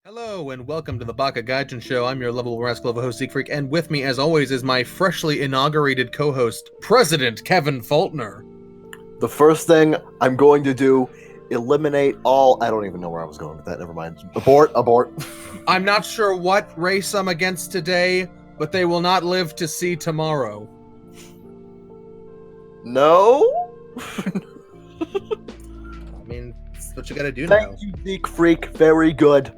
Hello and welcome to the Baka Gaijin show. I'm your lovable rascal of a host, Freak, and with me, as always, is my freshly inaugurated co-host, President Kevin Faulkner. The first thing I'm going to do, eliminate all... I don't even know where I was going with that. Never mind. Abort. I'm not sure what race I'm against today, but they will not live to see tomorrow. No? I mean, that's what you gotta do now. Thank you, Zeke Freak. Very good.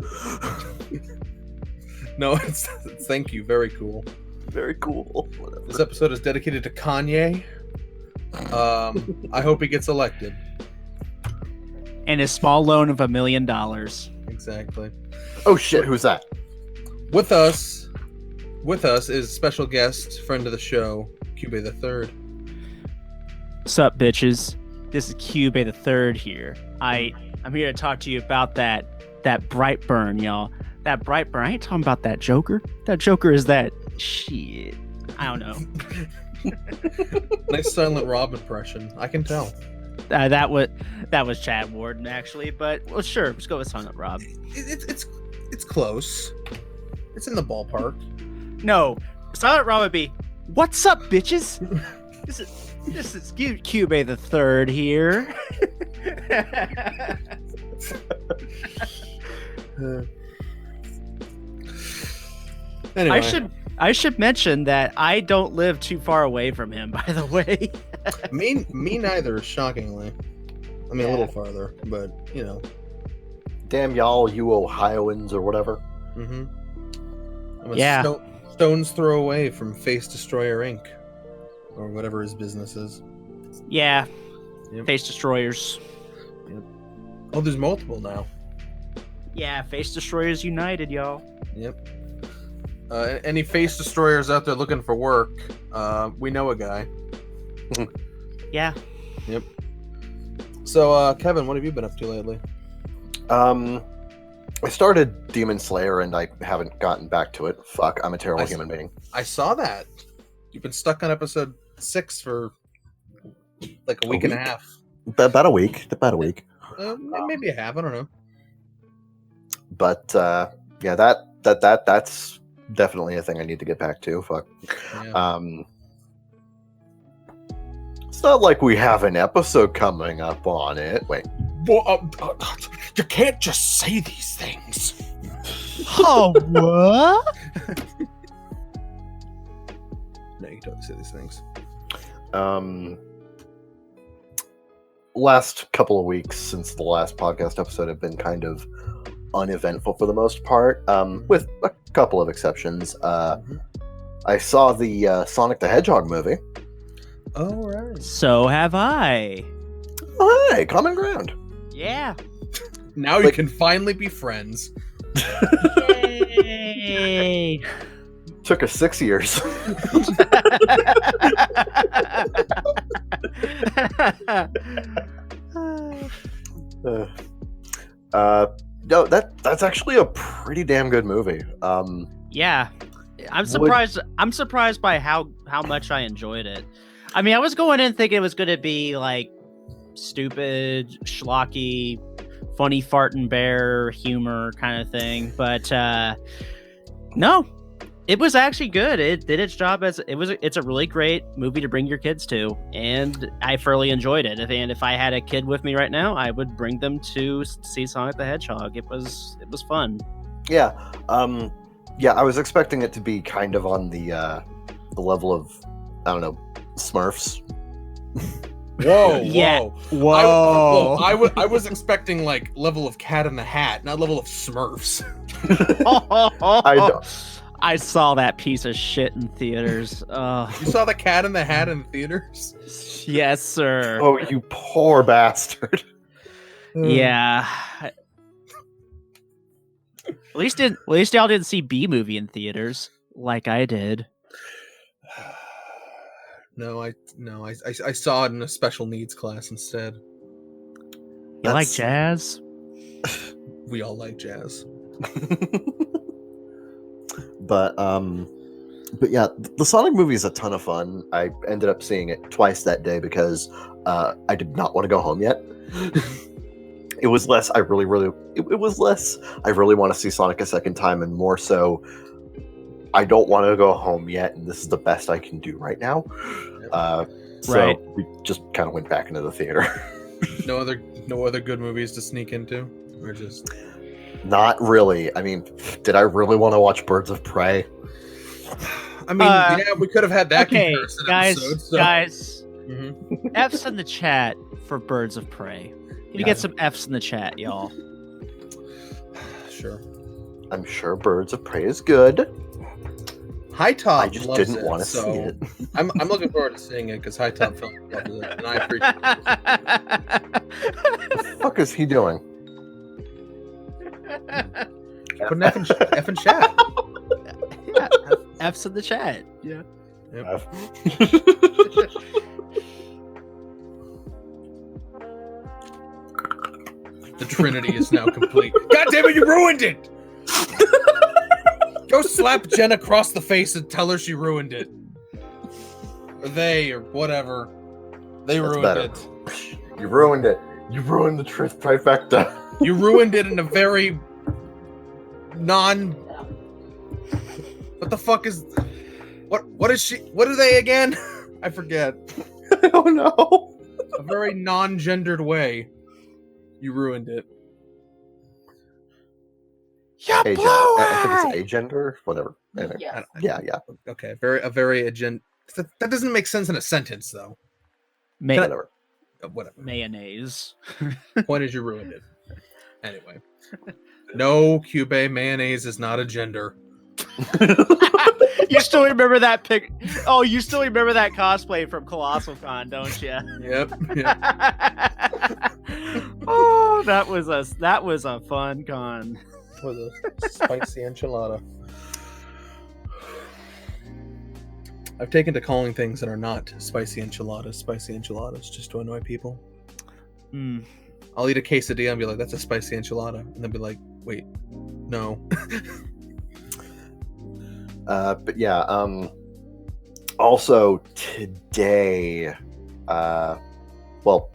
No, it's thank you. Very cool. Very cool. Whatever. This episode is dedicated to Kanye. I hope he gets elected. And a small loan of $1 million. Exactly. Oh shit, who's that? With us is special guest, friend of the show, Cube the Third. What's up, bitches? This is Cube the Third here. I'm here to talk to you about that Brightburn, y'all. That Brightburn. I ain't talking about that Joker. That Joker is that shit. I don't know. Nice silent Rob impression. I can tell. That was Chad Warden actually, but well, sure, let's go with Silent Rob. It's close. It's in the ballpark. No, Silent Rob would be, "What's up, bitches? This is Cube the Third here." Anyway. I should mention that I don't live too far away from him, by the way. Me neither, shockingly. I mean, Yeah. a little farther, but, you know. Damn y'all, you Ohioans or whatever. Mm-hmm. I'm a Yeah. stone's throw away from Face Destroyer Inc. Or whatever his business is. Yeah. Yep. Face Destroyers. Oh, there's multiple now. Yeah, Face Destroyers United, y'all. Yep. Any Face Destroyers out there looking for work, we know a guy. Yeah. Yep. So, Kevin, what have you been up to lately? I started Demon Slayer and I haven't gotten back to it. Fuck, I'm a terrible human being. I saw that. You've been stuck on episode 6 for like a week and a half. About a week. Maybe a half. I don't know. But yeah, that's definitely a thing I need to get back to. Fuck. Yeah. It's not like we have an episode coming up on it. Wait. Well, you can't just say these things. Oh, what? No, you don't say these things. Last couple of weeks since the last podcast episode have been kind of uneventful for the most part, with a couple of exceptions. I saw the Sonic the Hedgehog movie. Oh, right. So have I. Oh, hey, common ground. Yeah. Now you can finally be friends. Yay. Took us 6 years. No, that's actually a pretty damn good movie. Yeah. I'm surprised by how much I enjoyed it. I mean, I was going in thinking it was going to be like stupid, schlocky, funny farting bear humor kind of thing, but no, it was actually good. It did its job it's a really great movie to bring your kids to, and I thoroughly enjoyed it. And if I had a kid with me right now, I would bring them to see Sonic the Hedgehog. It was fun. Yeah. Yeah, I was expecting it to be kind of on the level of, I don't know, Smurfs. Whoa, Yeah. whoa. I was expecting like level of Cat in the Hat, not level of Smurfs. I saw that piece of shit in theaters. You saw the Cat in the Hat in theaters? Yes, sir. Oh, you poor bastard. Yeah. At least y'all didn't see B movie in theaters like I did. No, I saw it in a special needs class instead. You like jazz? We all like jazz. But yeah, the Sonic movie is a ton of fun. I ended up seeing it twice that day because I did not want to go home yet. it was less. It was less. I really want to see Sonic a second time, and more so, I don't want to go home yet, and this is the best I can do right now. So we just kind of went back into the theater. No other good movies to sneak into, or just not really. I mean, did I really want to watch Birds of Prey? I mean, yeah, we could have had that comparison episode. So. Guys, F's in the chat for Birds of Prey. You get some F's in the chat, y'all. Sure. I'm sure Birds of Prey is good. High Top. I just didn't want to see it. I'm looking forward to seeing it because High Top fell in love with it, and I appreciate it. What the fuck is he doing? Put an F in chat. Yeah, F's in the chat. Yeah. Yep. The Trinity is now complete. God damn it, you ruined it! Go slap Jen across the face and tell her she ruined it. Or they, or whatever. They That's ruined better. it. You ruined it. You ruined the truth trifecta. You ruined it in a very What the fuck is... What is she... What are they again? I forget. I don't know. A very non-gendered way. You ruined it. I think it's agender, whatever. Anyway. Yeah. Okay, a very agenda. That doesn't make sense in a sentence, though. Whatever. Mayonnaise. Point is, you ruined it. Anyway, no, Cube mayonnaise is not a gender. You still remember that pic? Oh, you still remember that cosplay from Colossal Con, don't you? Yep. Oh, that was a fun con. With a spicy enchilada. I've taken to calling things that are not spicy enchiladas just to annoy people. I'll eat a quesadilla and be like, that's a spicy enchilada. And then be like, wait, no. But yeah, also today, well,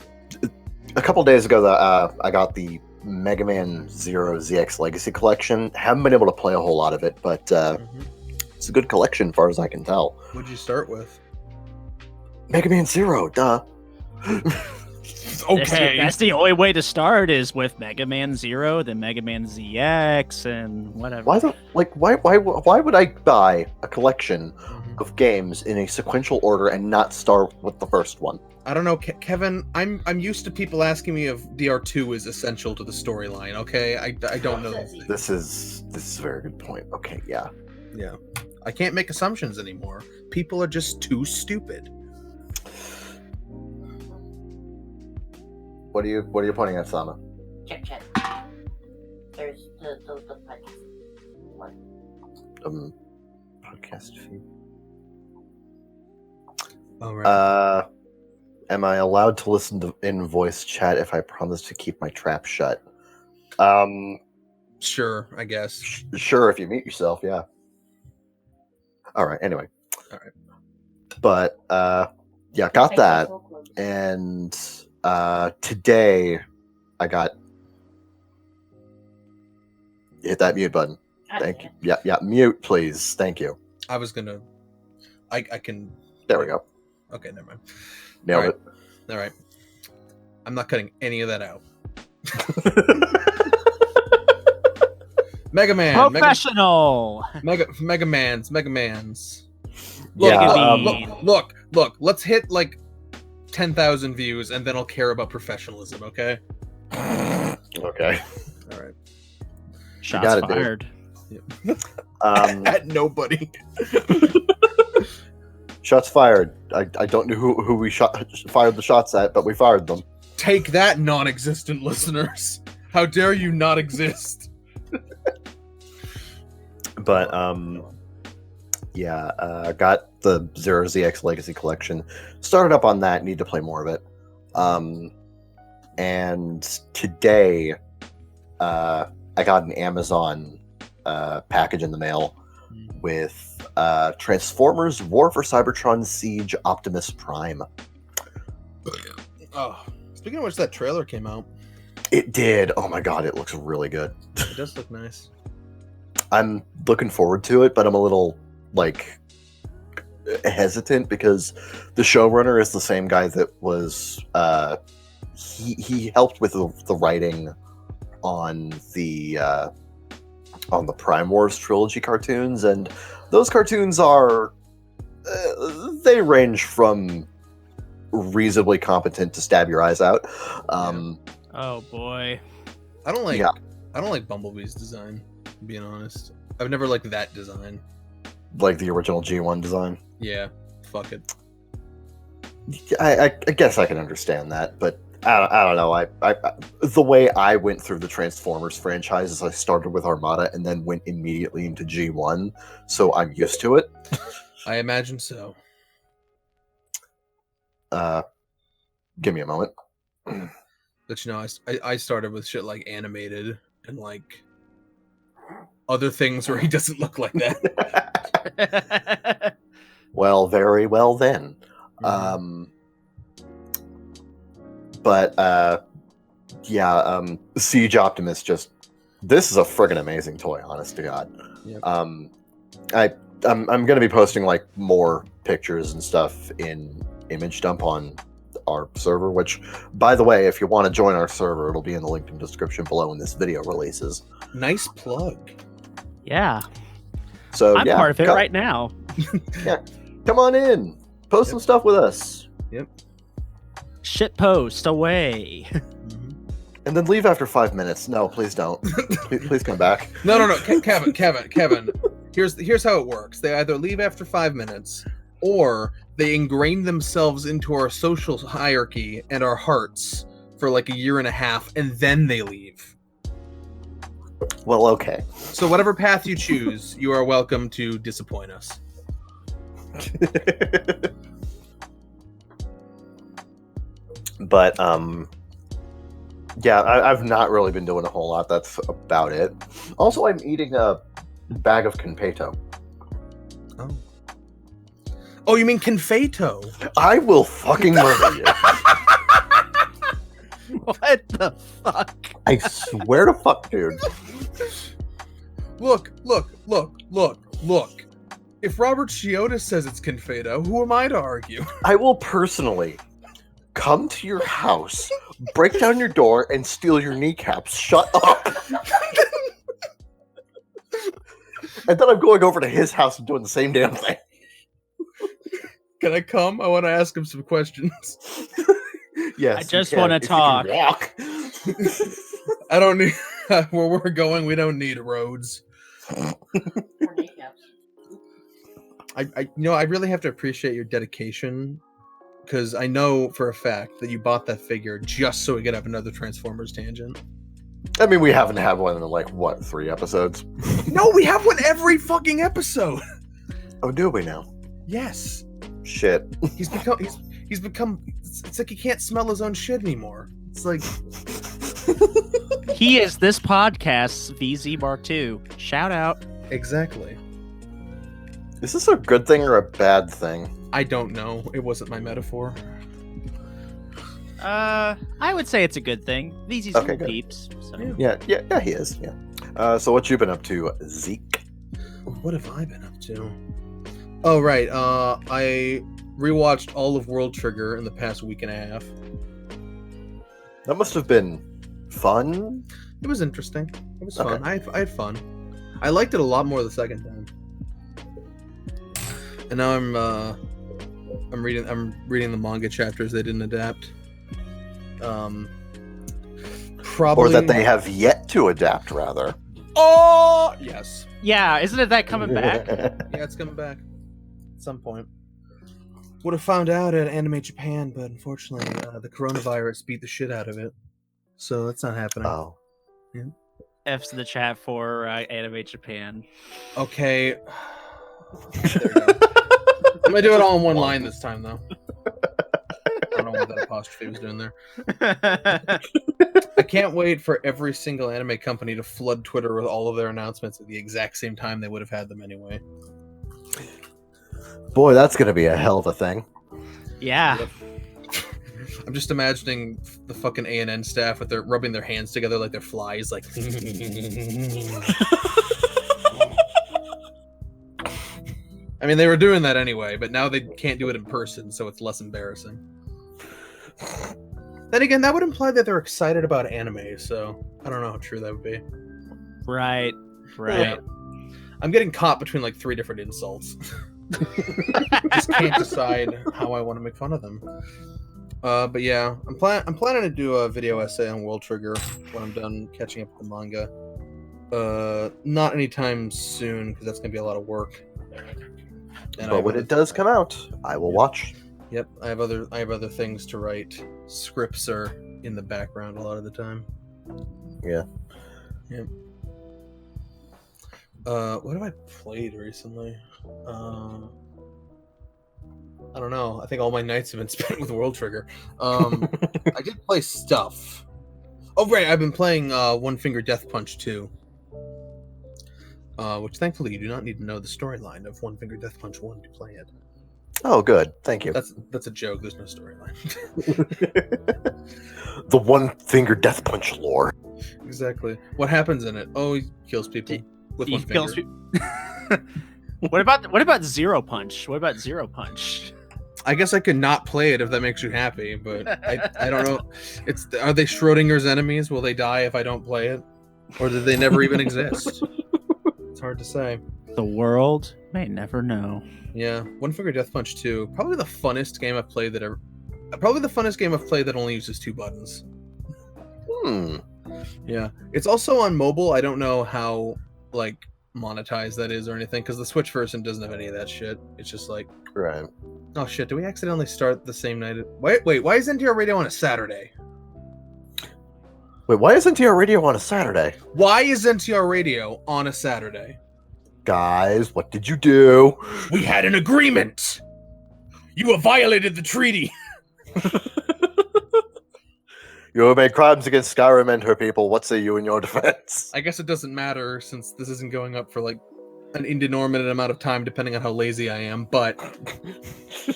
a couple days ago, I got the Mega Man Zero ZX Legacy Collection. Haven't been able to play a whole lot of it, but it's a good collection as far as I can tell. What'd you start with? Mega Man Zero, duh. Okay. That's the only way to start is with Mega Man Zero, then Mega Man ZX, and whatever. Why would I buy a collection of games in a sequential order and not start with the first one? I don't know, Kevin. I'm used to people asking me if DR2 is essential to the storyline. Okay, I don't know. This is a very good point. Okay, yeah. I can't make assumptions anymore. People are just too stupid. What are you pointing at, Sama? Check. There's the podcast. What? Podcast feed. All right. Am I allowed to listen to in voice chat if I promise to keep my trap shut? Sure, I guess. Sure, if you mute yourself, yeah. All right. Anyway. All right. But yeah, got that, and today I got hit that mute button. Thank you. Yeah, mute, please. Thank you. I was gonna. I can. There we go. Okay, never mind. Nailed it. All right. I'm not cutting any of that out. Mega Man. Professional. Mega Man's. Yeah. Look. Let's hit like 10,000 views, and then I'll care about professionalism. Okay. Okay. All right. Shots fired. At nobody. Shots fired. I don't know who we fired the shots at, but we fired them. Take that, non-existent listeners. How dare you not exist? But yeah, got the Zero ZX Legacy Collection. Started up on that. Need to play more of it. And today, I got an Amazon package in the mail with Transformers War for Cybertron Siege Optimus Prime. Oh, speaking of which, that trailer came out. It did. Oh my god, it looks really good. It does look nice. I'm looking forward to it, but I'm a little hesitant because the showrunner is the same guy that was he helped with the writing on the Prime Wars trilogy cartoons, and those cartoons are they range from reasonably competent to stab your eyes out. Oh boy, I don't like Bumblebee's design, being honest. I've never liked that design. Like the original G1 design. Yeah, fuck it. I guess I can understand that, but I don't know. I the way I went through the Transformers franchise is I started with Armada and then went immediately into G1, so I'm used to it. I imagine so. Give me a moment. But you know, I started with shit like animated and like other things where he doesn't look like that. Well, very well then. Siege Optimus this is a friggin' amazing toy, honest to God. Yep. I'm gonna be posting like more pictures and stuff in Image Dump on our server, which, by the way, if you want to join our server, it'll be in the link in the description below when this video releases. Nice plug. Yeah. So I'm part of it right now. Yeah. Come on in. Post some stuff with us. Yep. Shit post away. And then leave after 5 minutes. No, please don't. please come back. No. Kevin. Here's how it works. They either leave after 5 minutes, or they ingrain themselves into our social hierarchy and our hearts for like a year and a half, and then they leave. Well, okay. So whatever path you choose, you are welcome to disappoint us. But I've not really been doing a whole lot. That's about it. Also, I'm eating a bag of confeito. Oh, you mean confeito? I will fucking murder you. What the fuck? I swear to fuck, dude. Look. If Robert Chioda says it's confeito, who am I to argue? I will personally come to your house, break down your door, and steal your kneecaps. Shut up. And then I'm going over to his house and doing the same damn thing. Can I come? I want to ask him some questions. Yes. I just want to talk. Walk. I don't need where we're going. We don't need roads. I really have to appreciate your dedication, because I know for a fact that you bought that figure just so we could have another Transformers tangent. I mean, we haven't had one in 3 episodes? No, we have one every fucking episode. Oh, do we now? Yes. Shit. He's become. It's like he can't smell his own shit anymore. It's like He is this podcast's VZ Mark II. Shout out. Exactly. Is this a good thing or a bad thing? I don't know. It wasn't my metaphor. I would say it's a good thing. VZ's Okay, cool good. peeps. So. Yeah, he is. Yeah. So what you been up to, Zeke? What have I been up to? Oh, right. I rewatched all of World Trigger in the past week and a half. That must have been fun. It was interesting. It was Okay. fun. I had fun. I liked it a lot more the second time. And now I'm reading the manga chapters they didn't adapt. Probably, Or that they have yet to adapt, rather. Oh yes. Yeah, isn't it that coming back? Yeah, it's coming back at some point. Would have found out at Anime Japan, but unfortunately, the coronavirus beat the shit out of it. So that's not happening. Oh. F's in the chat for Anime Japan. Okay. There we go. I'm gonna do it all in one line this time, though. I don't know what that apostrophe was doing there. I can't wait for every single anime company to flood Twitter with all of their announcements at the exact same time they would have had them anyway. Boy, that's going to be a hell of a thing. Yeah. I'm just imagining the fucking ANN staff with their rubbing their hands together like they're flies, like. I mean, they were doing that anyway, but now they can't do it in person, so it's less embarrassing. Then again, that would imply that they're excited about anime, so I don't know how true that would be. Right. Yeah. I'm getting caught between like 3 different insults. Just can't decide how I want to make fun of them. But yeah, I'm planning to do a video essay on World Trigger when I'm done catching up with the manga. Not anytime soon because that's gonna be a lot of work. But when it does come out, I will watch. Yep, I have other things to write. Scripts are in the background a lot of the time. Yeah. Yep. What have I played recently? I don't know. I think all my nights have been spent with World Trigger. I did play stuff. Oh, right. I've been playing One Finger Death Punch 2. Which thankfully you do not need to know the storyline of One Finger Death Punch 1 to play it. Oh, good. Thank you. That's a joke. There's no storyline. The One Finger Death Punch lore. Exactly. What happens in it? Oh, he kills people with one finger. What about Zero Punch? What about Zero Punch? I guess I could not play it if that makes you happy, but I don't know. Are they Schrodinger's enemies? Will they die if I don't play it? Or did they never even exist? It's hard to say. The world may never know. Yeah, One Finger Death Punch 2. Probably the funnest game I've played that only uses 2 buttons. Yeah. It's also on mobile. I don't know how monetized that is or anything, because the Switch version doesn't have any of that shit. It's just like, right. Oh shit, do we accidentally start the same night? Wait, why is NTR Radio on a Saturday? Wait, why is NTR Radio on a Saturday? Why is NTR Radio on a Saturday? Guys, what did you do? We had an agreement! You have violated the treaty! You have made crimes against Skyrim and her people. What say you in your defense? I guess it doesn't matter, since this isn't going up for an indeterminate amount of time, depending on how lazy I am, but...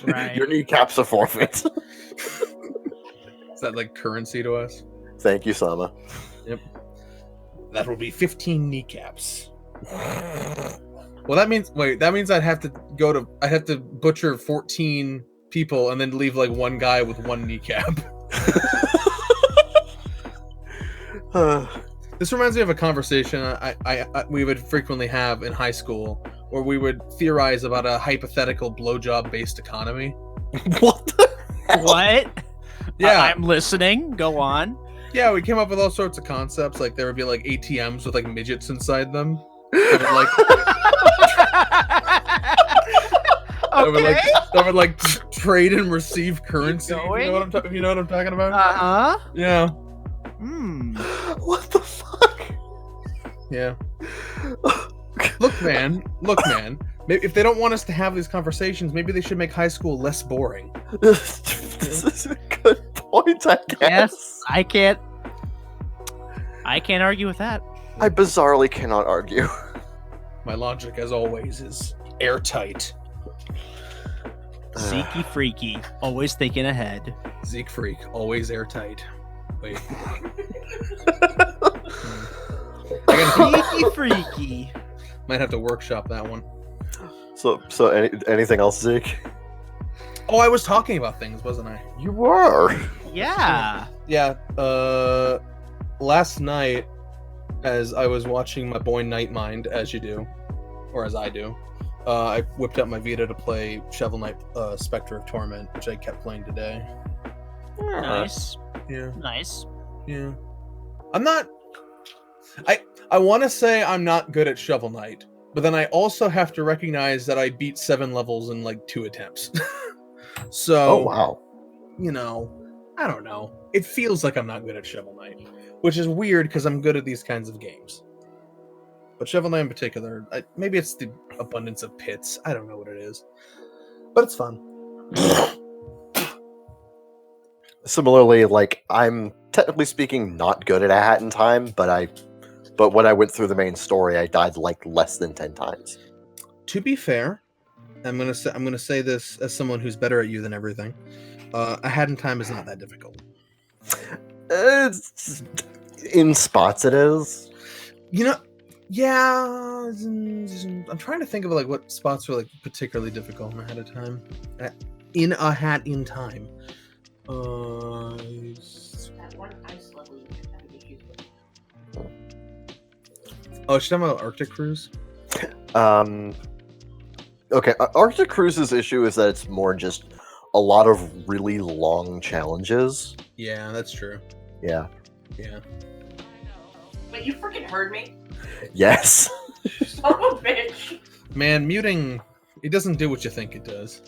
Right. Your kneecaps are forfeit. Is that currency to us? Thank you, Sama. Yep. That will be 15 kneecaps. Well, that means I'd have to butcher 14 people and then leave one guy with 1 kneecap. This reminds me of a conversation we would frequently have in high school, where we would theorize about a hypothetical blowjob-based economy. What the hell? What? Yeah, I'm listening. Go on. Yeah, we came up with all sorts of concepts. There would be ATMs with midgets inside them. That would trade and receive currency. You know what I'm talking about? Yeah. What the fuck? Yeah. Look, man. Maybe if they don't want us to have these conversations, maybe they should make high school less boring. This is a good point, I guess. Yes, I can't argue with that. I bizarrely cannot argue. My logic, as always, is airtight. Zeeky freaky, always thinking ahead. Zeke freak, always airtight. Wait. Zeeky freaky. Might have to workshop that one. So anything else, Zeke? Oh, I was talking about things, wasn't I? You were. Yeah. Yeah. Last night, as I was watching my boy Nightmind, as you do, or as I do, I whipped up my Vita to play Shovel Knight Spectre of Torment, which I kept playing today. Nice. Yeah. Nice. Yeah. I'm not... I want to say I'm not good at Shovel Knight, but then I also have to recognize that I beat 7 levels in 2 attempts. So... Oh, wow. I don't know. It feels like I'm not good at Shovel Knight, which is weird because I'm good at these kinds of games. But Shovel Knight in particular, maybe it's the abundance of pits. I don't know what it is. But it's fun. Similarly, I'm technically speaking not good at A Hat in Time, but when I went through the main story, I died less than 10 times. To be fair, I'm gonna say this as someone who's better at you than everything. A Hat in Time is not that difficult. In spots, it is. You know, yeah. I'm trying to think of like what spots were like particularly difficult in A Hat in Time. In A Hat in Time. That one ice level you kept having issues with. Oh, should I talk about Arctic Cruise? Okay, Arctic Cruise's issue is that it's more just a lot of really long challenges. Yeah, that's true. Yeah. Yeah. Wait, you freaking heard me? Yes. Son of a bitch. Man, muting, it doesn't do what you think it does.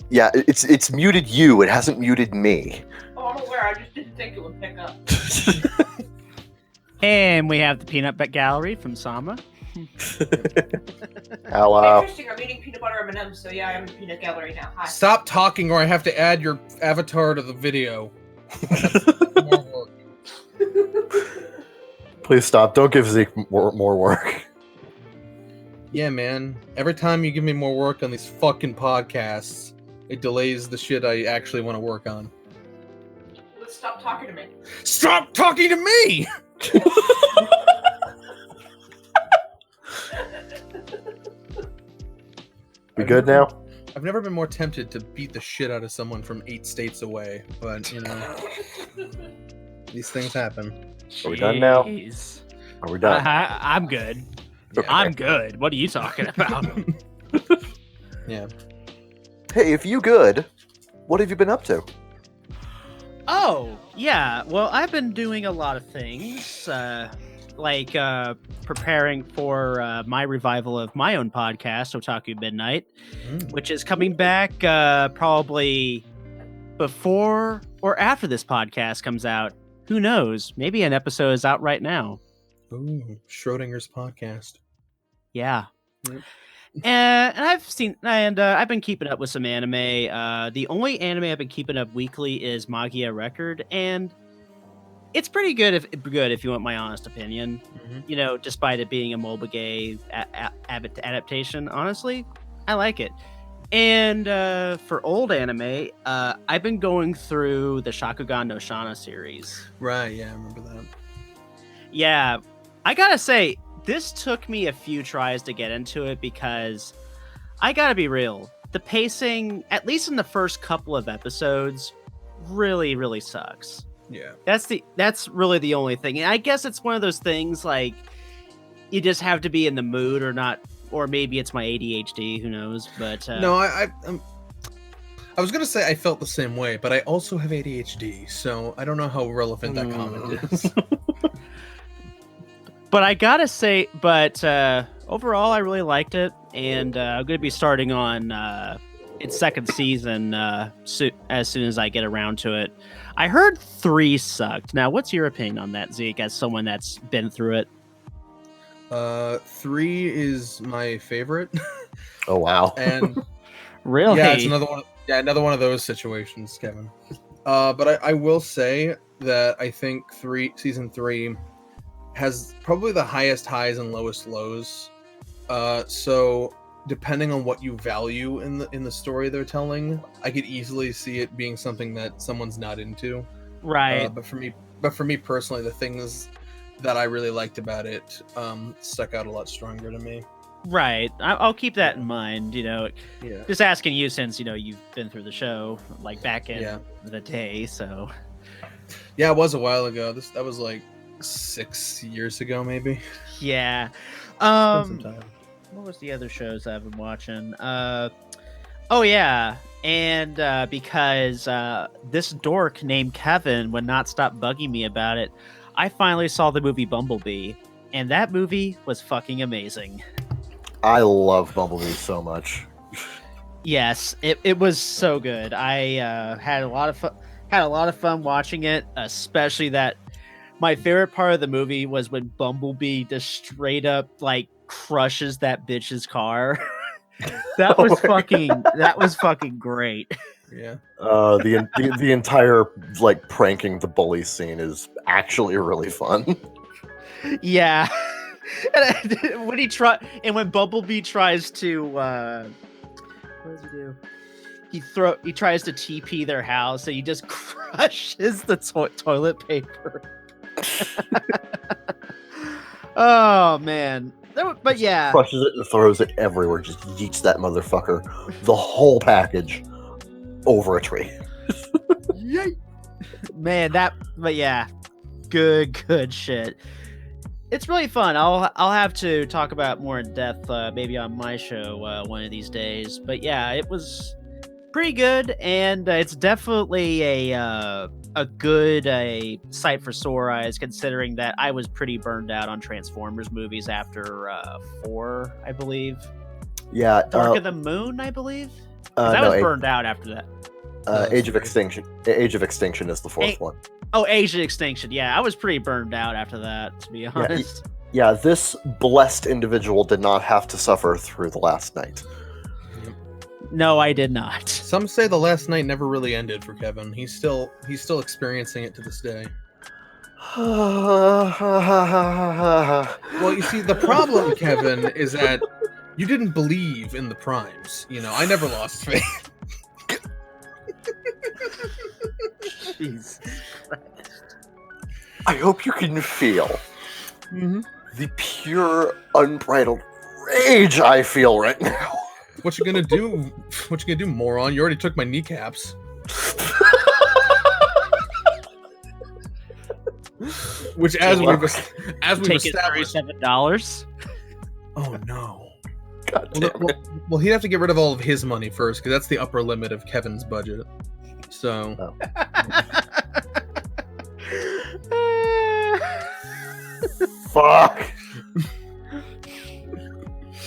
Yeah, it's muted you. It hasn't muted me. Oh, I'm aware. I just didn't think it would pick up. And we have the Peanut Butter Gallery from Sama. Hello. Interesting. I'm eating peanut butter M&Ms, so yeah, I'm in peanut gallery now. Hi. Stop talking or I have to add your avatar to the video. More work. Please stop. Don't give Zeke more work. Yeah, man. Every time you give me more work on these fucking podcasts, it delays the shit I actually want to work on. Let's stop talking to me. Stop talking to me! We good now? I've never been more tempted to beat the shit out of someone from 8 states away, but, you know, these things happen. Are we done now? Jeez. Are we done? I'm good. Yeah. I'm good. What are you talking about? Yeah. Hey, if you good, what have you been up to? Oh, yeah. Well, I've been doing a lot of things, like preparing for my revival of my own podcast, Otaku Midnight, which is coming back probably before or after this podcast comes out. Who knows? Maybe an episode is out right now. Ooh, Schrodinger's podcast. Yeah. Yep. And I've been keeping up with some anime. The only anime I've been keeping up weekly is Magia Record, and it's pretty good if you want my honest opinion. Mm-hmm. You know, despite it being a Mobage adaptation, honestly, I like it. And for old anime, I've been going through the Shakugan no Shana series. Right, yeah, I remember that. Yeah, I gotta say, this took me a few tries to get into it because I gotta be real. The pacing, at least in the first couple of episodes, really, really sucks. Yeah. That's really the only thing. And I guess it's one of those things like you just have to be in the mood or not, or maybe it's my ADHD, who knows? But No, I was gonna say I felt the same way, but I also have ADHD, so I don't know how relevant that comment is. But I gotta say, overall, I really liked it, and I'm gonna be starting on its second season as soon as I get around to it. I heard 3 sucked. Now, what's your opinion on that, Zeke, as someone that's been through it? 3 is my favorite. Oh wow! And Really? yeah, it's another one. Yeah, another one of those situations, Kevin. But I will say that I think season 3 has probably the highest highs and lowest lows. So depending on what you value in the story they're telling, I could easily see it being something that someone's not into. Right. But for me personally, the things that I really liked about it stuck out a lot stronger to me. Right. I'll keep that in mind, you know. Yeah. Just asking you since, you know, you've been through the show, like, back in the day, so... Yeah, it was a while ago. That was like 6 years ago, maybe. Yeah. Spent some time. What was the other shows I've been watching? Oh, yeah. And because this dork named Kevin would not stop bugging me about it, I finally saw the movie Bumblebee. And that movie was fucking amazing. I love Bumblebee so much. Yes, it was so good. I had a lot of fun watching it, especially that my favorite part of the movie was when Bumblebee just straight up like crushes that bitch's car. That was fucking great. Yeah. The entire like pranking the bully scene is actually really fun. Yeah. when Bumblebee tries to what does he do? he tries to TP their house, and he just crushes the toilet paper. Oh man. But yeah, crushes it and throws it everywhere. Just yeets that motherfucker, the whole package, over a tree. Yay. Man, but yeah, good shit. It's really fun. I'll have to talk about more in depth, maybe on my show one of these days. But yeah, it was pretty good, and it's definitely a good sight for sore eyes, considering that I was pretty burned out on Transformers movies after 4, I believe. Yeah, Dark of the Moon, I believe. I was burned out after that. Age of Extinction. Age of Extinction is the fourth one. Oh, Age of Extinction. Yeah, I was pretty burned out after that, to be honest. Yeah, this blessed individual did not have to suffer through the last night. No, I did not. Some say the last night never really ended for Kevin. He's still experiencing it to this day. Well, you see, the problem, Kevin, is that you didn't believe in the primes. You know, I never lost faith. Jeez. I hope you can feel the pure, unbridled rage I feel right now. What you gonna do? What you gonna do, moron? You already took my kneecaps. Which, as we've established, $37. Oh no! God damn it. Well, he'd have to get rid of all of his money first, because that's the upper limit of Kevin's budget. So. Fuck.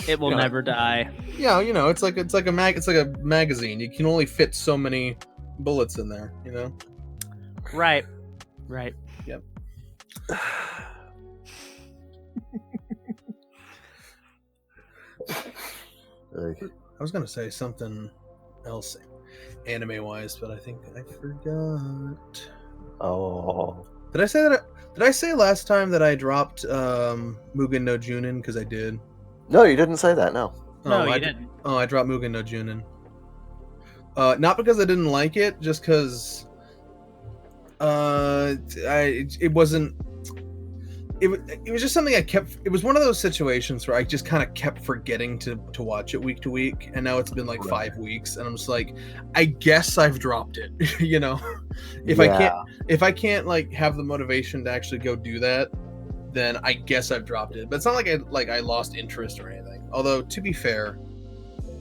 It will never die. Yeah, you know, it's like a magazine. You can only fit so many bullets in there, you know. Right. Yep. I was gonna say something else, anime-wise, but I think I forgot. Oh. Did I say that? Did I say last time that I dropped Mugen no Junin? Because I did. No, you didn't say that. No. No, you didn't. Oh, I dropped Mugen no Junin. Not because I didn't like it, just because it wasn't. It was just something I kept. It was one of those situations where I just kind of kept forgetting to watch it week to week, and now it's been like 5 weeks, and I'm just like, I guess I've dropped it. You know, if I can't like have the motivation to actually go do that, then I guess I've dropped it. But it's not like I lost interest or anything. Although to be fair,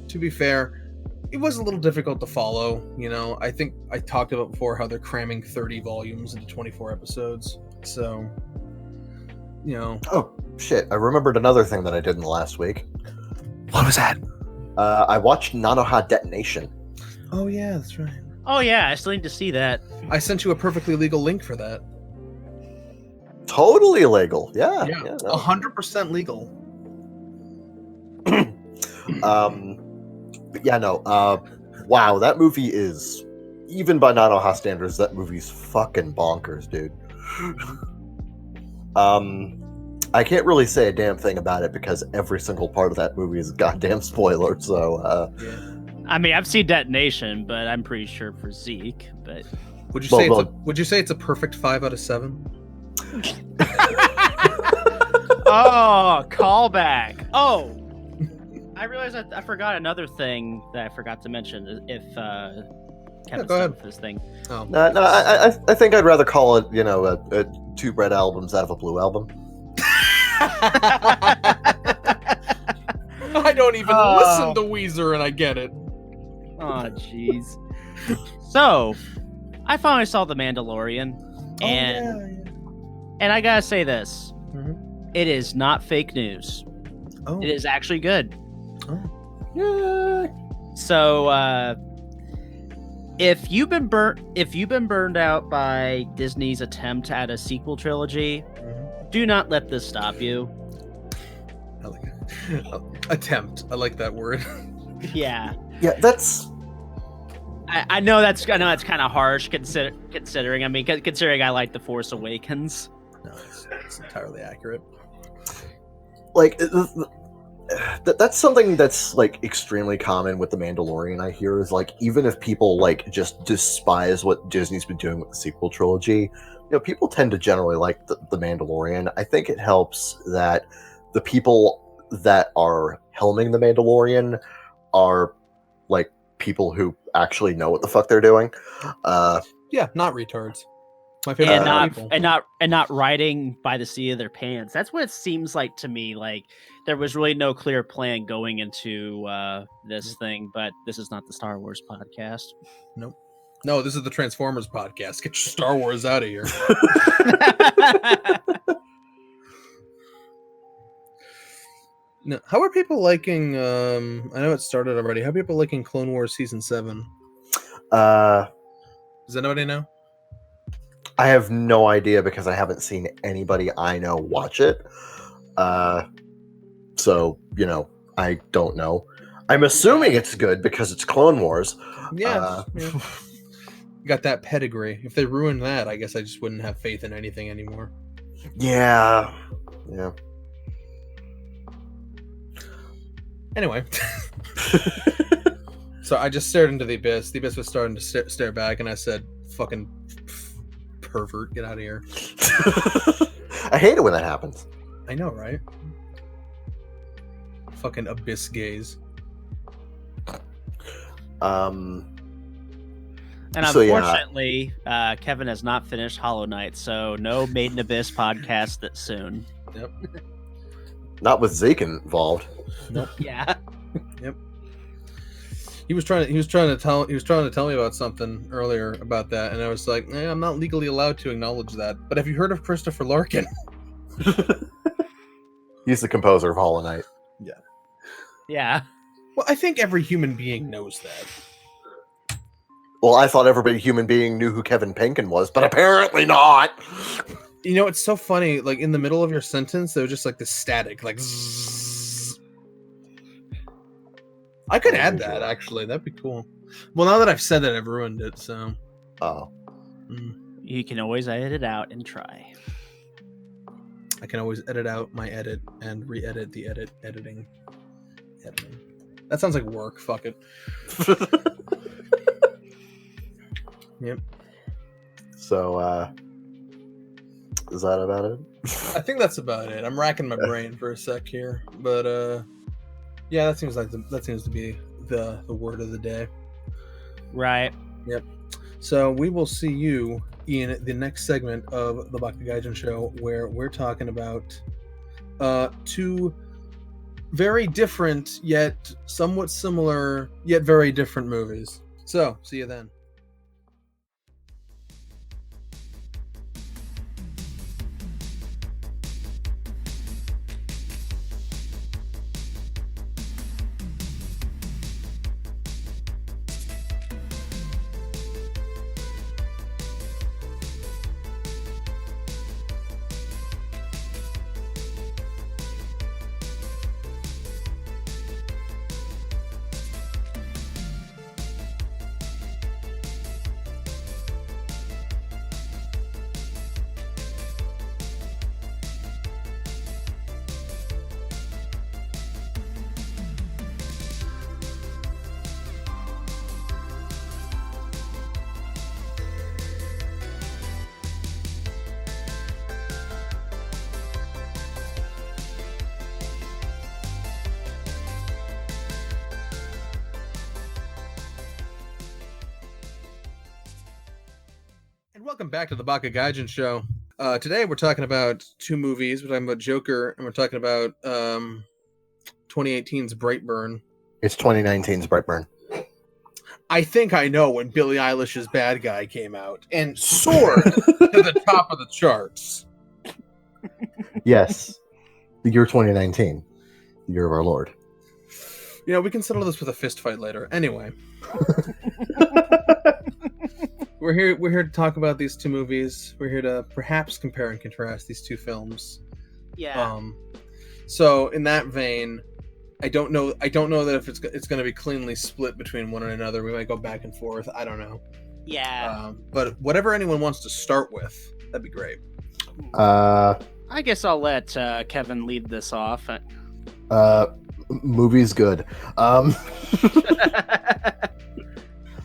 it was a little difficult to follow. You know, I think I talked about before how they're cramming 30 volumes into 24 episodes. So, you know. Oh shit! I remembered another thing that I did in the last week. What was that? I watched Nanoha Detonation. Oh yeah, that's right. Oh yeah, I still need to see that. I sent you a perfectly legal link for that. Totally legal. Yeah. 100% legal. But yeah, no. Wow, that movie is, even by Nanoha standards, that movie's fucking bonkers, dude. I can't really say a damn thing about it because every single part of that movie is a goddamn spoiler. So, I mean, I've seen Detonation, but I'm pretty sure for Zeke. But would you say it's a perfect 5 out of 7? Oh, callback. Oh, I realized I forgot another thing that I forgot to mention. If Kevin's done with this thing. Oh. No, I think I'd rather call it, you know, 2 red albums out of a blue album. I don't even listen to Weezer, and I get it. Oh, jeez. So, I finally saw The Mandalorian, and I gotta say this: it is not fake news. Oh. It is actually good. Oh. Yeah. So, if you've been burned out by Disney's attempt at a sequel trilogy, do not let this stop you. I like it. Attempt. I like that word. Yeah. Yeah, that's. I know that's kind of harsh considering. I mean, considering I like The Force Awakens. No, it's entirely accurate. Like, that's something that's like extremely common with the Mandalorian. I hear is like even if people like just despise what Disney's been doing with the sequel trilogy, people tend to generally like the Mandalorian. I think it helps that the people that are helming the Mandalorian are like people who actually know what the fuck they're doing. Yeah, not retards. My favorite people. and not riding by the seat of their pants. That's what it seems like to me. Like there was really no clear plan going into this thing, but this is not the Star Wars podcast. Nope. No, this is the Transformers podcast. Get your Star Wars out of here. No, how are people liking? I know it started already. How are people liking Clone Wars season 7? Does anybody know? I have no idea because I haven't seen anybody I know watch it. So, I don't know. I'm assuming it's good because it's Clone Wars. Yeah. Got that pedigree. If they ruined that, I guess I just wouldn't have faith in anything anymore. Yeah. Anyway. So I just stared into the abyss. The abyss was starting to stare back, and I said, fucking pervert, get out of here. I hate it when that happens. I know, right? Fucking abyss gaze. And unfortunately, Kevin has not finished Hollow Knight, so no Made in Abyss podcast that soon. Yep. Not with Zeke involved. Nope. Yeah. Yep. He was trying to tell me about something earlier about that, and I was like, I'm not legally allowed to acknowledge that. But have you heard of Christopher Larkin? He's the composer of Hollow Knight. Yeah. Yeah. Well, I think every human being knows that. Well, I thought every human being knew who Kevin Penkin was, but apparently not. It's so funny. Like in the middle of your sentence, there was just like this static, like. Zzz. I could add that actually. That'd be cool. Well, now that I've said that, I've ruined it. So. Oh. You can always edit it out and try. I can always edit out my edit and re-edit the editing. That sounds like work. Fuck it. Yep. So, is that about it? I think that's about it. I'm racking my brain for a sec here, but yeah, that seems to be the word of the day. Right. Yep. So we will see you in the next segment of the Baka Gaijin show, where we're talking about two very different yet somewhat similar yet very different movies. So see you then. Welcome back to the Baka Gaijin show. Today we're talking about two movies. We're talking about Joker, and we're talking about 2018's Brightburn. It's 2019's Brightburn. I think I know when Billie Eilish's Bad Guy came out and soared to the top of the charts. Yes. The year 2019. The year of our Lord. We can settle this with a fist fight later. Anyway. We're here to talk about these two movies. We're here to perhaps compare and contrast these two films. Yeah. So in that vein, I don't know that if it's going to be cleanly split between one and another. We might go back and forth. I don't know. Yeah. But whatever anyone wants to start with, that'd be great. I guess I'll let Kevin lead this off. Movie's good.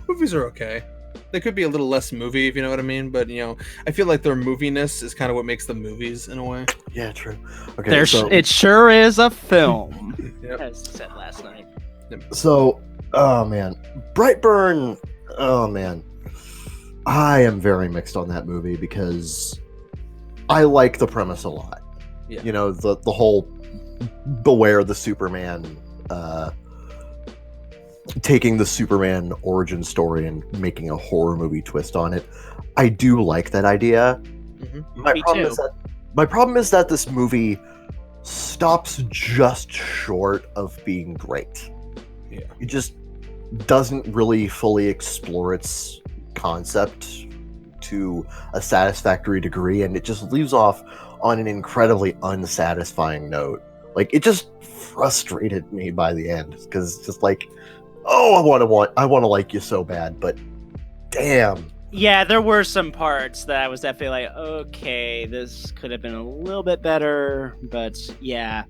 Movies are okay. They could be a little less movie, if you know what I mean. But I feel like their moviness is kind of what makes them movies in a way. Yeah, true. Okay, it sure is a film. Yep. As I said last night. So, oh man, Brightburn. Oh man, I am very mixed on that movie because I like the premise a lot. Yeah. The whole Beware the Superman, taking the Superman origin story and making a horror movie twist on it. I do like that idea. Mm-hmm. My problem is that this movie stops just short of being great. Yeah. It just doesn't really fully explore its concept to a satisfactory degree, and it just leaves off on an incredibly unsatisfying note. Like, it just frustrated me by the end because it's just like, oh, I want to like you so bad, but damn. Yeah, there were some parts that I was definitely like, okay, this could have been a little bit better, but yeah,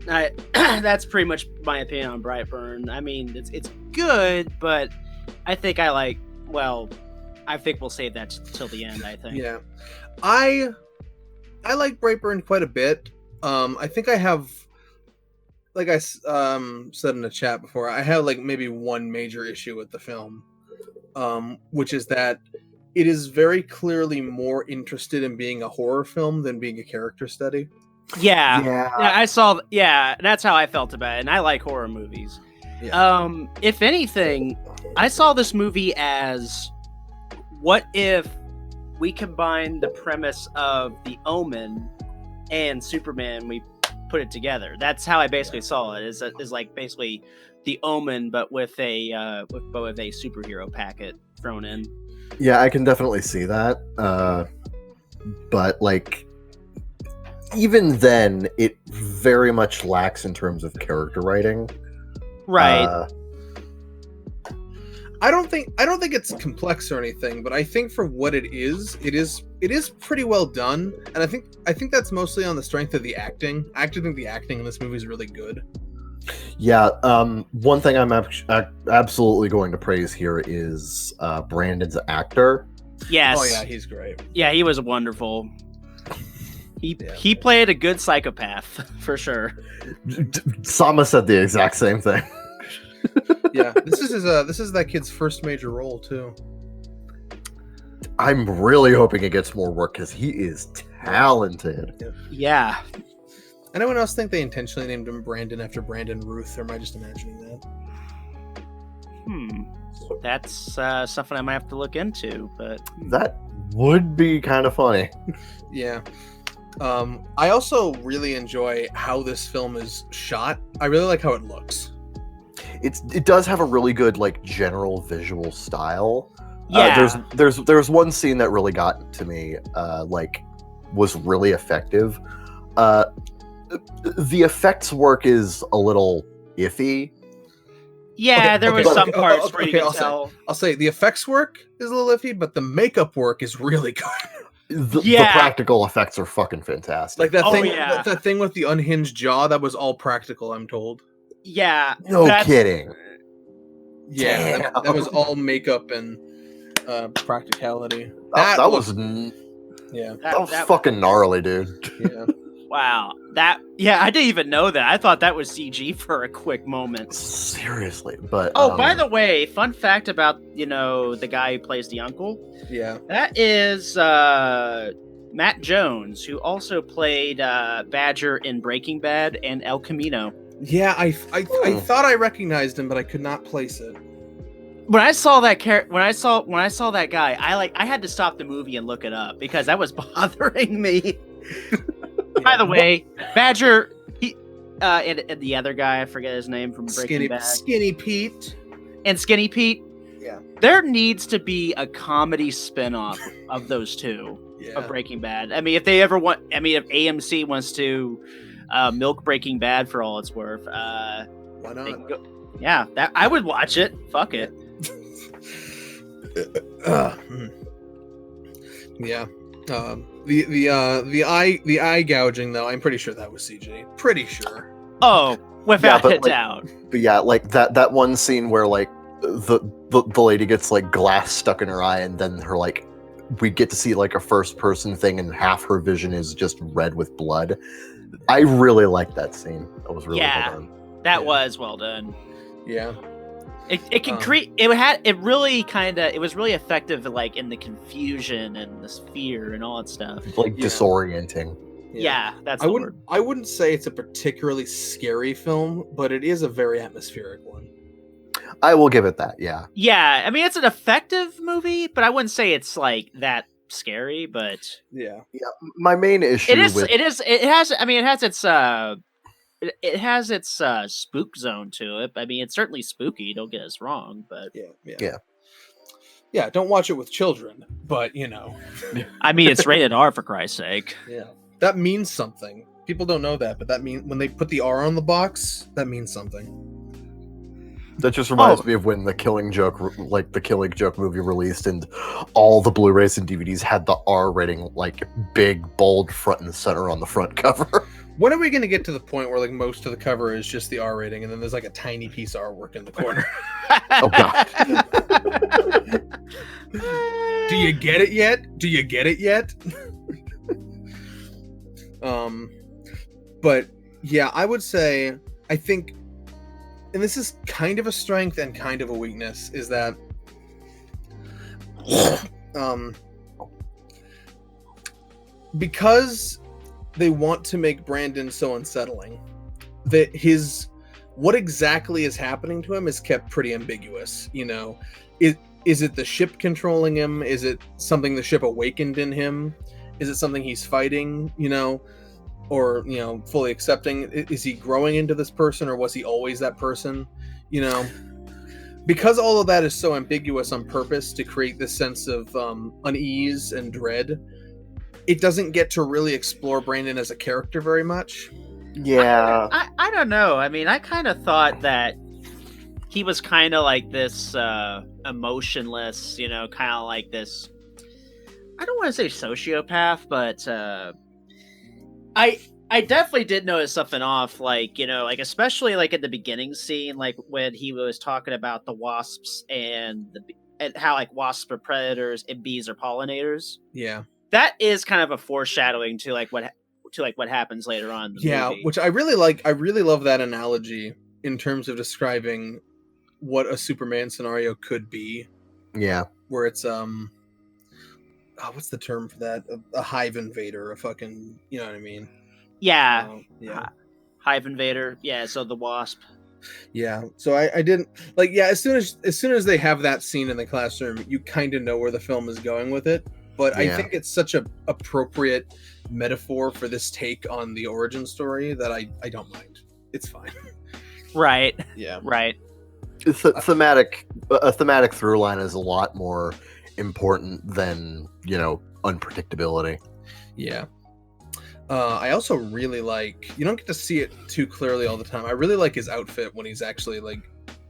that's pretty much my opinion on Brightburn. I mean, it's good, but I think I think we'll save that till the end. I think. Yeah, I like Brightburn quite a bit. I think I have, like I said in the chat before, I have like maybe one major issue with the film, which is that it is very clearly more interested in being a horror film than being a character study. Yeah, I saw. Yeah, that's how I felt about it, and I like horror movies. Yeah. If anything, I saw this movie as, what if we combine the premise of The Omen and Superman, we put it together. That's how I basically saw it. Is like basically The Omen, but with a superhero packet thrown in. Yeah, I can definitely see that. But like, even then, it very much lacks in terms of character writing. Right. I don't think it's complex or anything, but I think for what it is pretty well done, and I think that's mostly on the strength of the acting. I actually think the acting in this movie is really good. Yeah, one thing I'm absolutely going to praise here is Brandon's actor. Yes. Oh yeah, he's great. Yeah, he was wonderful. He played a good psychopath for sure. Sama said the exact same thing. Yeah, this is that kid's first major role too. I'm really hoping it gets more work because he is talented. Yeah. Anyone else think they intentionally named him Brandon after Brandon Ruth, or am I just imagining that? That's something I might have to look into, but that would be kind of funny. Yeah. I also really enjoy how this film is shot. I really like how it looks. It does have a really good like general visual style. Yeah. There's one scene that really got to me, like was really effective. The effects work is a little iffy. Yeah, there was some parts where you can tell. I'll say the effects work is a little iffy, but the makeup work is really good. The practical effects are fucking fantastic. Like that thing with the unhinged jaw, that was all practical, I'm told. Yeah. No kidding. Yeah, that was all makeup and practicality. That was fucking gnarly, dude. Yeah. Wow. I didn't even know that. I thought that was CG for a quick moment. Seriously, but by the way, fun fact about the guy who plays the uncle. Yeah. That is Matt Jones, who also played Badger in Breaking Bad and El Camino. Yeah, I thought I recognized him, but I could not place it. When I saw that when I saw that guy, I had to stop the movie and look it up because that was bothering me. By the way, Badger, and the other guy, I forget his name from Breaking Bad. Skinny Pete. And Skinny Pete. Yeah. There needs to be a comedy spinoff of those two of Breaking Bad. I mean, if AMC wants to milk Breaking Bad for all it's worth, why not? That I would watch it. Fuck it. Yeah. The eye gouging though, I'm pretty sure that was CG. Pretty sure. Oh Without but, a doubt. But yeah, like that one scene where like the lady gets like glass stuck in her eye, and then her like we get to see like a first person thing, and half her vision is just red with blood. I really liked that scene. That was really well done. That was well done. Yeah. It can create. It was really effective, like in the confusion and the fear and all that stuff. Like disorienting. Yeah, that's. I wouldn't say it's a particularly scary film, but it is a very atmospheric one. I will give it that. Yeah. Yeah, I mean it's an effective movie, but I wouldn't say it's like that scary. But yeah. My main issue it has its spook zone to it. I mean, it's certainly spooky. Don't get us wrong, but yeah. Don't watch it with children, but you know. I mean, it's rated R for Christ's sake. Yeah, that means something. People don't know that, but that means when they put the R on the box, that means something. That just reminds me of when the Killing Joke movie released, and all the Blu-rays and DVDs had the R rating, like big, bold, front and center on the front cover. When are we going to get to the point where like most of the cover is just the R rating, and then there's like a tiny piece of artwork in the corner? Oh god! Do you get it yet? But yeah, I would say I think, and this is kind of a strength and kind of a weakness, is that because they want to make Brandon so unsettling, that what exactly is happening to him is kept pretty ambiguous. You know, is it the ship controlling him? Is it something the ship awakened in him? Is it something he's fighting? You know, or you know, fully accepting? Is he growing into this person, or was he always that person? You know, because all of that is so ambiguous on purpose to create this sense of unease and dread. It doesn't get to really explore Brandon as a character very much. Yeah. I don't know. I mean, I kind of thought that he was kind of like this emotionless, you know, kind of like this, I don't want to say sociopath, but I definitely did notice something off, like, you know, like especially like at the beginning scene, like when he was talking about the wasps and how like wasps are predators and bees are pollinators. Yeah. That is kind of a foreshadowing to like what happens later on in the movie. Which I really like. I really love that analogy in terms of describing what a Superman scenario could be. Yeah. Where it's what's the term for that? A hive invader, a fucking, you know what I mean? Yeah. Yeah. Hive invader. Yeah, so the wasp. Yeah. So I didn't like, yeah, as soon as they have that scene in the classroom, you kind of know where the film is going with it. But I think it's such a appropriate metaphor for this take on the origin story that I don't mind. It's fine. Right. Yeah. Right. A thematic through line is a lot more important than, you know, unpredictability. Yeah. I also really like, you don't get to see it too clearly all the time. I really like his outfit when he's actually like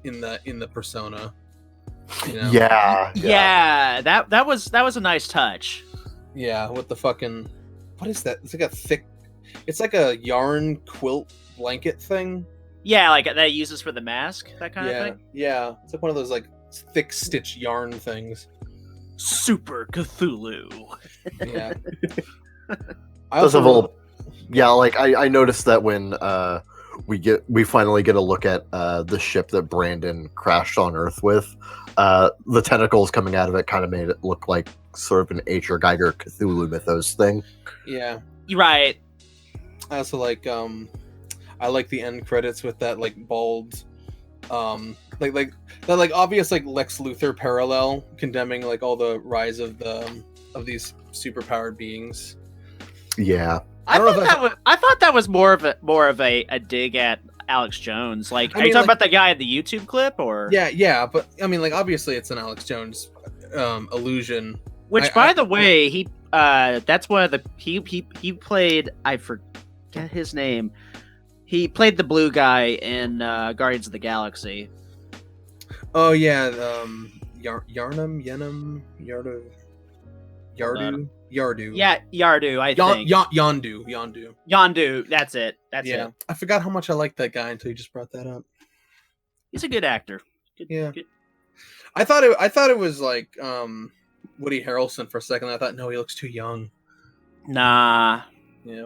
in the persona. You know? Yeah. That was a nice touch. Yeah, with the fucking, what is that? It's like a yarn quilt blanket thing. Yeah, like that he uses for the mask, that kind of thing. Yeah, it's like one of those like thick stitch yarn things. Super Cthulhu. Yeah. I noticed that when we finally get a look at the ship that Brandon crashed on Earth with, the tentacles coming out of it kind of made it look like sort of an H.R. Geiger Cthulhu mythos thing. Yeah. You're right. I also like I like the end credits with that like bald like that like obvious like Lex Luthor parallel condemning like all the rise of these superpowered beings. Yeah. I thought that was more of a dig at Alex Jones. Like, are you talking about the guy in the YouTube clip, or? Yeah, but I mean, like, obviously, it's an Alex Jones illusion. Which, by the way, he that's one of the he played. I forget his name. He played the blue guy in Guardians of the Galaxy. Oh yeah, Yarnum, Yenum, Yardu. Yardu. Yeah, Yardu, I think. Yondu. Yondu, that's it. That's it. I forgot how much I liked that guy until you just brought that up. He's a good actor. Good. I thought it was like Woody Harrelson for a second. I thought, no, he looks too young. Nah. Yeah.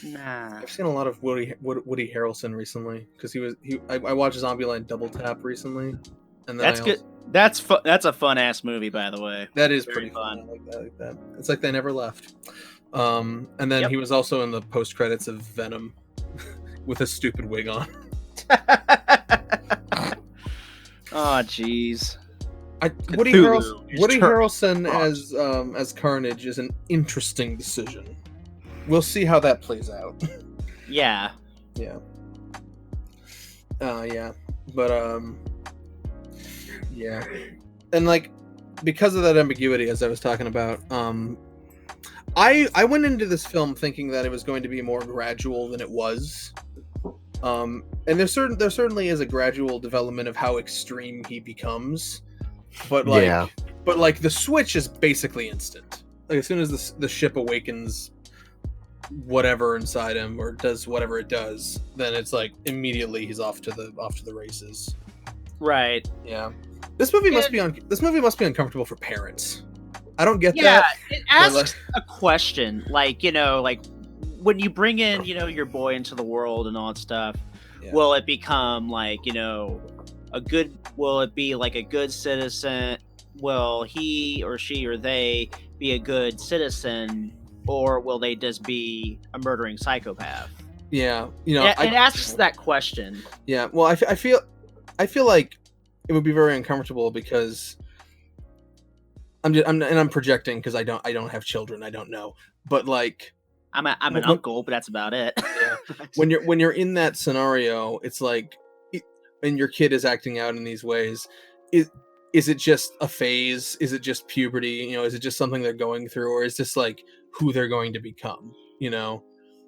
Nah. I've seen a lot of Woody Harrelson recently because I watched Zombieland Double Tap recently, and then that's good. That's a fun ass movie, by the way. That is Very pretty fun. I like that. It's like they never left. And then he was also in the post credits of Venom with a stupid wig on. Oh, jeez. Woody Harrelson as Carnage is an interesting decision. We'll see how that plays out. Yeah. Yeah. But yeah. And like because of that ambiguity, as I was talking about, I went into this film thinking that it was going to be more gradual than it was. And there certainly is a gradual development of how extreme he becomes. But like the switch is basically instant. Like as soon as the ship awakens whatever inside him or does whatever it does, then it's like immediately he's off to the races. Right. Yeah. This movie must be uncomfortable for parents. I don't get that. Yeah, it asks a question, like, like when you bring in, your boy into the world and all that stuff, will it become like, will it be like a good citizen? Will he or she or they be a good citizen, or will they just be a murdering psychopath? Yeah, it asks that question. Yeah, well, I feel like it would be very uncomfortable because I'm projecting because I don't have children, I don't know, but like I'm an uncle, but that's about it. Yeah. when you're in that scenario, it's like, and your kid is acting out in these ways, is it just a phase? Is it just puberty? Is it just something they're going through, or is this like who they're going to become?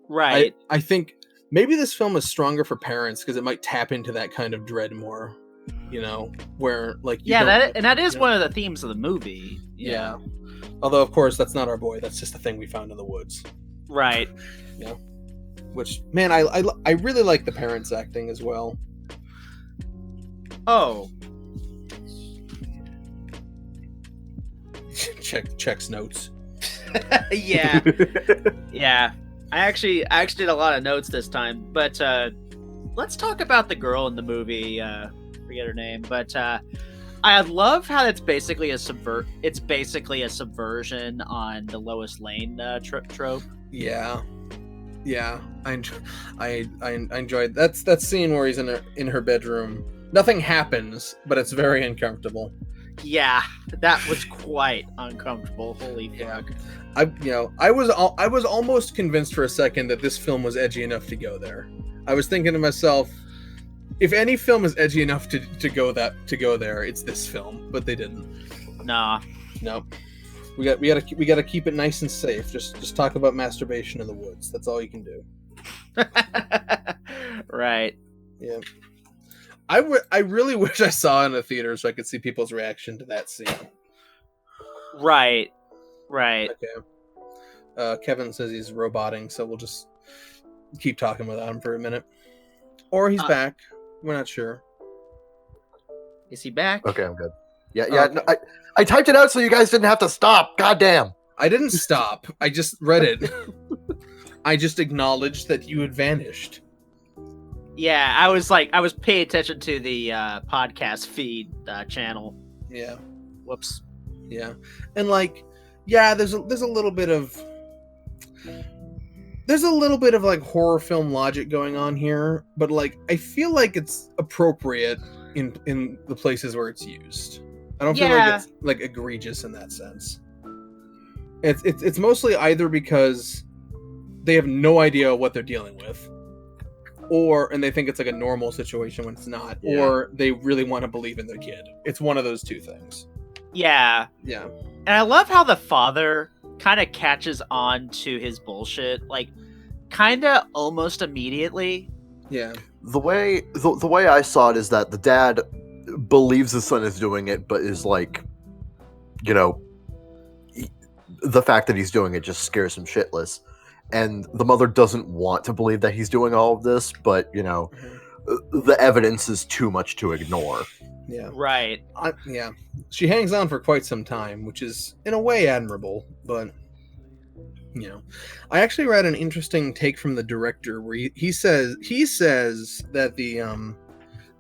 Right. I think maybe this film is stronger for parents because it might tap into that kind of dread more. Where like that is one of the themes of the movie. Yeah. Although of course that's not our boy. That's just a thing we found in the woods. Right. Yeah. Which, man, I really like the parents acting as well. Oh. Checks notes. Yeah. Yeah. I actually did a lot of notes this time, but let's talk about the girl in the movie. Forget her name, but I love how it's basically a subversion on the Lois Lane trope. Yeah. I enjoyed that scene where he's in her bedroom. Nothing happens, but it's very uncomfortable. Yeah, that was quite uncomfortable. Holy fuck! I was almost convinced for a second that this film was edgy enough to go there. I was thinking to myself, if any film is edgy enough to go there, it's this film. But they didn't. Nah. Nope. We gotta keep it nice and safe. Just talk about masturbation in the woods. That's all you can do. Right. Yeah. I really wish I saw it in a theater so I could see people's reaction to that scene. Right. Okay. Kevin says he's roboting, so we'll just keep talking without him for a minute. Or he's back. We're not sure. Is he back? Okay, I'm good. Yeah. Okay. No, I typed it out so you guys didn't have to stop. Goddamn. I didn't stop. I just read it. I just acknowledged that you had vanished. Yeah, I was paying attention to the podcast feed channel. Yeah. Whoops. Yeah. And like, yeah, there's a little bit of like horror film logic going on here, but like I feel like it's appropriate in the places where it's used. I don't feel like it's like egregious in that sense. It's mostly either because they have no idea what they're dealing with, and they think it's like a normal situation when it's not, or they really want to believe in their kid. It's one of those two things. Yeah. Yeah. And I love how the father kind of catches on to his bullshit, like kind of almost immediately. Yeah. The way I saw it is that the dad believes his son is doing it, but is like, the fact that he's doing it just scares him shitless. And the mother doesn't want to believe that he's doing all of this, but, you know, the evidence is too much to ignore. Yeah. Right. Yeah. She hangs on for quite some time, which is, in a way, admirable, but, you know. I actually read an interesting take from the director where he says that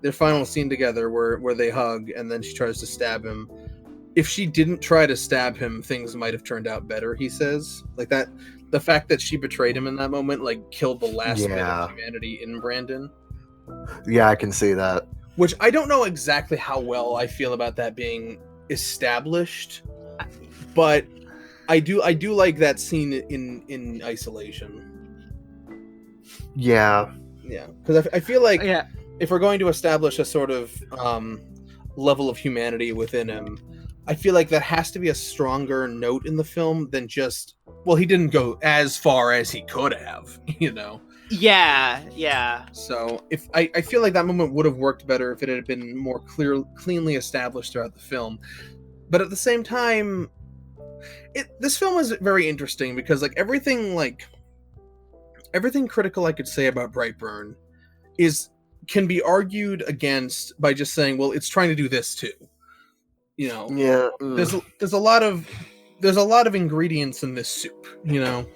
their final scene together where they hug and then she tries to stab him, if she didn't try to stab him, things might have turned out better, he says. Like that, the fact that she betrayed him in that moment, like, killed the last bit of humanity in Brandon. Yeah, I can see that. Which I don't know exactly how well I feel about that being established, but I do like that scene in isolation. Yeah. Yeah, because I feel like if we're going to establish a sort of level of humanity within him, I feel like that has to be a stronger note in the film than just, well, he didn't go as far as he could have, you know? Yeah. So if I feel like that moment would have worked better if it had been more cleanly established throughout the film. But at the same time, this film is very interesting because everything critical I could say about Brightburn can be argued against by just saying, well, it's trying to do this too. You know, there's a lot of ingredients in this soup, you know,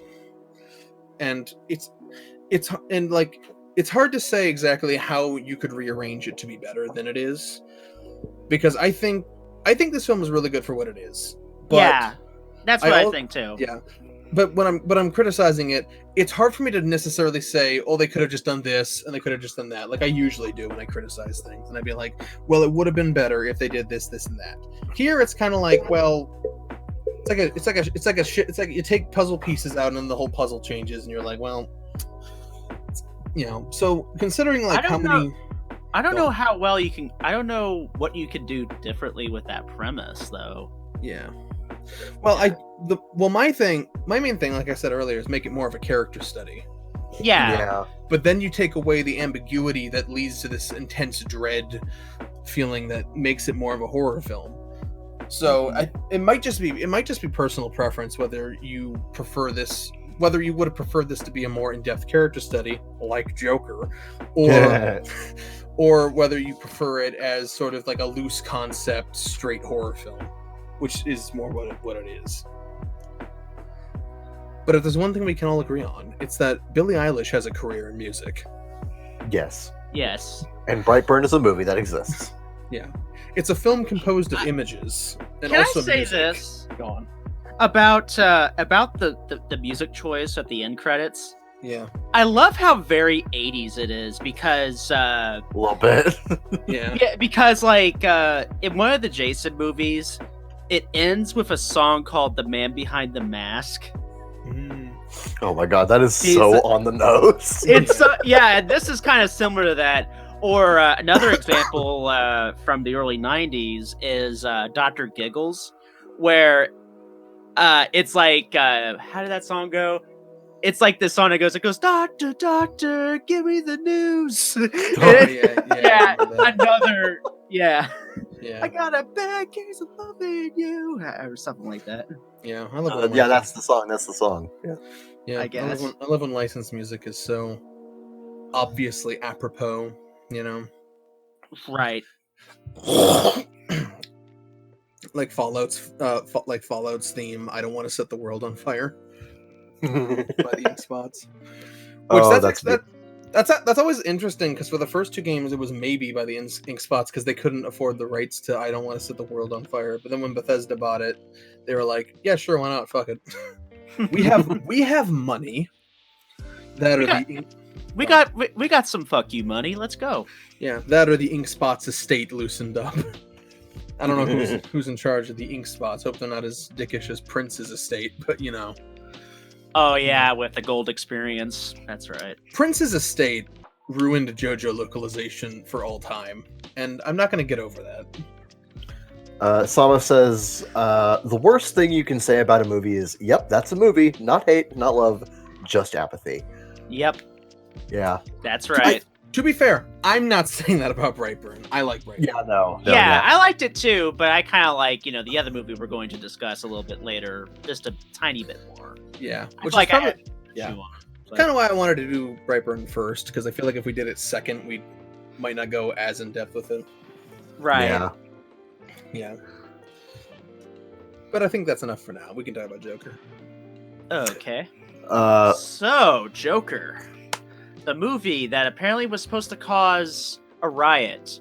and it's hard to say exactly how you could rearrange it to be better than it is, because I think this film is really good for what it is. But yeah, that's what I think too. Yeah, but when I'm criticizing it, it's hard for me to necessarily say, oh, they could have just done this and they could have just done that, like I usually do when I criticize things, and I'd be like, well, it would have been better if they did this, and that. Here, it's kind of like, well, it's like you take puzzle pieces out and then the whole puzzle changes, and you're like, well, you know. So considering I don't know how well you can. I don't know what you could do differently with that premise, though. Yeah. Well, my main thing, like I said earlier, is make it more of a character study. Yeah. But then you take away the ambiguity that leads to this intense dread feeling that makes it more of a horror film. So it might just be personal preference whether you prefer this, whether you would have preferred this to be a more in-depth character study like Joker, or whether you prefer it as sort of like a loose concept straight horror film, which is more what it is. But if there's one thing we can all agree on, it's that Billie Eilish has a career in music. Yes. And Brightburn is a movie that exists. Yeah. It's a film composed of images. And can also I say music. this? Go on. About the music choice at the end credits. Yeah. I love how very 80s it is because a little bit. Yeah, because in one of the Jason movies, it ends with a song called "The Man Behind the Mask." Oh my god, that is so on the nose. It's this is kind of similar to that. Or another example from the early 90s is Dr. Giggles, where it's like, how did that song go? It's like this song that goes, Doctor, Doctor, give me the news. I got a bad case of loving you, or something like that. Yeah, I love it. That's the song. Yeah, I guess. I love when licensed music is so obviously apropos, you know. Right. Like Fallout's theme, I don't want to set the world on fire. By the Ink Spots. Which that's always interesting, because for the first two games it was maybe by the Ink Spots because they couldn't afford the rights to I don't want to set the world on fire. But then when Bethesda bought it, they were like, yeah, sure, why not? Fuck it. we have money. We got some fuck you money. Let's go. Yeah, that or the Ink Spots estate loosened up. I don't know who's in charge of the Ink Spots. Hope they're not as dickish as Prince's estate, but you know. Oh yeah, with the gold experience. That's right. Prince's estate ruined JoJo localization for all time, and I'm not going to get over that. Sama says, the worst thing you can say about a movie is, yep, that's a movie. Not hate, not love, just apathy. Yep. Yeah. That's right. To be fair, I'm not saying that about Brightburn. I like Brightburn. Yeah, no. I liked it too, but I kind of like, the other movie we're going to discuss a little bit later, just a tiny bit more. Yeah, which is probably, kind of why I wanted to do Brightburn first, because I feel like if we did it second, we might not go as in depth with it. Right. Yeah. But I think that's enough for now. We can talk about Joker. Okay. So, Joker. The movie that apparently was supposed to cause a riot.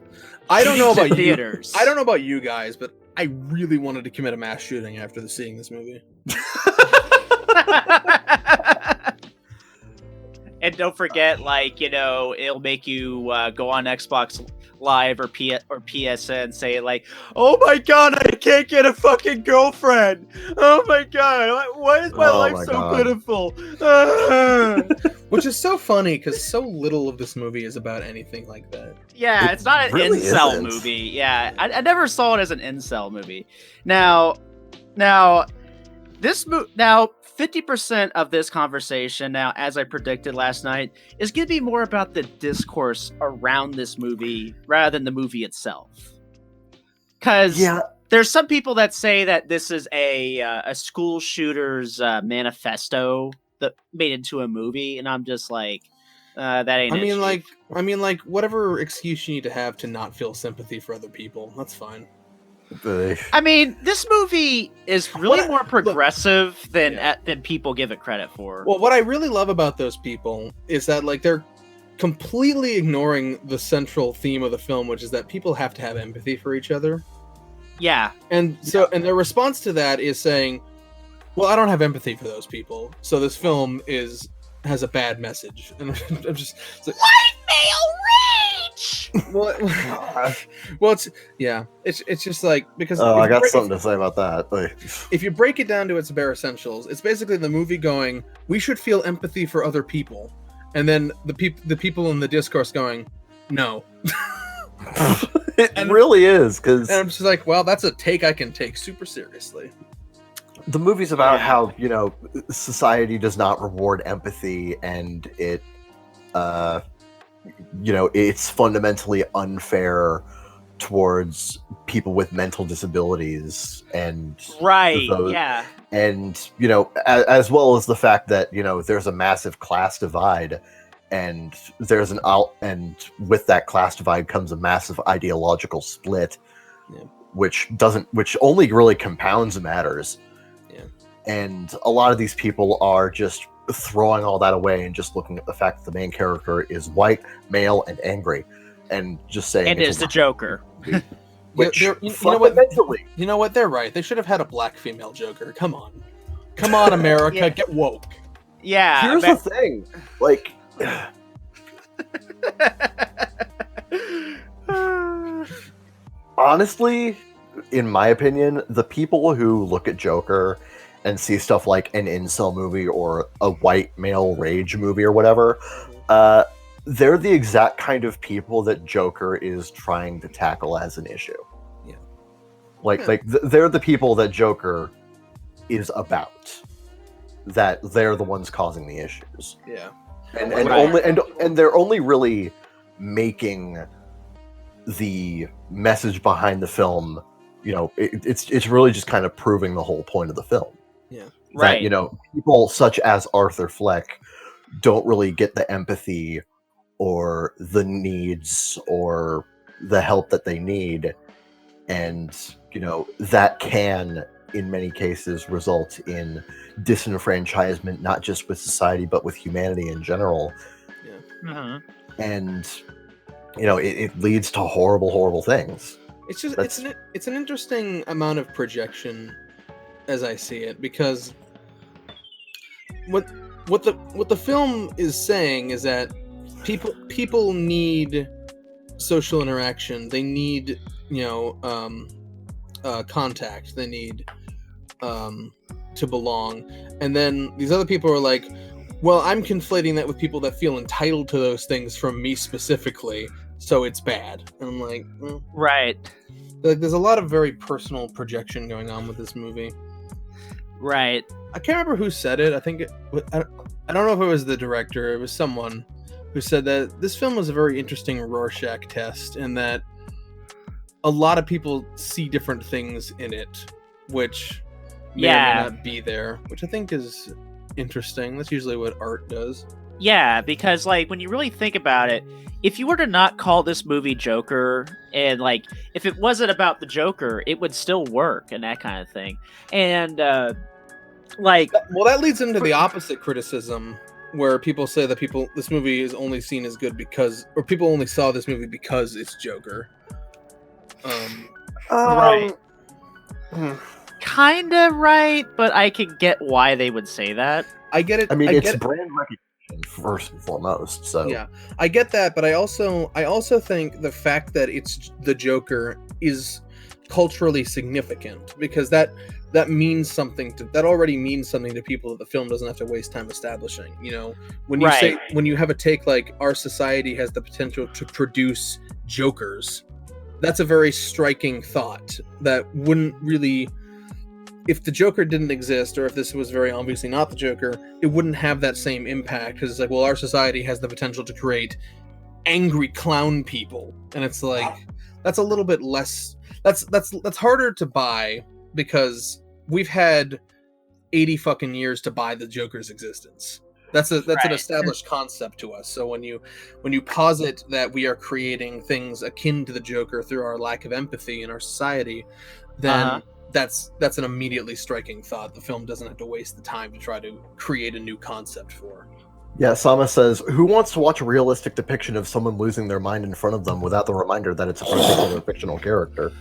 I don't know about theaters. I don't know about you guys, but I really wanted to commit a mass shooting after seeing this movie. And don't forget, it'll make you go on Xbox Live or PSN and say "Oh my god, I can't get a fucking girlfriend! Oh my god, why is my life so pitiful?" Which is so funny because so little of this movie is about anything like that. Yeah, it's not an really incel movie. Yeah, I never saw it as an incel movie. Now, 50% of this conversation now, as I predicted last night, is going to be more about the discourse around this movie rather than the movie itself. Because there's some people that say that this is a school shooter's manifesto that made into a movie, and I'm just like, that ain't. I mean, whatever excuse you need to have to not feel sympathy for other people, that's fine. I mean, this movie is really more progressive than people give it credit for. Well, what I really love about those people is that they're completely ignoring the central theme of the film, which is that people have to have empathy for each other. Yeah. And and their response to that is saying, "Well, I don't have empathy for those people, so this film has a bad message." And I'm just like, white male rage. Well, it's just because. I got something to say about that. If you break it down to its bare essentials, it's basically the movie going, "We should feel empathy for other people," and then the people in the discourse going, "No." It really is, because and I'm just like, well, that's a take I can take super seriously. The movie's about how society does not reward empathy, and it it's fundamentally unfair towards people with mental disabilities, and and as well as the fact that there's a massive class divide, and and with that class divide comes a massive ideological split, which only really compounds matters. And a lot of these people are just throwing all that away and just looking at the fact that the main character is white, male, and angry, and just saying, and is the Joker. Which fundamentally, you know what? They're right. They should have had a black female Joker. Come on, America, get woke. Yeah. Here's the thing, honestly, in my opinion, the people who look at Joker and see stuff like an incel movie or a white male rage movie or whatever, they're the exact kind of people that Joker is trying to tackle as an issue. Yeah. They're the people that Joker is about. That they're the ones causing the issues. Yeah. And they're only really making the message behind the film, it's really just kind of proving the whole point of the film. Yeah. Right. That, people such as Arthur Fleck don't really get the empathy or the needs or the help that they need. And, that can, in many cases, result in disenfranchisement, not just with society, but with humanity in general. Yeah. Uh-huh. And, it leads to horrible, horrible things. It's just, it's an interesting amount of projection as I see it, because what the film is saying is that people need social interaction. They need contact. They need to belong. And then these other people are like, well, I'm conflating that with people that feel entitled to those things from me specifically, so it's bad. And I'm like, right. There's a lot of very personal projection going on with this movie. Right. I can't remember who said it. I think I don't know if it was the director. It was someone who said that this film was a very interesting Rorschach test, and that a lot of people see different things in it, which may or may not be there, which I think is interesting. That's usually what art does. Yeah, because like when you really think about it, if you were to not call this movie Joker, and like if it wasn't about the Joker, it would still work and that kind of thing. And like, well, that leads into the opposite criticism, where people say that this movie is only seen as good because, or people only saw this movie because it's Joker. Right. Kind of right, but I can get why they would say that. I get it. I mean, it's brand recognition first and foremost. So yeah, I get that, but I also think the fact that it's the Joker is culturally significant, because that means something that already means something to people that the film doesn't have to waste time establishing. You know, when you say, when you have a take like our society has the potential to produce Jokers, that's a very striking thought that wouldn't really, if the Joker didn't exist, or if this was very obviously not the Joker, it wouldn't have that same impact, because it's like, well, our society has the potential to create angry clown people, and it's like, that's a little bit less, that's harder to buy, because we've had 80 fucking years to buy the Joker's existence. That's an established concept to us. So when you posit that we are creating things akin to the Joker through our lack of empathy in our society, then that's an immediately striking thought. The film doesn't have to waste the time to try to create a new concept for. Yeah, Sama says, who wants to watch a realistic depiction of someone losing their mind in front of them without the reminder that it's a particular fictional character?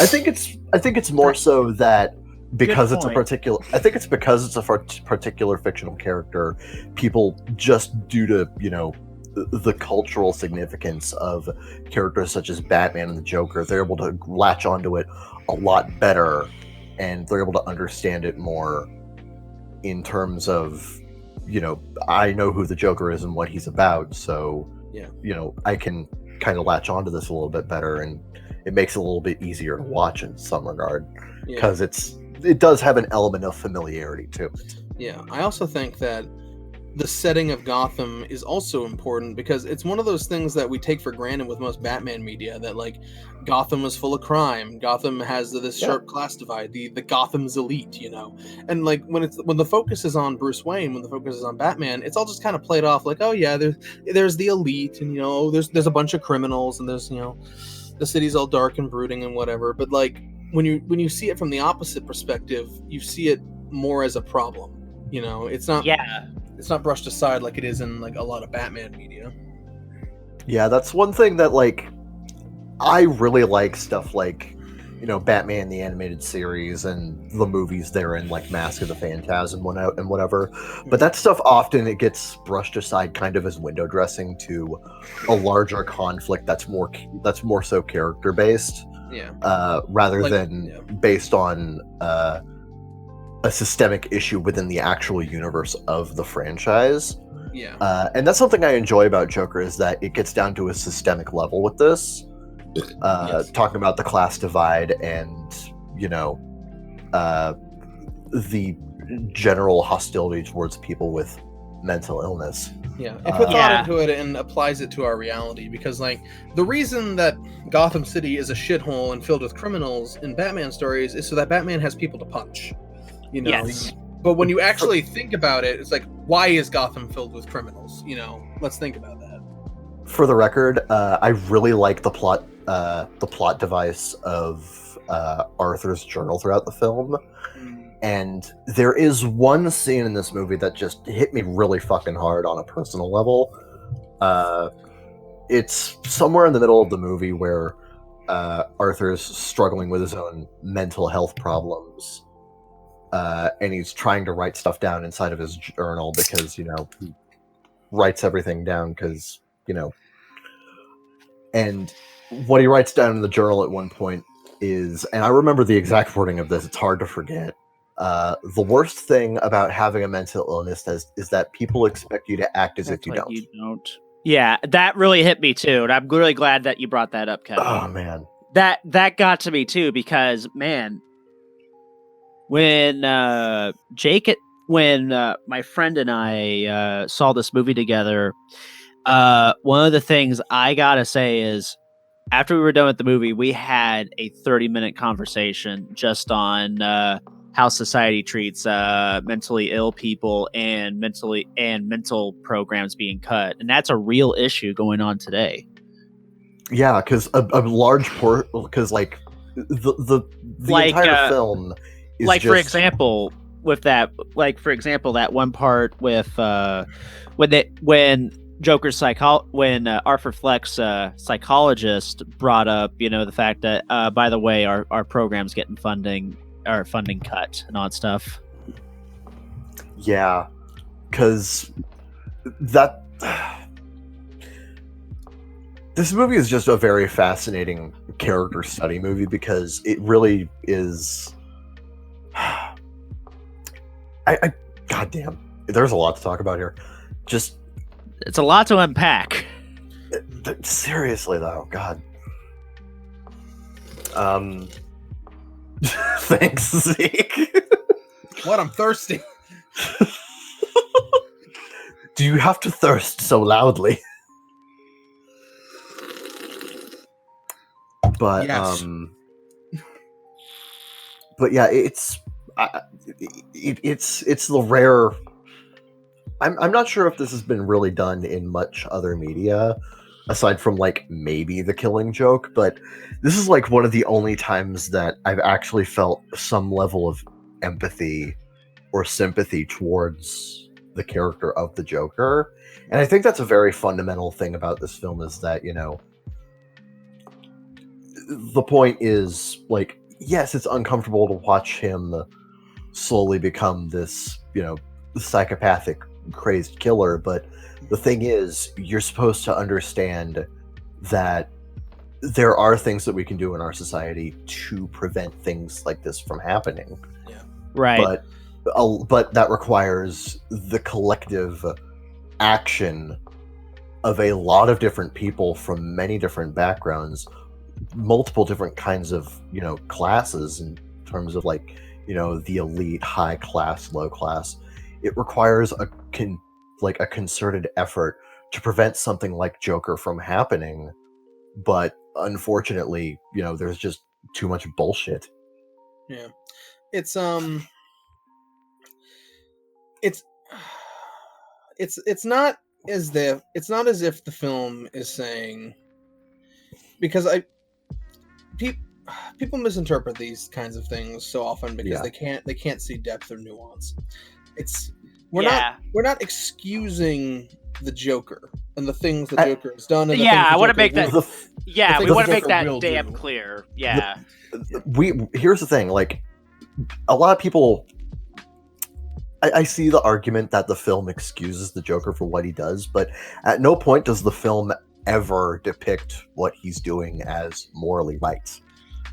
I think it's more so that because it's a particular, I think it's because it's a particular fictional character, people, just due to, you know, the cultural significance of characters such as Batman and the Joker, they're able to latch onto it a lot better, and they're able to understand it more in terms of, you know, I know who the Joker is and what he's about, so yeah, you know, I can kind of latch onto this a little bit better, and it makes it a little bit easier to watch in some regard, because it does have an element of familiarity too. Yeah, I also think that the setting of Gotham is also important, because it's one of those things that we take for granted with most Batman media, that like Gotham is full of crime, Gotham has this sharp class divide, the Gotham's elite, you know, and like when the focus is on Bruce Wayne, when the focus is on Batman, it's all just kind of played off like, oh yeah, there's the elite, and you know, there's a bunch of criminals, and there's, you know, the city's all dark and brooding and whatever. But like when you see it from the opposite perspective, you see it more as a problem. You know, it's not brushed aside like it is in like a lot of Batman media. Yeah, that's one thing that, like, I really like stuff like, you know, Batman the Animated Series and the movies they're in, like Mask of the Phantasm and whatever. But that stuff often, it gets brushed aside kind of as window dressing to a larger conflict that's more so character based. Rather than based on a systemic issue within the actual universe of the franchise. And that's something I enjoy about Joker, is that it gets down to a systemic level with this. Talking about the class divide and, you know, the general hostility towards people with mental illness. It put thought into it and applies it to our reality, because like the reason that Gotham City is a shithole and filled with criminals in Batman stories is so that Batman has people to punch. You know, but when you actually think about it, it's like, why is Gotham filled with criminals? You know, let's think about that. For the record, I really like the plot device of Arthur's journal throughout the film. And there is one scene in this movie that just hit me really fucking hard on a personal level. It's somewhere in the middle of the movie where Arthur's struggling with his own mental health problems. And he's trying to write stuff down inside of his journal because, you know, he writes everything down because, you know. And what he writes down in the journal at one point is, and I remember the exact wording of this, it's hard to forget. The worst thing about having a mental illness is that people expect you to act as if you don't. Yeah, that really hit me too, and I'm really glad that you brought that up, Kevin. Oh man, that got to me too, because man, when Jake when my friend and I saw this movie together, one of the things I gotta say is, after we were done with the movie, we had a 30-minute conversation just on how society treats mentally ill people and mental programs being cut, and that's a real issue going on today. Yeah, because a large part, because like the entire film is like, just... for example, that one part with when Joker's when Arthur Fleck's psychologist brought up, the fact that by the way, our program's getting funding cut and all that stuff. Yeah, because that this movie is just a very fascinating character study movie, because it really is. I goddamn, there's a lot to talk about here. Just, it's a lot to unpack. Seriously though, God. Thanks, Zeke. What? I'm thirsty. Do you have to thirst so loudly? But yes. But yeah, it's the rare. I'm not sure if this has been really done in much other media, aside from like maybe The Killing Joke, but this is like one of the only times that I've actually felt some level of empathy or sympathy towards the character of the Joker. And I think that's a very fundamental thing about this film, is that, the point is, like, yes, it's uncomfortable to watch him slowly become this, psychopathic, crazed killer, but the thing is, you're supposed to understand that there are things that we can do in our society to prevent things like this from happening. Yeah. Right. But that requires the collective action of a lot of different people from many different backgrounds, multiple different kinds of, classes, in terms of like, the elite, high class, low class. It requires a concerted effort to prevent something like Joker from happening. But unfortunately, there's just too much bullshit. Yeah. It's not as if the film is saying, because people misinterpret these kinds of things so often because they can't see depth or nuance. We're not excusing the Joker and the things the Joker has done. And I want to make that. We want to make that damn clear. Yeah. Here's the thing. Like, a lot of people, I see the argument that the film excuses the Joker for what he does, but at no point does the film ever depict what he's doing as morally right.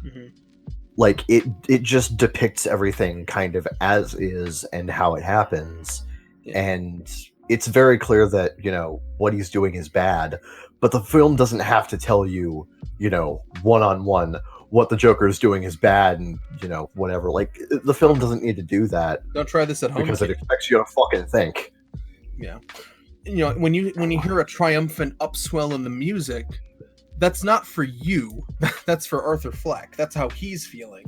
Mm-hmm. Like, it just depicts everything kind of as is and how it happens. Yeah. And it's very clear that, what he's doing is bad, but the film doesn't have to tell you, one-on-one what the Joker is doing is bad and, whatever. Like, the film doesn't need to do that. Don't try this at home. Because it expects you to fucking think. Yeah. When you hear a triumphant upswell in the music, that's not for you. That's for Arthur Fleck. That's how he's feeling.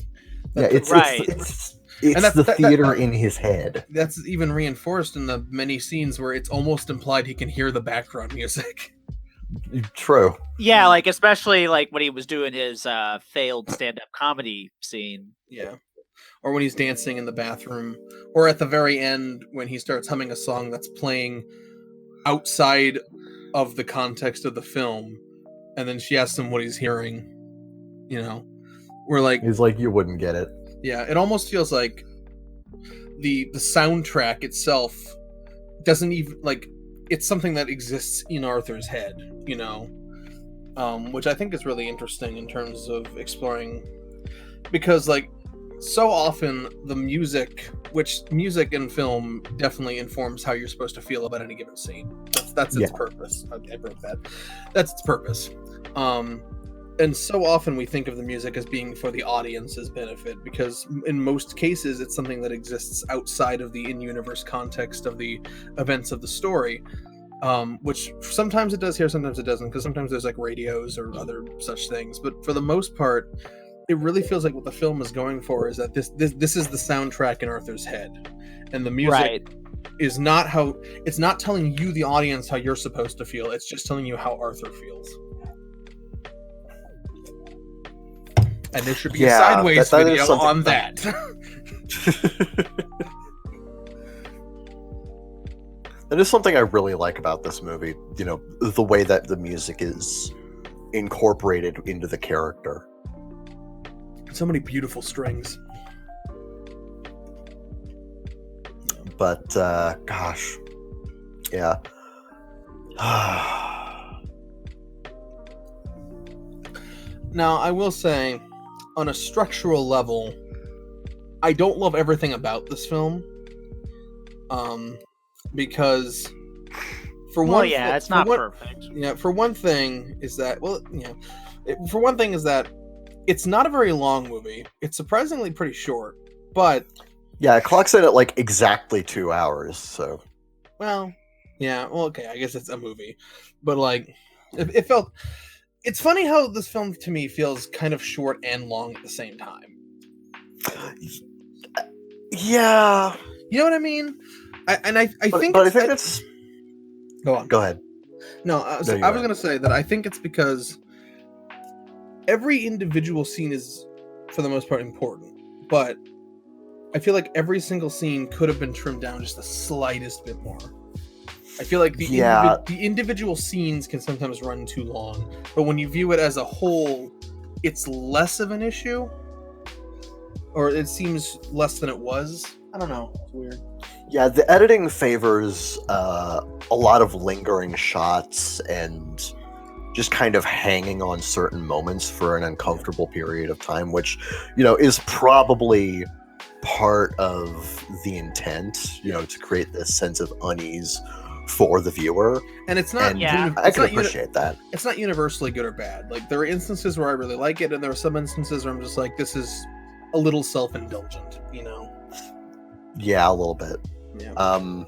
It's the theater in his head. That's even reinforced in the many scenes where it's almost implied he can hear the background music. True. Yeah, like especially like when he was doing his failed stand-up comedy scene. Yeah. Or when he's dancing in the bathroom. Or at the very end when he starts humming a song that's playing outside of the context of the film. And then she asks him what he's hearing. We're like... He's like, you wouldn't get it. Yeah, it almost feels like the soundtrack itself doesn't even, like, it's something that exists in Arthur's head, which I think is really interesting in terms of exploring, because, like, so often the music in film definitely informs how you're supposed to feel about any given scene. That's its purpose. I broke that. That's its purpose. And so often we think of the music as being for the audience's benefit, because in most cases it's something that exists outside of the in-universe context of the events of the story, which sometimes it does here, sometimes it doesn't, because sometimes there's like radios or other such things. But for the most part, it really feels like what the film is going for is that this is the soundtrack in Arthur's head, and the music is not how it's not telling you, the audience, how you're supposed to feel. It's just telling you how Arthur feels. And there should be a sideways video on that. That is something I really like about this movie. You know, the way that the music is incorporated into the character. So many beautiful strings. But, gosh. Yeah. Now, I will say, on a structural level, I don't love everything about this film. Because for one, it's not perfect. Yeah, for one thing is that, it's not a very long movie. It's surprisingly pretty short, but yeah, it clocks in at like exactly 2 hours. So, okay, I guess it's a movie, but like, it felt. It's funny how this film to me feels kind of short and long at the same time. Yeah, you know what I mean. I think that's. Go on. Go ahead. No, I was going to say that I think it's because every individual scene is, for the most part, important, but I feel like every single scene could have been trimmed down just the slightest bit more. I feel like the individual scenes can sometimes run too long, but when you view it as a whole, it's less of an issue, or it seems less than it was. I don't know. It's weird. Yeah, the editing favors a lot of lingering shots and just kind of hanging on certain moments for an uncomfortable period of time, which, you know, is probably part of the intent, you know, to create this sense of unease for the viewer. And it's not, I can appreciate that. It's not universally good or bad. Like, there are instances where I really like it, and there are some instances where I'm just like, this is a little self-indulgent, you know? Yeah, a little bit. Yeah.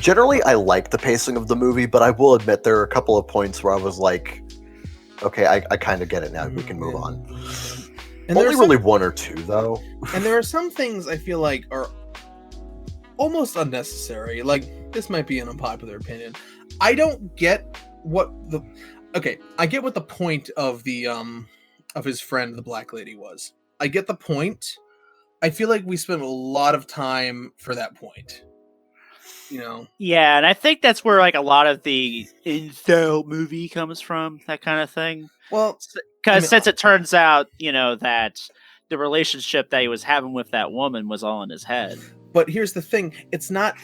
Generally, I like the pacing of the movie, but I will admit there are a couple of points where I was like, okay, I kind of get it now. We can move on. And only really one or two, though. And there are some things I feel like are almost unnecessary. Like, this might be an unpopular opinion. I don't get what the... Okay, I get what the point of the of his friend, the black lady, was. I get the point. I feel like we spent a lot of time for that point. You know? Yeah, and I think that's where like a lot of the incel movie comes from, that kind of thing. Well, because since it turns out, you know, that the relationship that he was having with that woman was all in his head. But here's the thing: it's not.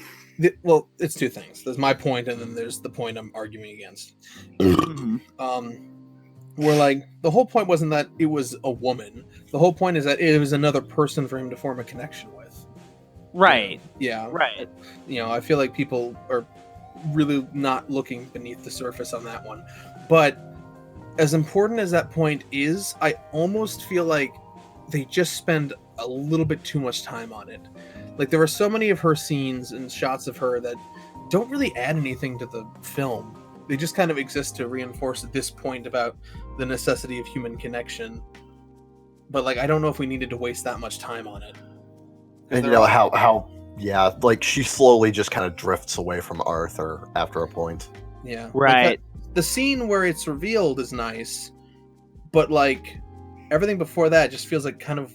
Well, it's two things. There's my point, and then there's the point I'm arguing against. Where like the whole point wasn't that it was a woman. The whole point is that it was another person for him to form a connection with. Right. Yeah. Right. You know, I feel like people are really not looking beneath the surface on that one. But as important as that point is, I almost feel like they just spend a little bit too much time on it. Like, there are so many of her scenes and shots of her that don't really add anything to the film. They just kind of exist to reinforce this point about the necessity of human connection. But, like, I don't know if we needed to waste that much time on it. And you know how like she slowly just kind of drifts away from Arthur after a point. Yeah. Right. Like the scene where it's revealed is nice, but like everything before that just feels like kind of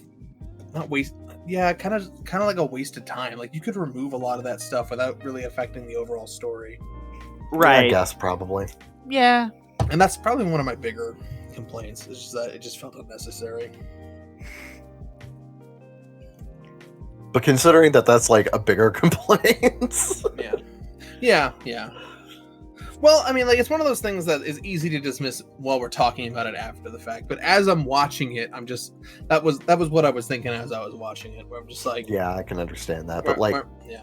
not waste. Yeah, kind of like a wasted time. Like, you could remove a lot of that stuff without really affecting the overall story. Right. Yeah, I guess probably. Yeah. And that's probably one of my bigger complaints. Is just that it just felt unnecessary. But considering that that's like a bigger complaint. Yeah. Well, I mean, like, it's one of those things that is easy to dismiss while we're talking about it after the fact. But as I'm watching it, I'm just that was what I was thinking as I was watching it. Where I'm just like, yeah, I can understand that. But like, yeah.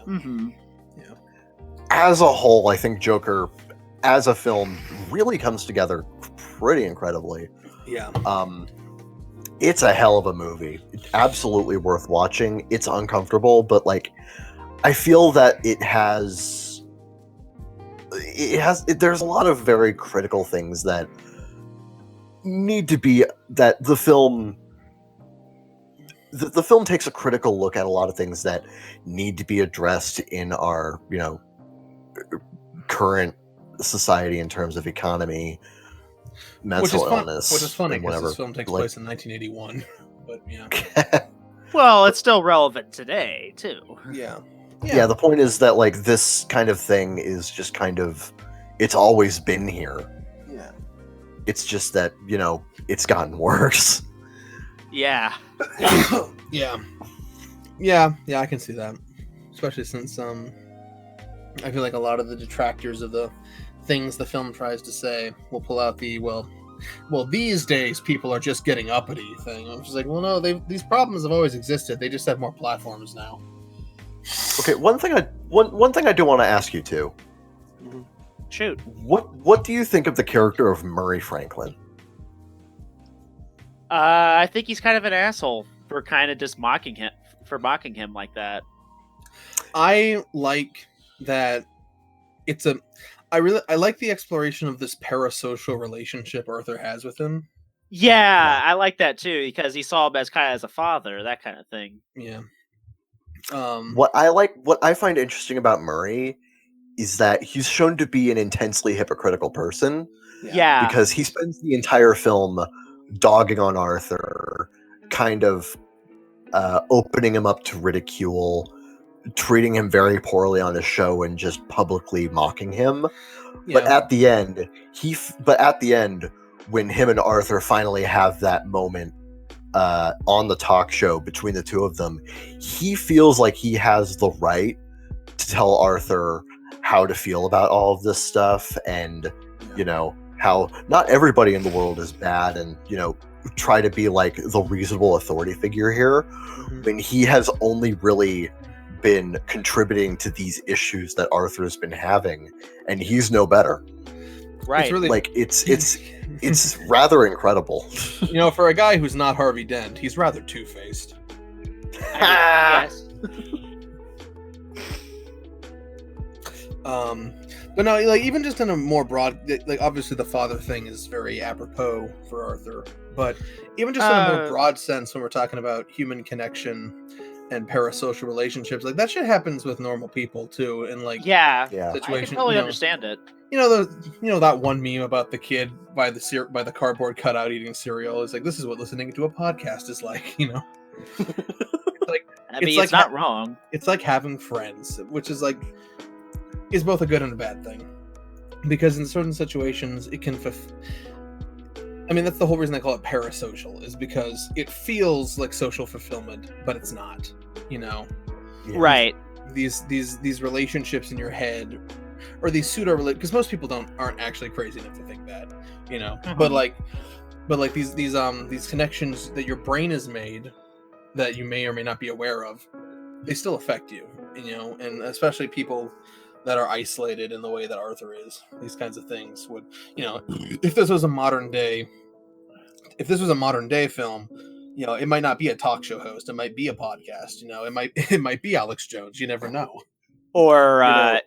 As a whole, I think Joker, as a film, really comes together pretty incredibly. Yeah. It's a hell of a movie. It's absolutely worth watching. It's uncomfortable, but like, I feel that there's a lot of very critical things that need to be, that the film takes a critical look at a lot of things that need to be addressed in our, current society in terms of economy, mental illness, which is funny and because whatever. this film takes place in 1981. But yeah. Well, it's still relevant today too. Yeah. Yeah, the point is that like this kind of thing is just kind of, it's always been here. Yeah. It's just that, it's gotten worse. Yeah. Yeah, I can see that. Especially since I feel like a lot of the detractors of the things the film tries to say will pull out the well these days people are just getting uppity thing. I'm just like, well, no, these problems have always existed. They just have more platforms now. Okay, one thing I do want to ask you too. Shoot. What do you think of the character of Murray Franklin? I think he's kind of an asshole for kind of just mocking him like that. I like that I like the exploration of this parasocial relationship Arthur has with him. Yeah, I like that too, because he saw him as kind of as a father, that kind of thing. Yeah. What I find interesting about Murray is that he's shown to be an intensely hypocritical person. Yeah. Because he spends the entire film dogging on Arthur, kind of opening him up to ridicule, treating him very poorly on his show, and just publicly mocking him. Yeah. But at the end, when him and Arthur finally have that moment on the talk show between the two of them, he feels like he has the right to tell Arthur how to feel about all of this stuff, and how not everybody in the world is bad, and try to be like the reasonable authority figure here, when he has only really been contributing to these issues that Arthur has been having, and he's no better. Right. It's really, like it's rather incredible. For a guy who's not Harvey Dent, he's rather two-faced. Yes. But no, like, even just in a more broad, like, obviously the father thing is very apropos for Arthur, but even just in a more broad sense, when we're talking about human connection and parasocial relationships, like, that shit happens with normal people too, and like situations. I can totally understand it. That one meme about the kid by the cardboard cutout eating cereal is like, this is what listening to a podcast is like, Like, it's not wrong. It's like having friends, which is like, is both a good and a bad thing, because in certain situations it can that's the whole reason I call it parasocial, is because it feels like social fulfillment, but it's not. Right. These relationships in your head, or these because most people aren't actually crazy enough to think that, but these connections that your brain has made that you may or may not be aware of, they still affect you, and especially people that are isolated in the way that Arthur is. These kinds of things would, if this was a modern day film, it might not be a talk show host. It might be a podcast. It might be Alex Jones. You never know. Or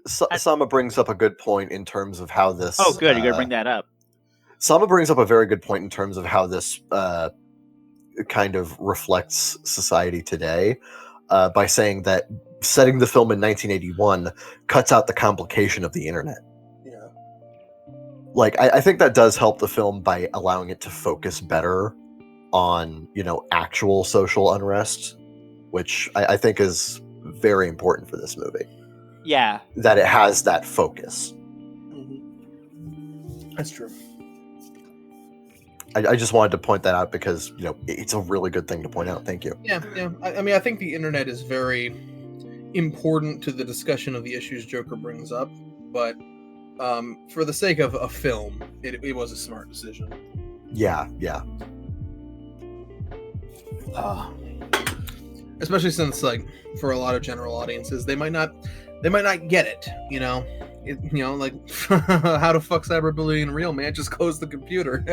Sama brings up a good point in terms of how this. Oh, good. You're gonna bring that up. Sama brings up a very good point in terms of how this kind of reflects society today, by saying that setting the film in 1981 cuts out the complication of the internet. Yeah. Like, I think that does help the film by allowing it to focus better on, actual social unrest, which I think is very important for this movie. Yeah. That it has that focus. Mm-hmm. That's true. I just wanted to point that out because, it's a really good thing to point out. Thank you. Yeah. I think the internet is very important to the discussion of the issues Joker brings up, but for the sake of a film, it was a smart decision. Yeah. Especially since, like, for a lot of general audiences, they might not get it, like how to fuck cyberbullying real, man? Just close the computer.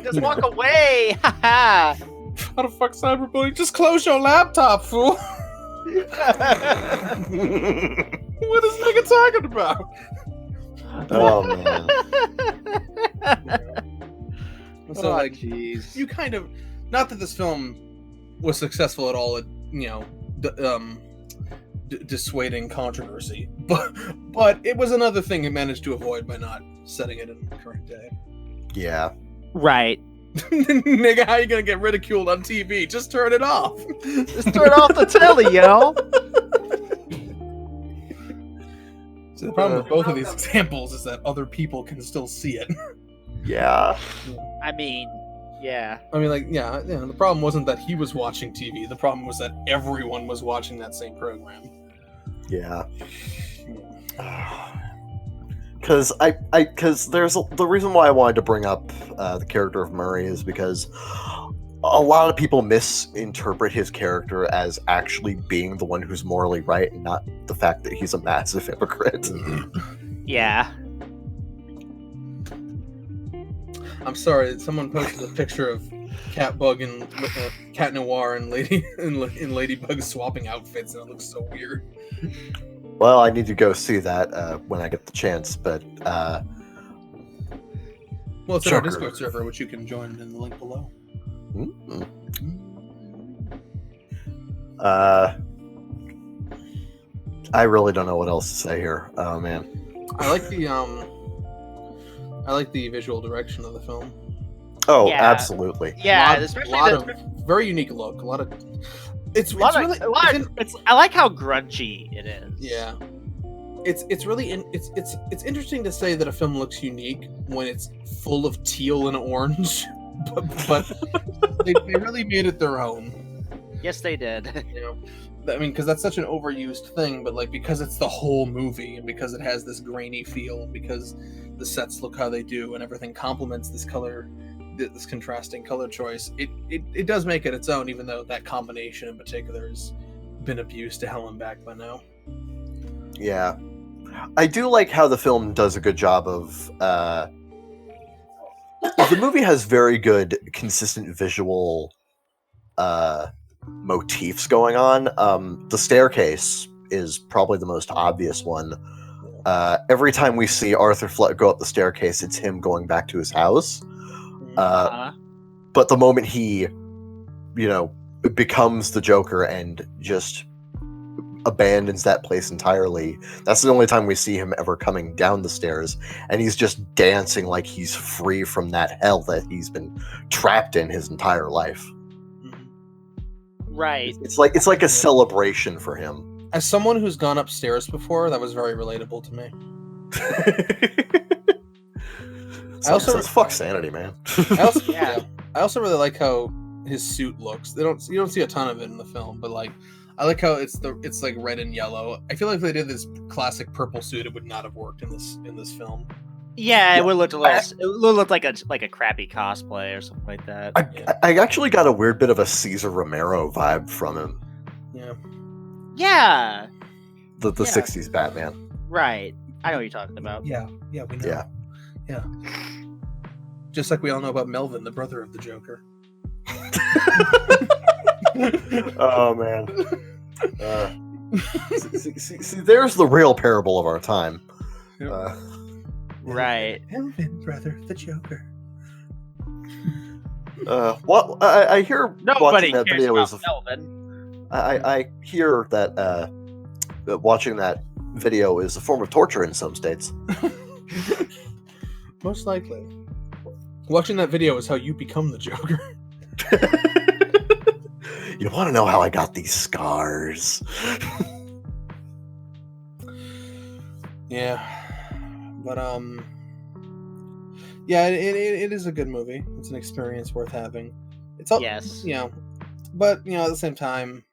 Just walk away. How to fuck cyberbullying? Just close your laptop, fool. What is nigga talking about? Oh man. So jeez. You kind of, not that this film was successful at all at dissuading controversy, but it was another thing it managed to avoid by not setting it in the correct day. Yeah. Right. Nigga, how you gonna get ridiculed on TV? Just turn it off. Just turn off the telly, yo. So the problem with both of these examples is that other people can still see it. Yeah. I mean, yeah. The problem wasn't that he was watching TV. The problem was that everyone was watching that same program. Yeah. Because the reason why I wanted to bring up the character of Murray is because a lot of people misinterpret his character as actually being the one who's morally right, and not the fact that he's a massive hypocrite. Yeah. I'm sorry, someone posted a picture of Catbug and Cat Noir and Ladybug swapping outfits, and it looks so weird. Well, I need to go see that when I get the chance, but well, it's in our Discord server, which you can join in the link below. Mm-hmm. I really don't know what else to say here. Oh man, I like the visual direction of the film. Oh, yeah. Absolutely. Yeah, a lot of very unique look. I like how grungy it is. Yeah, it's really it's interesting to say that a film looks unique when it's full of teal and orange, but they really made it their own. Yes, they did. I mean, because that's such an overused thing, but because it's the whole movie, and because it has this grainy feel, and because the sets look how they do, and everything complements this color. This contrasting color choice, it does make it its own, even though that combination in particular has been abused to hell and back by now. Yeah, I do like how the film does a good job of the movie has very good consistent visual motifs going on. The staircase is probably the most obvious one. Every time we see Arthur Fleck go up the staircase, it's him going back to his house. But the moment he, becomes the Joker and just abandons that place entirely, that's the only time we see him ever coming down the stairs, and he's just dancing like he's free from that hell that he's been trapped in his entire life. Right. It's like a celebration for him. As someone who's gone upstairs before, that was very relatable to me. It's fuck sanity, man. I also really like how his suit looks. You don't see a ton of it in the film, but I like how it's like red and yellow. I feel like if they did this classic purple suit, it would not have worked in this film. Yeah, it would look like a crappy cosplay or something like that. I actually got a weird bit of a Cesar Romero vibe from him. Yeah. Yeah. The 60s Batman. Right. I know what you're talking about. Yeah, we know. Yeah. Just like we all know about Melvin, the brother of the Joker. Oh, man. See, there's the real parable of our time. Right. Melvin, brother of the Joker. I hear nobody watching that cares video about Melvin. I hear that watching that video is a form of torture in some states. Most likely. Watching that video is how you become the Joker. You want to know how I got these scars? Yeah. But, yeah, it is a good movie. It's an experience worth having. It's all, yes. But, at the same time,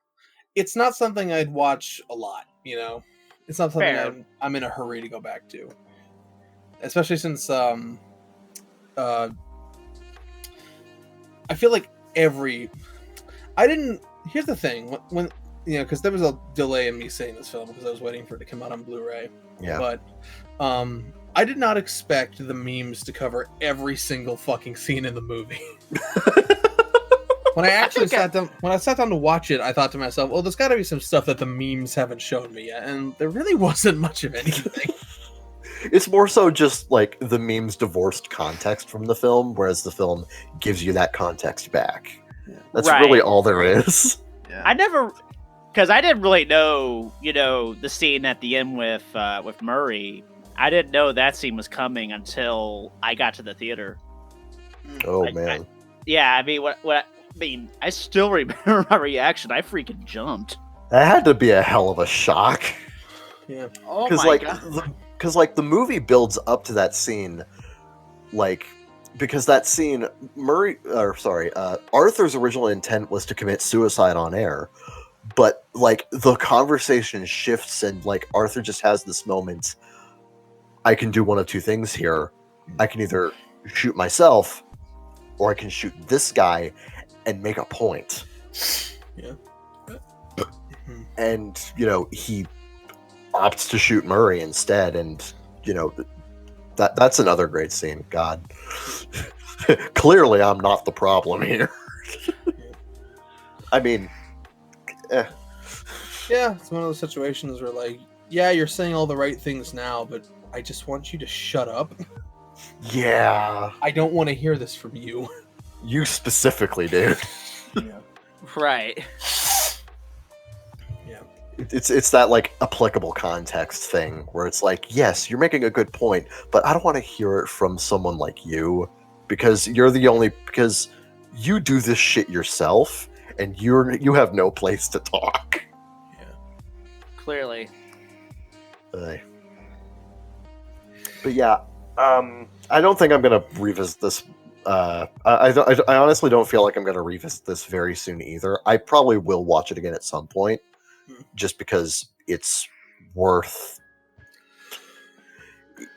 it's not something I'd watch a lot, It's not something I'm in a hurry to go back to. Especially since, I feel like here's the thing, when because there was a delay in me seeing this film because I was waiting for it to come out on Blu-ray. Yeah. But I did not expect the memes to cover every single fucking scene in the movie. When I sat down to watch it, I thought to myself, well, there's got to be some stuff that the memes haven't shown me yet, and there really wasn't much of anything. It's more so just like the memes divorced context from the film, whereas the film gives you that context back. Yeah. That's really all there is. Yeah. I didn't really know, the scene at the end with Murray. I didn't know that scene was coming until I got to the theater. Oh man. I still remember my reaction. I freaking jumped. That had to be a hell of a shock. Yeah. Oh my god. Because the movie builds up to that scene, because that scene, Arthur's original intent was to commit suicide on air, but the conversation shifts and Arthur just has this moment. I can do one of two things here. I can either shoot myself, or I can shoot this guy and make a point. Yeah. And, he opts to shoot Murray instead, and, that's another great scene. God. Clearly, I'm not the problem here. I mean, Yeah, it's one of those situations where, you're saying all the right things now, but I just want you to shut up. Yeah. I don't want to hear this from you. You specifically, dude. Yeah. Right. Yeah. It's that applicable context thing where it's yes, you're making a good point, but I don't want to hear it from someone like you because because you do this shit yourself and you have no place to talk. Yeah. Clearly. But yeah, I don't think I'm gonna revisit this. I honestly don't feel like I'm gonna revisit this very soon either. I probably will watch it again at some point, just because it's worth.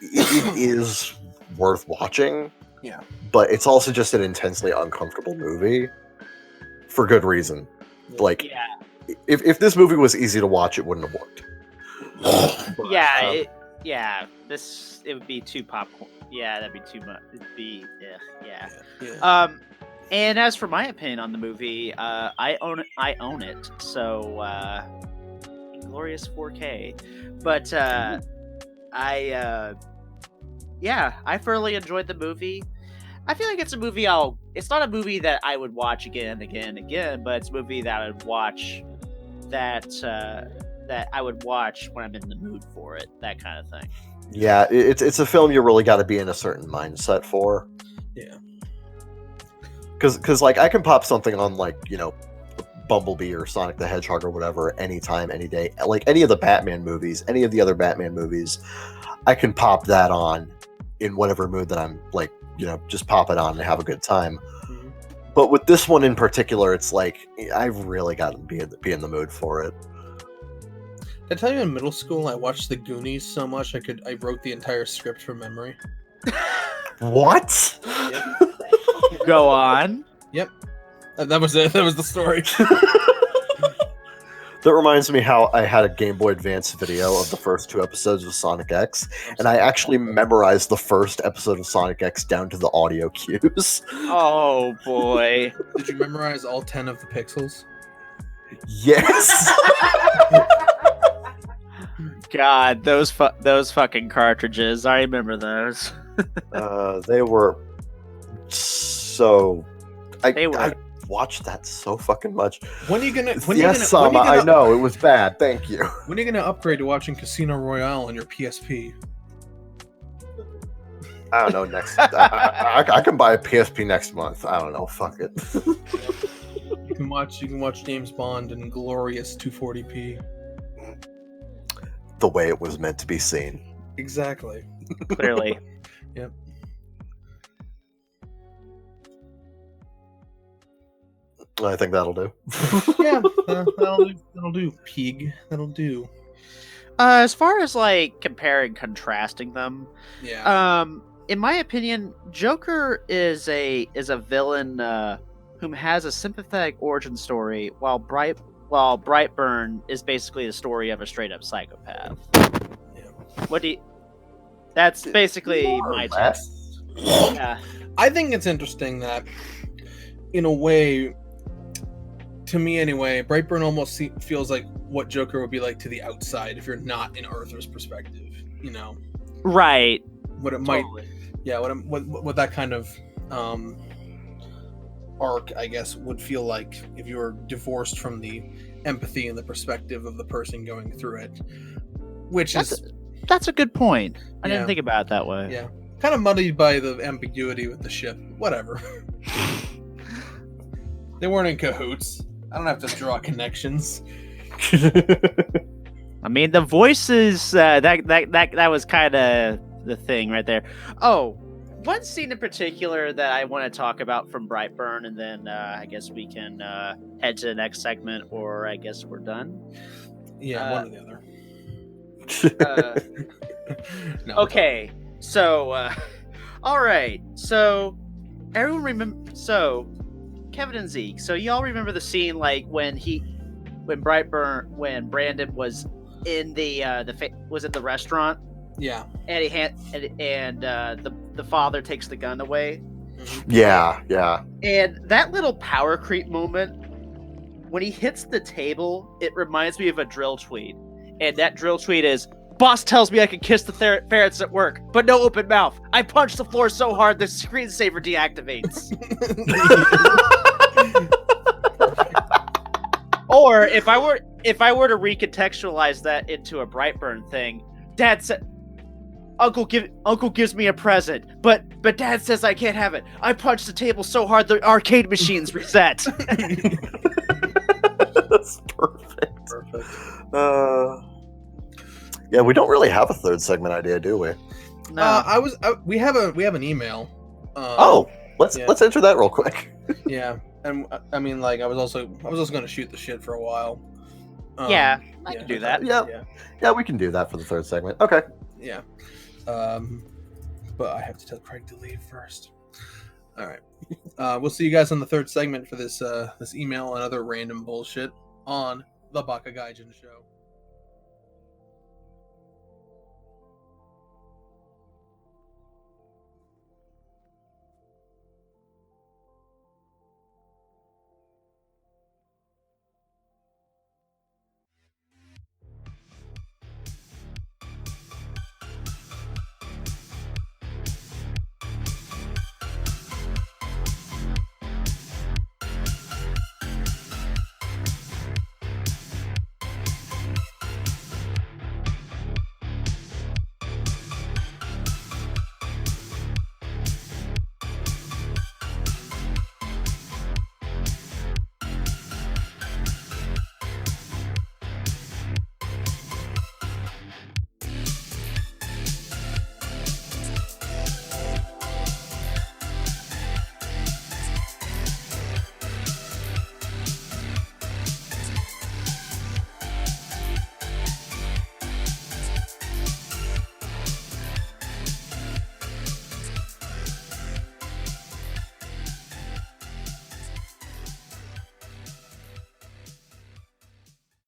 It is worth watching. Yeah, but it's also just an intensely uncomfortable movie for good reason. If this movie was easy to watch, it wouldn't have worked. It would be too popcorn. Yeah, that'd be too much. It'd be Yeah. And as for my opinion on the movie, I own it. So glorious 4K. But I thoroughly enjoyed the movie. I feel like it's a movie it's not a movie that I would watch again and again and again, but it's a movie that I would watch that I would watch when I'm in the mood for it, that kind of thing. Yeah, it's a film you really got to be in a certain mindset for. Yeah. Because I can pop something on Bumblebee or Sonic the Hedgehog or whatever anytime, any day. Any of the Batman movies, any of the other Batman movies, I can pop that on in whatever mood that I'm just pop it on and have a good time. Mm-hmm. But with this one in particular, it's I've really got to be in the mood for it. Did I tell you in middle school I watched The Goonies so much I wrote the entire script from memory? What? Yep. Go on. Yep. That was it. That was the story. That reminds me how I had a Game Boy Advance video of the first 2 episodes of Sonic X, and I actually memorized the first episode of Sonic X down to the audio cues. Oh boy. Did you memorize all 10 of the pixels? Yes. God, those fucking cartridges. I remember those. They were so. I watched that so fucking much. When are you gonna? Sama, I know it was bad. Thank you. When are you gonna upgrade to watching Casino Royale on your PSP? I don't know. Next, I can buy a PSP next month. I don't know. Fuck it. You can watch James Bond in glorious 240p. The way it was meant to be seen. Exactly. Clearly. Yep. I think that'll do. Yeah, that'll do. Pig, that'll do. As far as comparing, contrasting them, yeah. In my opinion, Joker is a villain whom has a sympathetic origin story, while while Brightburn is basically the story of a straight up psychopath. Yeah. That's basically More or my take. less. Yeah. I think it's interesting that, in a way, to me anyway, Brightburn almost feels like what Joker would be like to the outside if you're not in Arthur's perspective. You know, Right. what it might, what that kind of arc, I guess, would feel like if you were divorced from the empathy and the perspective of the person going through it, which that's a good point. I Yeah. didn't think about it that way. Yeah, kind of muddied by the ambiguity with the ship. Whatever. They weren't in cahoots. I don't have to draw connections. I mean, the voices that was kind of the thing right there. Oh, one scene in particular that I want to talk about from Brightburn, and then I guess we can head to the next segment, or I guess we're done. Yeah, one or the other. No, Okay, so all right, so everyone remember. So Kevin and Zeke. So y'all remember the scene like when Brandon was in was at the restaurant. Yeah. And the father takes the gun away. Yeah. And that little power creep moment, when he hits the table, it reminds me of a drill tweet. And that drill tweet is, "Boss tells me I can kiss the ferrets at work, but no open mouth. I punch the floor so hard the screensaver deactivates." Or if I were to recontextualize that into a Brightburn thing, Dad said, Uncle gives me a present, but Dad says I can't have it. I punched the table so hard the arcade machines reset. That's perfect. Yeah, we don't really have a third segment idea, do we? No. We have an email. Let's enter that real quick. Yeah, and I mean, like, I was also going to shoot the shit for a while. Yeah, I can do that. Yeah, we can do that for the third segment. Okay. Yeah. But I have to tell Craig to leave first. All right. We'll see you guys on the third segment for this email and other random bullshit on the Baka Gaijin show.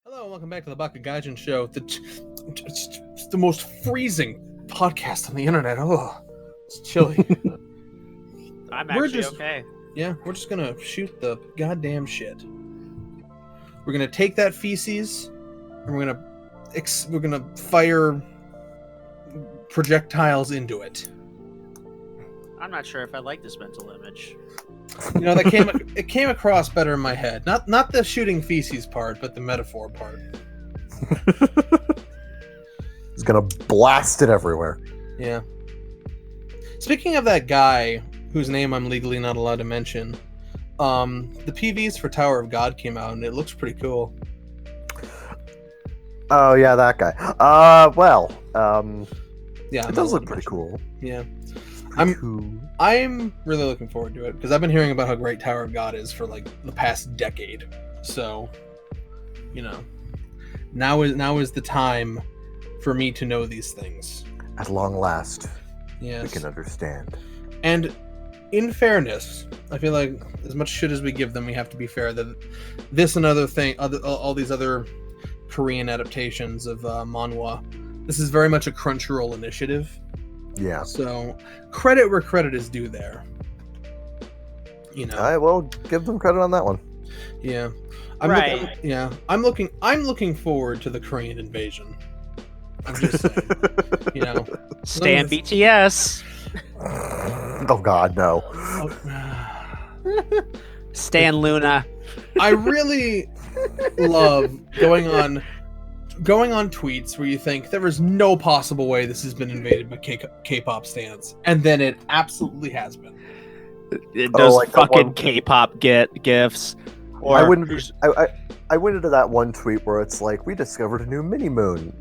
Hello, welcome back to the Baka Gaijin show. It's the most freezing podcast on the internet. Oh, it's chilly. I'm We're actually just- okay. Yeah, we're just gonna shoot the goddamn shit. We're gonna take that feces, and we're gonna fire projectiles into it. I'm not sure if I like this mental image. You know, it came across better in my head. Not the shooting feces part, but the metaphor part. It's gonna blast it everywhere. Yeah. Speaking of that guy whose name I'm legally not allowed to mention, the PVs for Tower of God came out, and it looks pretty cool. Oh yeah, that guy. Yeah, it does look pretty cool. Yeah. Cool. I'm really looking forward to it because I've been hearing about how great Tower of God is for like the past decade. So, you know, now is the time for me to know these things. At long last, Yes. we can understand. And in fairness, I feel like as much shit as we give them, we have to be fair that this and all these other Korean adaptations of manhwa, this is very much a Crunchyroll initiative. Yeah. So credit where credit is due there. You know. I will give them credit on that one. Yeah. I'm looking forward to the Korean invasion. I'm just saying. You know. Stan BTS. Oh God, no. Stan Luna. I really love going on tweets where you think there is no possible way this has been invaded by K-pop stans, and then it absolutely has been. Those like fucking K-pop gifs. Or I went into that one tweet where it's like, we discovered a new mini moon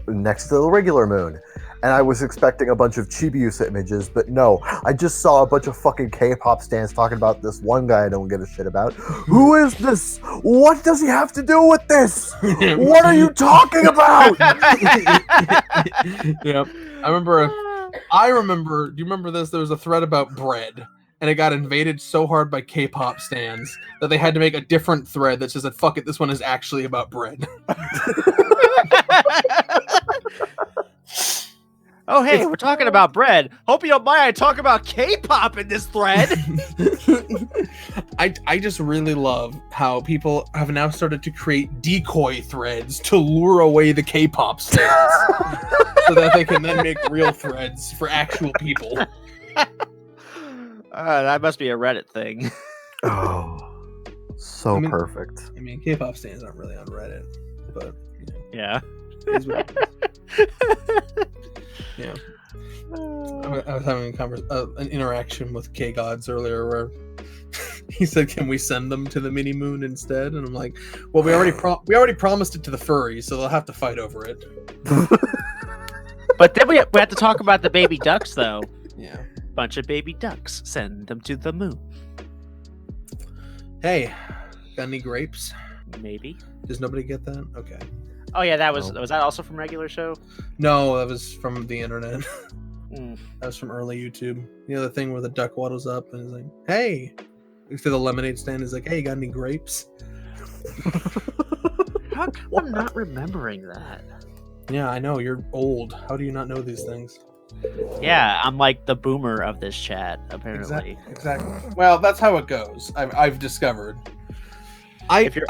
next to the regular moon, and I was expecting a bunch of Chibiusa images, but no, I just saw a bunch of fucking K-pop stans talking about this one guy I don't give a shit about. Who is this? What does he have to do with this? What are you talking about? Yep. I remember. Do you remember this? There was a thread about bread, and it got invaded so hard by K-pop stans that they had to make a different thread that says, "Fuck it, this one is actually about bread." Oh, hey, we're talking about bread. Hope you don't mind I talk about K-pop in this thread. I just really love how people have now started to create decoy threads to lure away the K-pop stars so that they can then make real threads for actual people. That must be a Reddit thing. Oh, so perfect. I mean, K-pop stans aren't really on Reddit, but you know, yeah. It is what it is. Yeah, I was having an interaction with K-Gods earlier where he said, "Can we send them to the mini moon instead?" And I'm like, "Well, we already promised it to the furries, so they'll have to fight over it." But then we have to talk about the baby ducks, though. Yeah, bunch of baby ducks, send them to the moon. Hey, got any grapes? Maybe. Does nobody get that? Okay. Oh yeah, was that also from regular show? No, that was from the internet. That was from early YouTube. You know the thing where the duck waddles up and is like, "Hey," to the lemonade stand is like, "Hey, got any grapes?" How come I'm not remembering that? Yeah, I know you're old. How do you not know these things? Yeah, I'm like the boomer of this chat, apparently. Exactly. Well, that's how it goes. I've discovered. If you're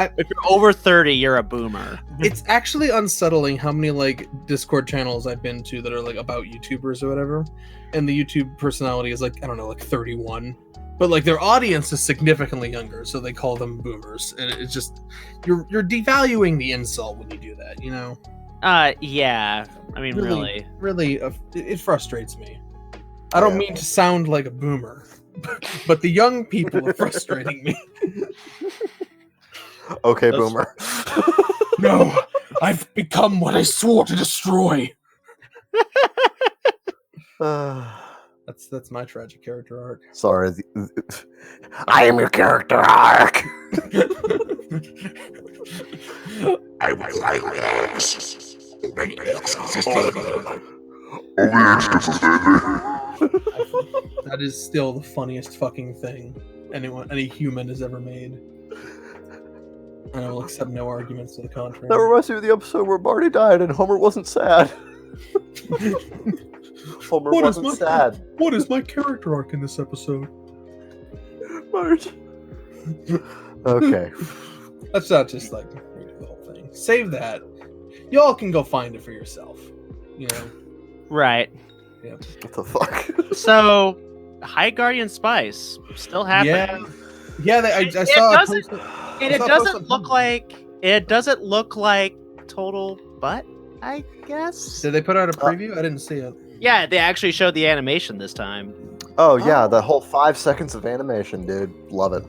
over 30, you're a boomer. It's actually unsettling how many like Discord channels I've been to that are like about YouTubers or whatever, and the YouTube personality is like, I don't know, like 31, but like their audience is significantly younger, so they call them boomers, and it's just you're devaluing the insult when you do that, you know? Yeah. I mean, really, it frustrates me. I don't mean to sound like a boomer, but the young people are frustrating me. Okay, boomer. No, I've become what I swore to destroy. That's my tragic character arc. Sorry, I am your character arc. I will like this. That is still the funniest fucking thing any human has ever made. And I will accept no arguments to the contrary. That reminds me of the episode where Barney died and Homer wasn't sad. Homer wasn't sad. What is my character arc in this episode? Marge. Okay. Let's not just like read the whole thing. Save that. Y'all can go find it for yourself. You know? Right. Yeah. What the fuck? So, High Guardian Spice still happening. Yeah. I saw. It doesn't look like Total Butt, I guess. Did they put out a preview? I didn't see it. Yeah, they actually showed the animation this time. Oh yeah, the whole 5 seconds of animation, dude. Love it.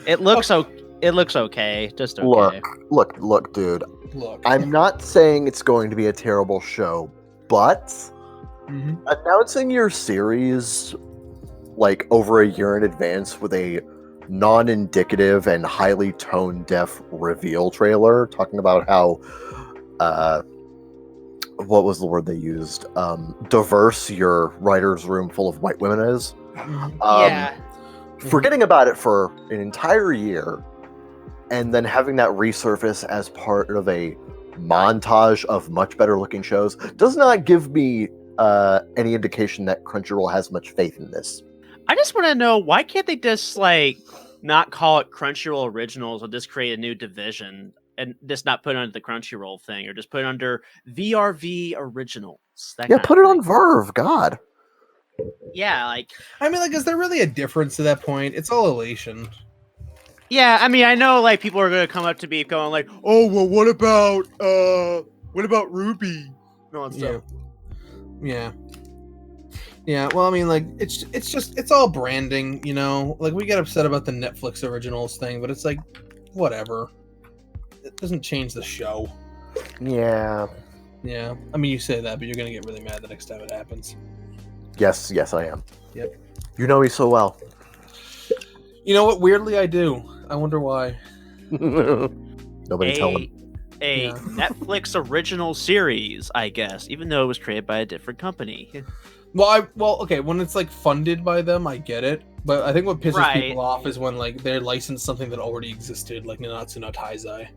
It looks okay. Just okay. Look, dude. Look. I'm not saying it's going to be a terrible show, but announcing your series like over a year in advance with a non-indicative and highly tone-deaf reveal trailer talking about how what was the word they used? Diverse your writer's room full of white women is. Yeah. Forgetting about it for an entire year, and then having that resurface as part of a montage of much better looking shows does not give me any indication that Crunchyroll has much faith in this. I just want to know, why can't they just like not call it Crunchyroll Originals or just create a new division and just not put it under the Crunchyroll thing, or just put it under VRV Originals? Yeah, put it on Verve. God. Yeah, like, I mean, like, is there really a difference to that point? It's all elation. yeah, I mean, I know like people are gonna come up to me going like, "Oh, well, what about Ruby?" No, Yeah. Yeah, well, I mean, like, it's all branding, you know? Like, we get upset about the Netflix originals thing, but it's like, whatever. It doesn't change the show. Yeah. Yeah. I mean, you say that, but you're gonna get really mad the next time it happens. Yes, I am. Yep. You know me so well. You know what? Weirdly, I do. I wonder why. Nobody tell them. A Netflix original series, I guess, even though it was created by a different company. Well, okay, when it's like funded by them, I get it. But I think what pisses Right. people off is when like they're licensed something that already existed, like Nanatsu no Taizai.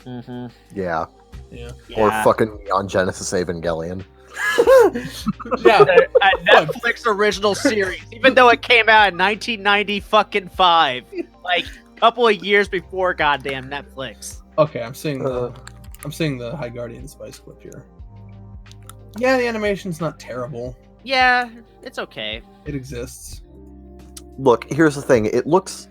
Mm-hmm. Yeah. Yeah. Or fucking Neon Genesis Evangelion. Yeah. A Netflix original series, even though it came out in 1995, like a couple of years before goddamn Netflix. Okay, I'm seeing the High Guardian Spice clip here. Yeah, the animation's not terrible. Yeah, it's okay. It exists. Look, here's the thing. It looks.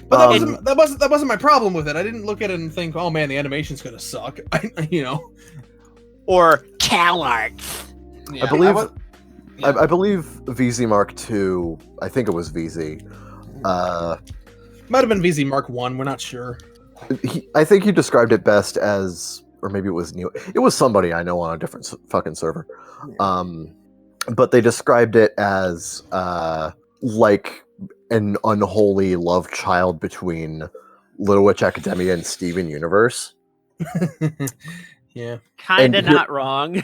But that wasn't my problem with it. I didn't look at it and think, oh man, the animation's gonna suck. You know. Or CalArts. Yeah, I believe VZ Mark II. I think it was VZ. Might have been VZ Mark 1. We're not sure. I think he described it best as, or maybe it was Neo. It was somebody I know on a different fucking server. But they described it as like an unholy love child between Little Witch Academia and Steven Universe. Yeah. Kind of not wrong.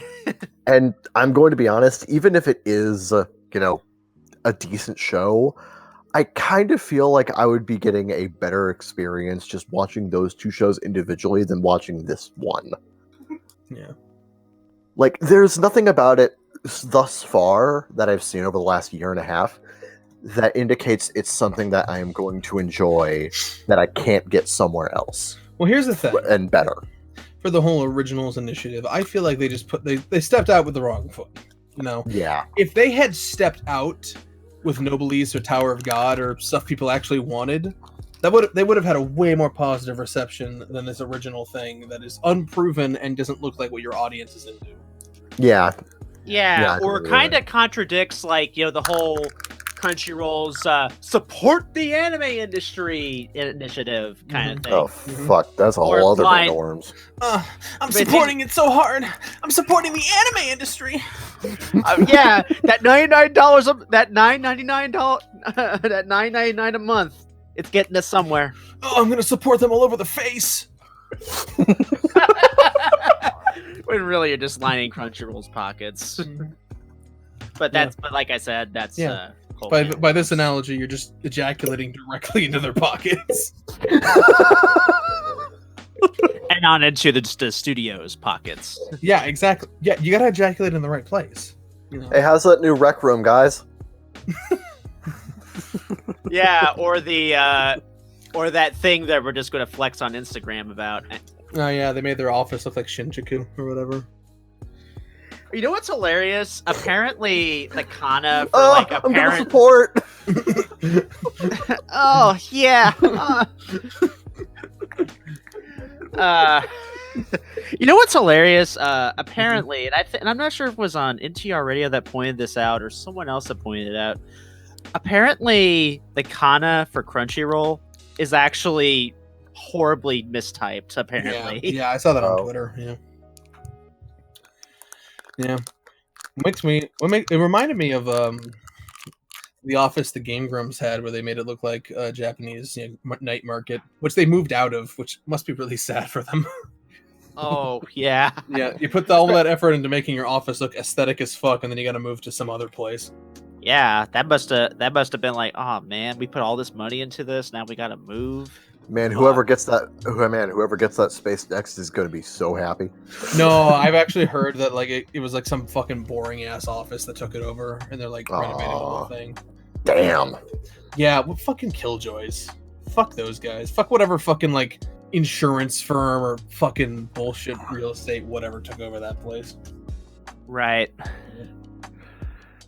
And I'm going to be honest, even if it is, a decent show, I kind of feel like I would be getting a better experience just watching those two shows individually than watching this one. Yeah. Like, there's nothing about it thus far that I've seen over the last year and a half that indicates it's something that I am going to enjoy that I can't get somewhere else. Well, here's the thing. And better. For the whole Originals initiative, I feel like they just they stepped out with the wrong foot. You know? Yeah. If they had stepped out with Noblesse or Tower of God or stuff people actually wanted, they would have had a way more positive reception than this original thing that is unproven and doesn't look like what your audience is into. Yeah. Yeah, or kind of contradicts, like, you know, the whole Crunchyroll's support the anime industry initiative kind of thing. Oh, fuck. That's a Or whole other line- norms. I'm supporting it so hard. I'm supporting the anime industry. Yeah, that $99, that $9.99, that $9.99 a month. It's getting us somewhere. Oh, I'm gonna support them all over the face. When really you're just lining Crunchyroll's pockets. But but like I said, that's By this analogy, you're just ejaculating directly into their pockets. And on into the studio's pockets. Yeah, exactly. Yeah, you gotta ejaculate in the right place. You know? Hey, how's that new rec room, guys? Yeah, or the or that thing that we're just going to flex on Instagram about. Oh yeah, they made their office look like Shinjuku or whatever. You know what's hilarious? Apparently, the Kana for like a I'm parent. gonna support. Oh yeah. You know what's hilarious? Apparently, and I'm not sure if it was on NTR Radio that pointed this out or someone else that pointed it out. Apparently, the Kana for Crunchyroll is actually horribly mistyped. Apparently, yeah, I saw that on Twitter. Yeah. It reminded me of the office the Game Grumps had, where they made it look like a Japanese night market, which they moved out of, which must be really sad for them. Oh yeah. Yeah, you put all that effort into making your office look aesthetic as fuck, and then you got to move to some other place. Yeah, that must have been like, oh man, we put all this money into this, now we gotta move. Man, whoever gets that space next is going to be so happy. No, I've actually heard that like it was like some fucking boring ass office that took it over, and they're like renovating the whole thing. Damn. Yeah, what fucking killjoys? Fuck those guys. Fuck whatever fucking like insurance firm or fucking bullshit real estate whatever took over that place. Right.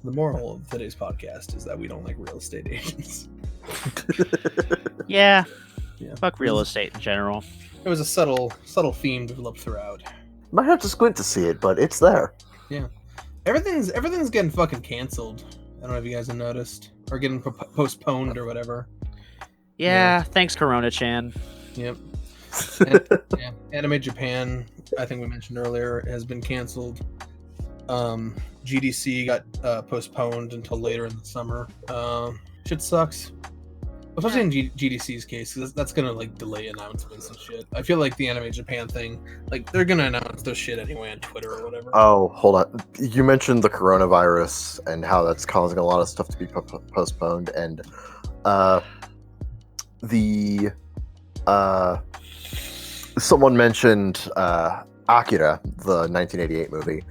The moral of today's podcast is that we don't like real estate agents. Yeah. Yeah. Fuck real estate in general. It was a subtle theme developed throughout. Might have to squint to see it, but it's there. Yeah. Everything's getting fucking canceled. I don't know if you guys have noticed. Or getting postponed or whatever. Yeah. Thanks, Corona-chan. Yep. Anime Japan, I think we mentioned earlier, has been canceled. GDC got postponed until later in the summer. Shit sucks. Especially in GDC's case, because that's gonna like delay announcements and shit. I feel like the Anime Japan thing, like they're gonna announce their shit anyway on Twitter or whatever. Oh, hold on. You mentioned the coronavirus and how that's causing a lot of stuff to be postponed, and someone mentioned Akira, the 1988 movie.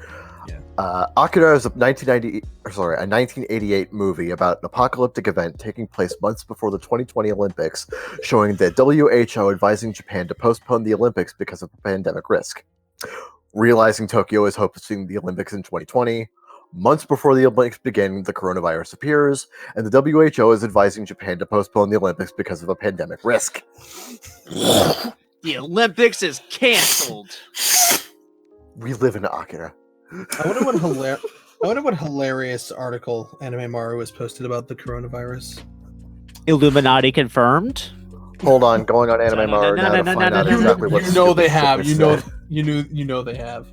Akira is a 1988 movie about an apocalyptic event taking place months before the 2020 Olympics, showing the WHO advising Japan to postpone the Olympics because of the pandemic risk. Realizing Tokyo is hosting the Olympics in 2020, months before the Olympics begin, the coronavirus appears, and the WHO is advising Japan to postpone the Olympics because of a pandemic risk. The Olympics is canceled. We live in Akira. I wonder what hilarious article Anime Maru has posted about the coronavirus. Illuminati confirmed. Hold on, going on Anime Maru now to find out exactly what. You know they have. You know they have.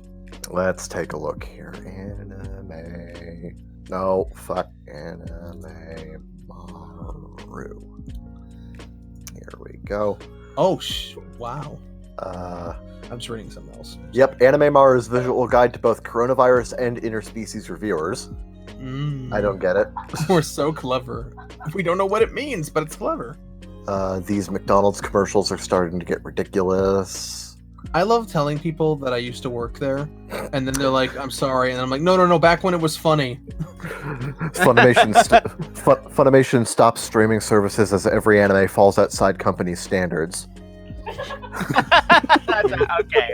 Let's take a look here. Anime. No, fuck Anime Maru. Here we go. Oh wow. I'm just reading something else. Yep, Anime Maru's visual guide to both coronavirus and interspecies reviewers. I don't get it. We're so clever. We don't know what it means, but it's clever. These McDonald's commercials are starting to get ridiculous. I love telling people that I used to work there, and then they're like, "I'm sorry," and I'm like, "No, back when it was funny." Funimation stops streaming services as every anime falls outside company standards. Okay,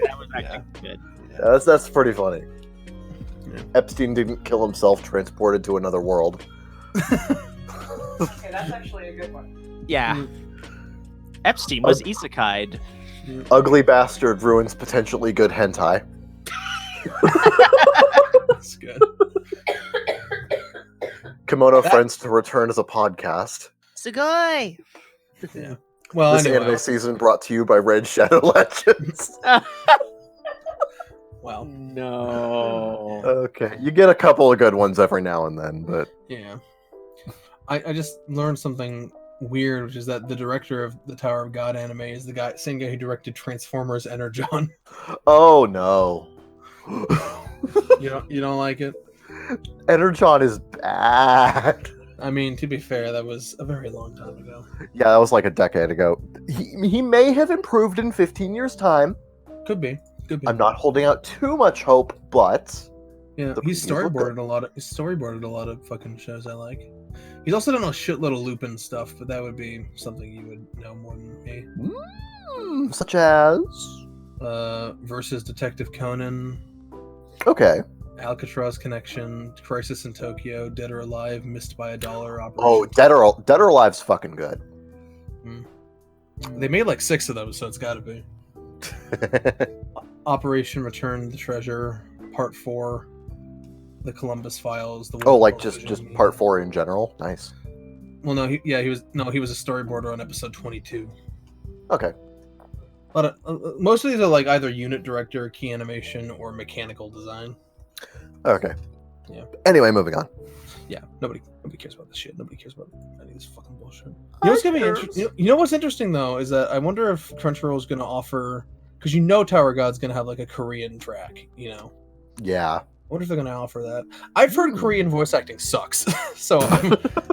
that was actually good. Yeah, that's pretty funny. Yeah. Epstein didn't kill himself, transported to another world. Okay, that's actually a good one. Yeah. Epstein was isekai'd. Ugly bastard ruins potentially good hentai. That's good. Kimono Friends to return as a podcast. Sugoi! Yeah. Well, This anyway. anime season brought to you by Red Shadow Legends. Wow. No. Okay, you get a couple of good ones every now and then, but Yeah. I just learned something weird, which is that the director of the Tower of God anime is the same guy who directed Transformers Energon. oh no. You don't like it? Energon is bad. I mean, to be fair, that was a very long time ago. Yeah, that was like a decade ago. He may have improved in 15 years' time. Could be. I'm not holding out too much hope, but Yeah, he's storyboarded a lot of fucking shows I like. He's also done a shitload of Lupin stuff, but that would be something you would know more than me. Such as Versus Detective Conan, okay. Alcatraz Connection, Crisis in Tokyo, Dead or Alive, Missed by a Dollar, Operation. Oh, Dead or Alive's fucking good. They made like 6 of those, so it's got to be. Operation Return the Treasure, Part 4, The Columbus Files. The Oh, like just part 4 in general. Nice. Well, no, he was a storyboarder on episode 22. Okay. But most of these are like either unit director, key animation, or mechanical design. Okay. Yeah. Anyway, moving on. Yeah, nobody cares about this shit. Nobody cares about any of this fucking bullshit. You know what's gonna be interesting? You know what's interesting though is that I wonder if Crunchyroll is gonna offer because you know Tower God's gonna have like a Korean track, you know. Yeah. What if they're gonna offer that? I've heard Korean voice acting sucks, so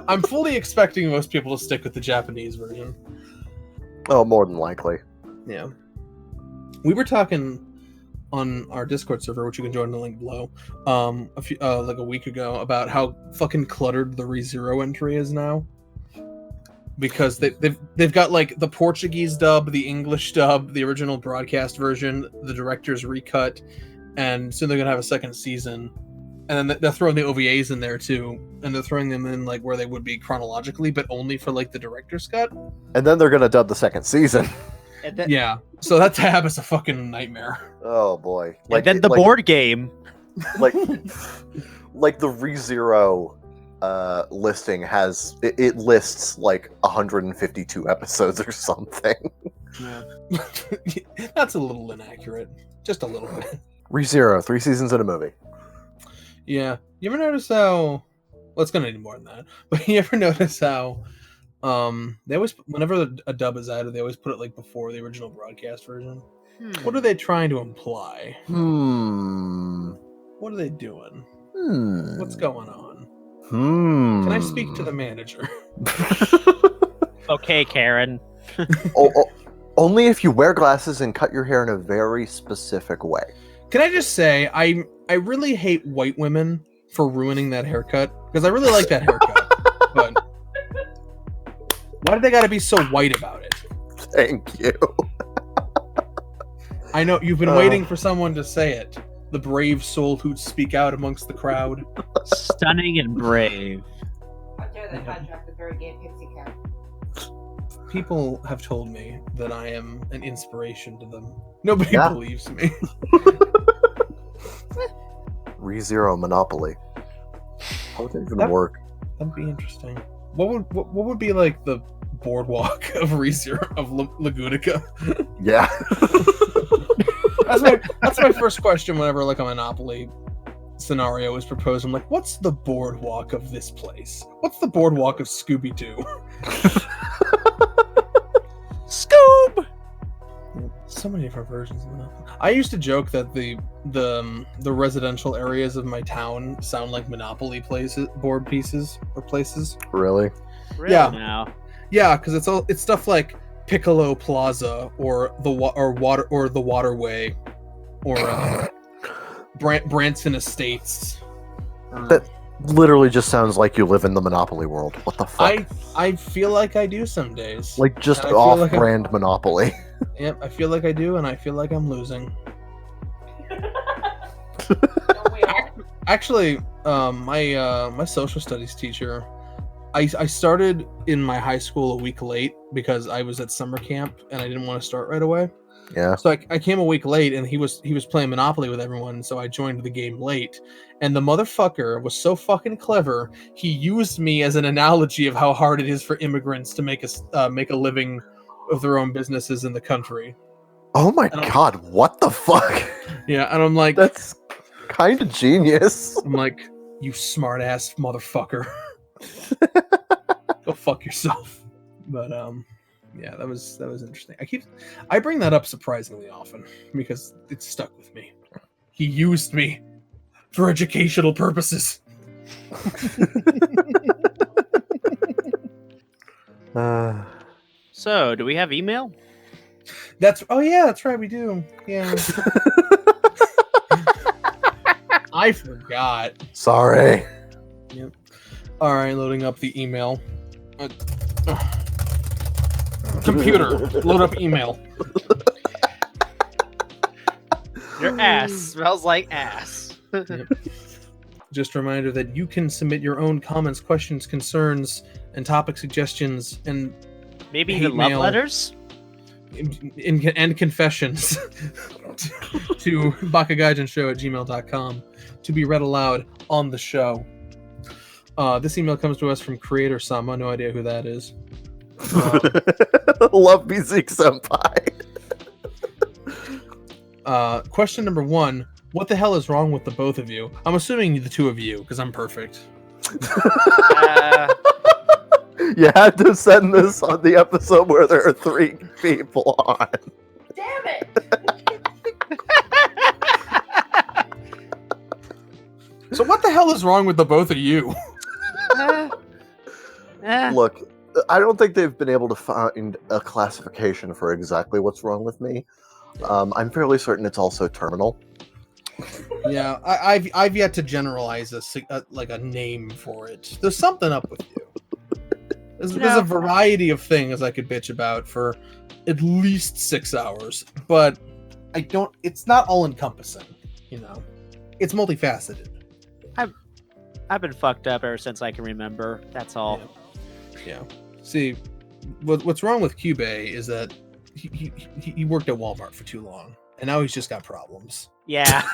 I'm fully expecting most people to stick with the Japanese version. Oh, more than likely. Yeah. We were talking on our Discord server, which you can join the link below, like a week ago, about how fucking cluttered the ReZero entry is now. Because they've got like the Portuguese dub, the English dub, the original broadcast version, the director's recut, and soon they're gonna have a second season. And then they're throwing the OVAs in there too, and they're throwing them in like where they would be chronologically, but only for like the director's cut. And then they're gonna dub the second season. Yeah, so that tab is a fucking nightmare. Oh boy! Like then the board game, like the ReZero listing has it lists like 152 episodes or something. Yeah. That's a little inaccurate, just a little bit. ReZero, 3 seasons in a movie. Yeah, you ever notice how? Well, it's gonna need more than that. But you ever notice how? They always, whenever a dub is added, they always put it like before the original broadcast version. What are they trying to imply? What are they doing? What's going on? Can I speak to the manager? Okay, Karen. Only if you wear glasses and cut your hair in a very specific way. Can I just say, I really hate white women for ruining that haircut, because I really like that haircut. But why do they got to be so white about it? Thank you. I know you've been waiting for someone to say it. The brave soul who'd speak out amongst the crowd. Stunning and brave. How dare they hijack the very gay pixie cat? People have told me that I am an inspiration to them. Nobody believes me. ReZero Monopoly. How would that even work? That'd be interesting. What would be like the boardwalk of ReZero of Lagunica? Yeah. That's my first question whenever like a Monopoly scenario is proposed. I'm like, what's the boardwalk of this place? What's the boardwalk of Scooby-Doo? Scoob! So many different versions of that. I used to joke that the residential areas of my town sound like Monopoly board pieces or places. Really? Yeah. Now. Yeah, because it's stuff like Piccolo Plaza or the Waterway or Branson Estates. That literally just sounds like you live in the Monopoly world. What the fuck? I feel like I do some days. Like just off-brand Monopoly. Yep, I feel like I do, and I feel like I'm losing. Actually, my social studies teacher, I started in my high school a week late because I was at summer camp and I didn't want to start right away. Yeah. So I came a week late, and he was playing Monopoly with everyone, so I joined the game late. And the motherfucker was so fucking clever. He used me as an analogy of how hard it is for immigrants to make a living of their own businesses in the country. Oh my god! What the fuck? Yeah, and I'm like, that's kind of genius. I'm like, you smart ass motherfucker. Go fuck yourself. But yeah, that was interesting. I bring that up surprisingly often because it's stuck with me. He used me for educational purposes. So, do we have email? That's right, we do. Yeah. I forgot. Sorry. Yep. All right, loading up the email. Computer, load up email. Your ass smells like ass. Yep. Just a reminder that you can submit your own comments, questions, concerns, and topic suggestions, and maybe even love letters and confessions to bakagaijin@gmail.com to be read aloud on the show. This email comes to us from Creator Sama. No idea who that is. Love music, senpai. Question number 1. What the hell is wrong with the both of you? I'm assuming the two of you, because I'm perfect. You had to send this on the episode where there are 3 people on. Damn it! So what the hell is wrong with the both of you? Look, I don't think they've been able to find a classification for exactly what's wrong with me. I'm fairly certain it's also terminal. Yeah, I've yet to generalize a name for it. There's something up with you. There's a variety of things I could bitch about for at least 6 hours, but I don't. It's not all encompassing, you know. It's multifaceted. I've been fucked up ever since I can remember. That's all. Yeah. See, what's wrong with Cube is that he worked at Walmart for too long, and now he's just got problems. Yeah.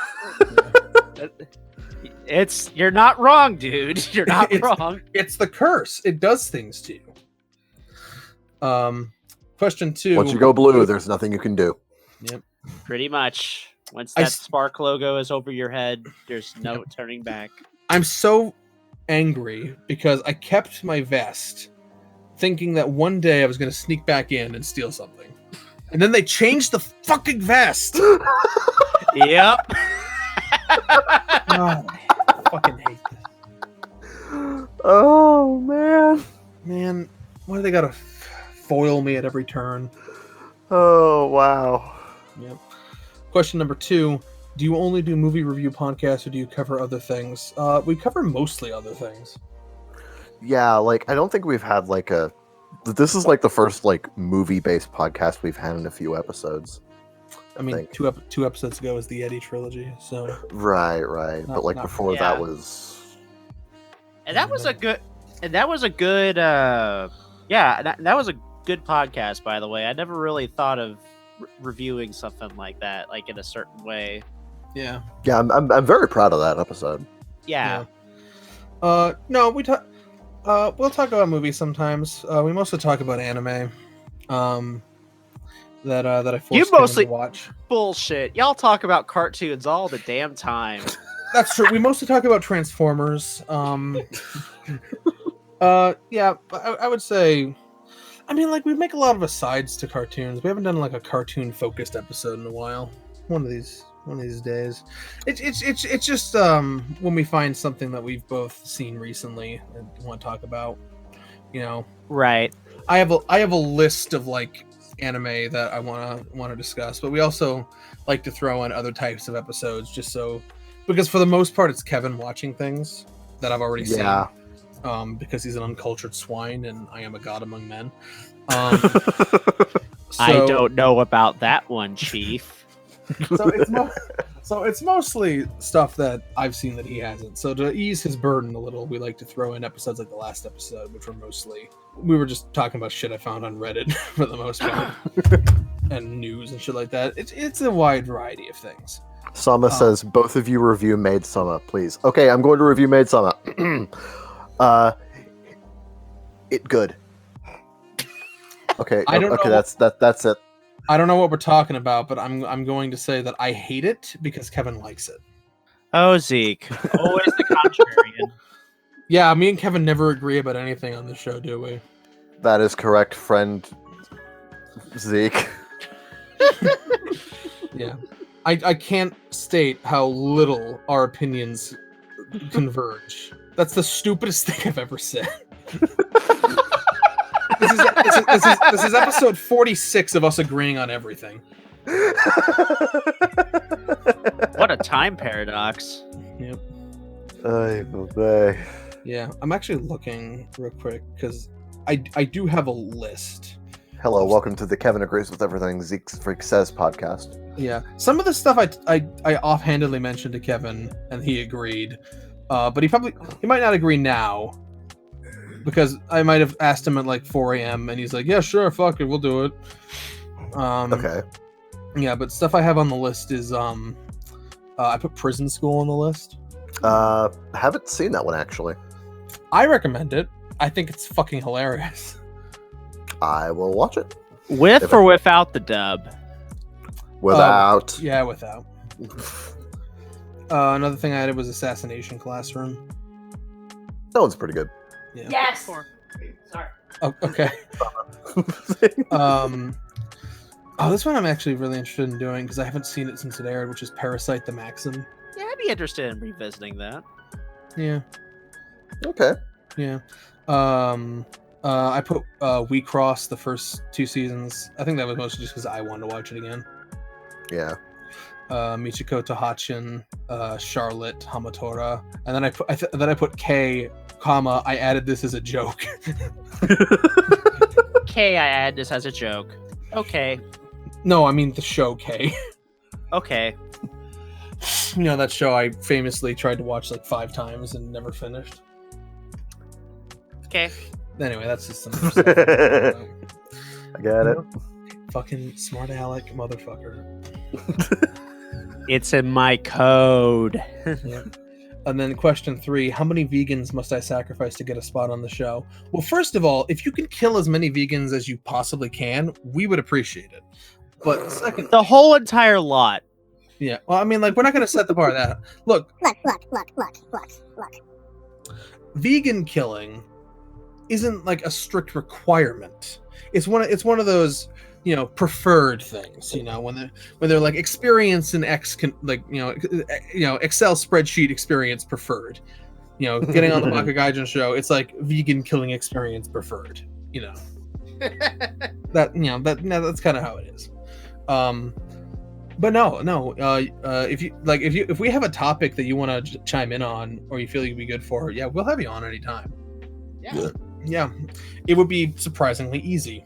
You're not wrong, dude. You're not wrong. It's the curse. It does things to you. Question 2. Once you go blue, there's nothing you can do. Yep. Pretty much. Once that Spark logo is over your head, there's no turning back. I'm so angry because I kept my vest thinking that one day I was going to sneak back in and steal something. And then they changed the fucking vest. Yep. Oh, I fucking hate this. Oh, man. Man, why do they gotta foil me at every turn? Oh, wow. Yep. Question number 2. Do you only do movie review podcasts or do you cover other things? We cover mostly other things. Yeah, like, I don't think we've had, like, this is, like, the first, like, movie-based podcast we've had in a few episodes. I mean, two episodes ago was the Eddie trilogy, so... Right. But, like, before that was... And that was a good... that was a good podcast, by the way. I never really thought of reviewing something like that, like, in a certain way. Yeah. Yeah, I'm very proud of that episode. Yeah. No, we'll talk about movies sometimes. We mostly talk about anime. That I forced Kevin to watch. Bullshit. Y'all talk about cartoons all the damn time. That's true. We mostly talk about Transformers. Yeah, I would say. I mean, like, we make a lot of asides to cartoons. We haven't done like a cartoon-focused episode in a while. One of these days. It's just when we find something that we've both seen recently and want to talk about, you know. Right. I have a list of like anime that I want to discuss, but we also like to throw in other types of episodes just so, because for the most part it's Kevin watching things that I've already seen. Because he's an uncultured swine and I am a god among men. I don't know about that one, Chief. So it's mostly stuff that I've seen that he hasn't. So to ease his burden a little, we like to throw in episodes like the last episode, which we were just talking about shit I found on Reddit for the most part, and news and shit like that. It's a wide variety of things. Sama says, both of you review Maid Sama, please. Okay, I'm going to review Maid Sama. It good. Okay, that's it. I don't know what we're talking about, but I'm going to say that I hate it because Kevin likes it. Oh, Zeke. Always the contrarian. Yeah, me and Kevin never agree about anything on the show, do we? That is correct, friend Zeke. Yeah. I can't state how little our opinions converge. That's the stupidest thing I've ever said. This is episode 46 of us agreeing on everything. What a time paradox. Yep. Yeah, I'm actually looking real quick because I do have a list. Hello, welcome to the Kevin Agrees with Everything Zeke Freak Says podcast. Yeah, some of the stuff I offhandedly mentioned to Kevin and he agreed, but he might not agree now because I might have asked him at like 4 a.m. and he's like, yeah, sure, fuck it, we'll do it. Okay. Yeah, but stuff I have on the list is I put Prison School on the list. Haven't seen that one actually. I recommend it. I think it's fucking hilarious. I will watch it. With or without the dub? Without. Yeah, without. Another thing I added was Assassination Classroom. That one's pretty good. Yeah. Yes. Sorry. Oh, okay. This one I'm actually really interested in doing because I haven't seen it since it aired, which is Parasite the Maxim. Yeah, I'd be interested in revisiting that. Yeah. Okay. Yeah. I put We Cross the first 2 seasons. I think that was mostly just because I wanted to watch it again. Yeah. Michiko Tahachin, Charlotte Hamatora, and then I put K, comma, I added this as a joke. Okay, I add this as a joke. Okay. No, I mean the show K. Okay. You know, that show I famously tried to watch like 5 times and never finished. Okay. Anyway, that's just some stuff. I got it. Fucking smart aleck motherfucker. It's in my code. Yeah. And then question 3, how many vegans must I sacrifice to get a spot on the show? Well, first of all, if you can kill as many vegans as you possibly can, we would appreciate it. But second, The whole entire lot. yeah, well, I mean, like, we're not going to set the bar that. Look, vegan killing isn't like a strict requirement. It's one of those, you know, preferred things. You know, when they're like experience in X, Excel spreadsheet experience preferred. You know, getting on the Baka Gaijin show, it's like vegan killing experience preferred. You know, that's kind of how it is. But no. If we have a topic that you want to chime in on, or you feel you'd be good for, yeah, we'll have you on anytime. Yeah, it would be surprisingly easy,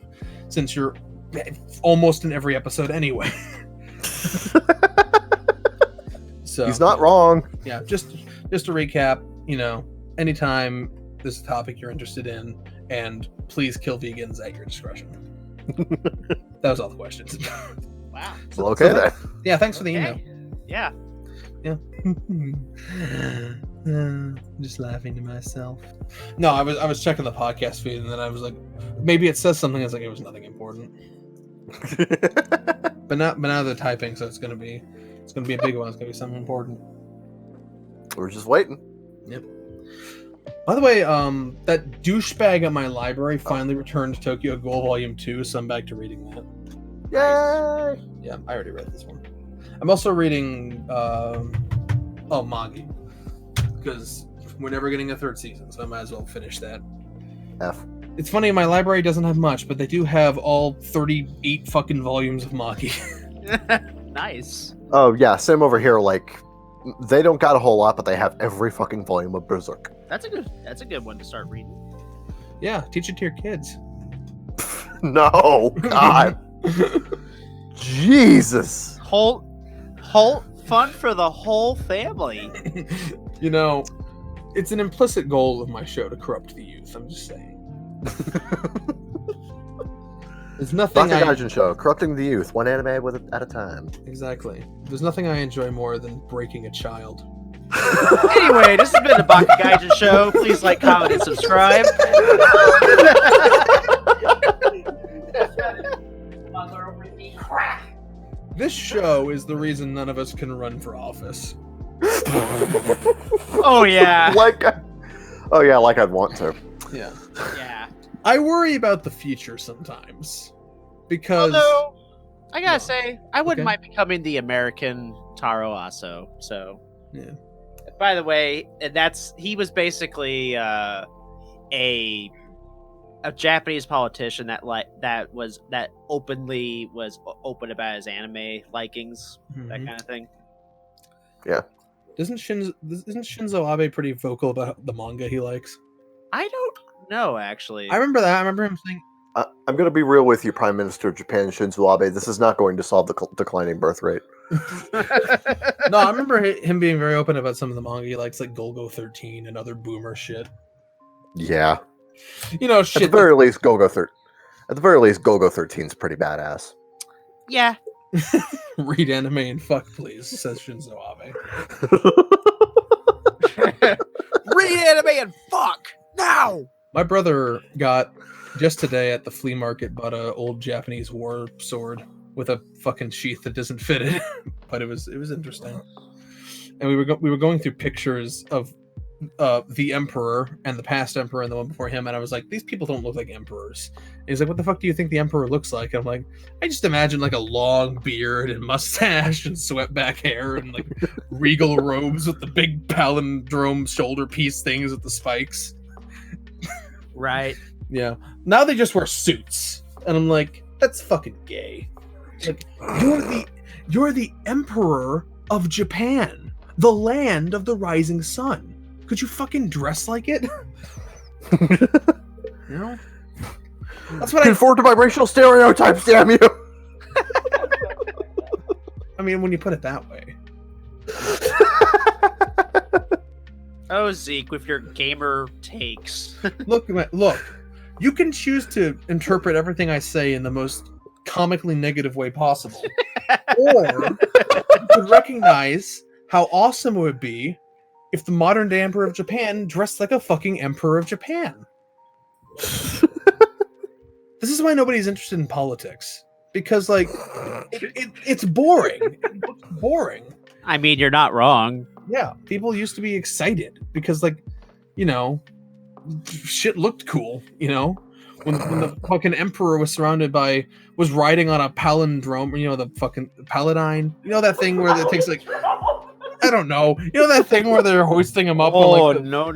since you're almost in every episode anyway. So He's not wrong. Yeah, just to recap, you know, anytime there's a topic you're interested in, and please kill vegans at your discretion. That was all the questions. Wow. Well, okay then. Yeah, thanks for the email. Yeah. Yeah. Just laughing to myself. No, I was checking the podcast feed, and then I was like, maybe it says something. It's like it was nothing important. But now they're typing, so it's gonna be a big one. It's gonna be something important. We're just waiting. Yep. By the way, that douchebag at my library finally returned Tokyo Ghoul Volume 2, so I'm back to reading that. Yay! Yeah, I already read this one. I'm also reading Magi, because we're never getting a 3rd season, so I might as well finish that. F. It's funny, my library doesn't have much, but they do have all 38 fucking volumes of Magi. Nice. Oh yeah, same over here. Like, they don't got a whole lot, but they have every fucking volume of Berserk. That's a good one to start reading. Yeah, teach it to your kids. No, God. Jesus. Whole fun for the whole family. You know, it's an implicit goal of my show to corrupt the youth. I'm just saying. There's nothing. Baka Gaijin show, corrupting the youth, one anime at a time. Exactly. There's nothing I enjoy more than breaking a child. Anyway, this has been the Baka Gaijin show. Please like, comment, and subscribe. This show is the reason none of us can run for office. Oh yeah. Like I'd want to. Yeah. Yeah. I worry about the future sometimes. Because Although, I gotta say, I wouldn't Okay. mind becoming the American Taro Aso. So, yeah. by the way, he was basically a Japanese politician that openly was open about his anime likings, that kind of thing. Yeah. Isn't Shinzo Abe pretty vocal about the manga he likes? I don't know, actually. I remember that. I remember him saying, I'm going to be real with you, Prime Minister of Japan, Shinzo Abe. This is not going to solve the declining birth rate. No, I remember him being very open about some of the manga he likes, like Golgo 13 and other boomer shit. Yeah. You know, shit. At the very least, Golgo 13 is pretty badass. Yeah. Read anime and fuck, please, says Shinzo Abe. Read anime and fuck now. My brother got just today at the flea market bought a old Japanese war sword with a fucking sheath that doesn't fit it, but it was interesting. And we were going through pictures of the emperor and the past emperor and the one before him, and I was like, these people don't look like emperors. And he's like, what the fuck do you think the emperor looks like? And I'm like, I just imagine like a long beard and mustache and swept back hair and like regal robes with the big palindrome shoulder piece things with the spikes. Right. Yeah. Now they just wear suits, and I'm like, that's fucking gay. Like, you're the emperor of Japan, the land of the rising sun. Could you fucking dress like it? You know? That's what Conform to vibrational stereotypes, damn you! I mean, when you put it that way. Oh, Zeke, with your gamer takes. Look, you can choose to interpret everything I say in the most comically negative way possible. Or you could recognize how awesome it would be if the modern day emperor of Japan dressed like a fucking emperor of Japan. This is why nobody's interested in politics. Because, like, it's boring. It's boring. I mean, you're not wrong. Yeah, people used to be excited because, like, you know, shit looked cool, you know? When the fucking emperor was riding on a palindrome, you know, the fucking paladine. You know that thing where it takes, like, I don't know. You know that thing where they're hoisting him up? Oh, on, like, no.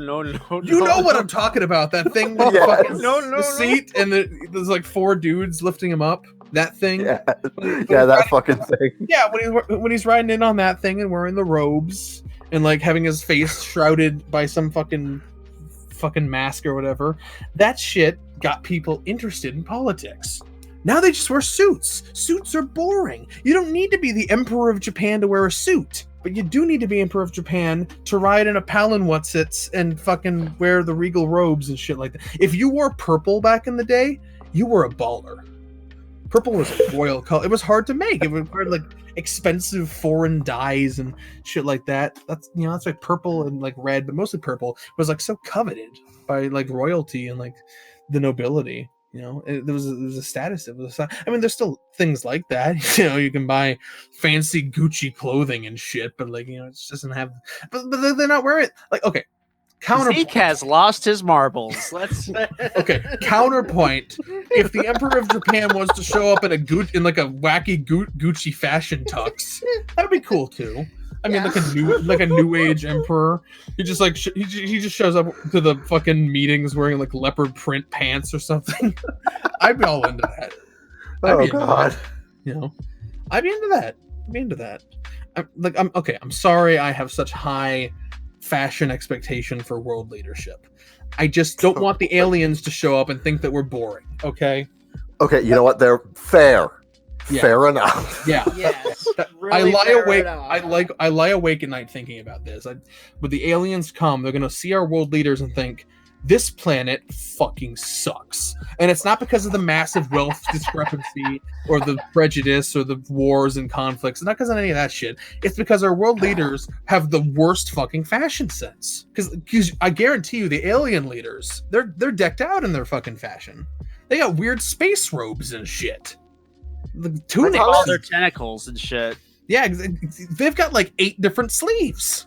You know what I'm talking about. That thing with the seat and there's like 4 dudes lifting him up. That thing. Yeah, that fucking thing. Yeah, when he's riding in on that thing and wearing the robes and like having his face shrouded by some fucking mask or whatever. That shit got people interested in politics. Now they just wear suits. Suits are boring. You don't need to be the emperor of Japan to wear a suit. But you do need to be Emperor of Japan to ride in a Palin-Whatsits and fucking wear the regal robes and shit like that. If you wore purple back in the day, you were a baller. Purple was a royal color. It was hard to make. It required like expensive foreign dyes and shit like that. That's like purple and like red, but mostly purple was like so coveted by like royalty and like the nobility. You know, there was a status. I mean, there's still things like that. You know, you can buy fancy Gucci clothing and shit, but like, you know, it just doesn't have. But they're not wearing it. Like, okay, Zeke has lost his marbles. Let's. Okay, counterpoint. If the Emperor of Japan wants to show up in like a wacky Gucci fashion tux, that'd be cool too. I mean, like a new age emperor. He just like he just shows up to the fucking meetings wearing like leopard print pants or something. I'd be all into that. Oh god, you know, I'd be into that. I'm sorry. I have such high fashion expectation for world leadership. I just don't want the aliens to show up and think that we're boring. Okay. Okay. You know what? They're fair. Yeah. Fair enough. Yeah. Yes. I lie awake. I lie awake at night thinking about this. When the aliens come, they're gonna see our world leaders and think this planet fucking sucks. And it's not because of the massive wealth discrepancy or the prejudice or the wars and conflicts. It's not because of any of that shit. It's because our world leaders have the worst fucking fashion sense. Because I guarantee you, the alien leaders, they're decked out in their fucking fashion. They got weird space robes and shit. The tunics, all their tentacles and shit. Yeah, they've got like 8 different sleeves.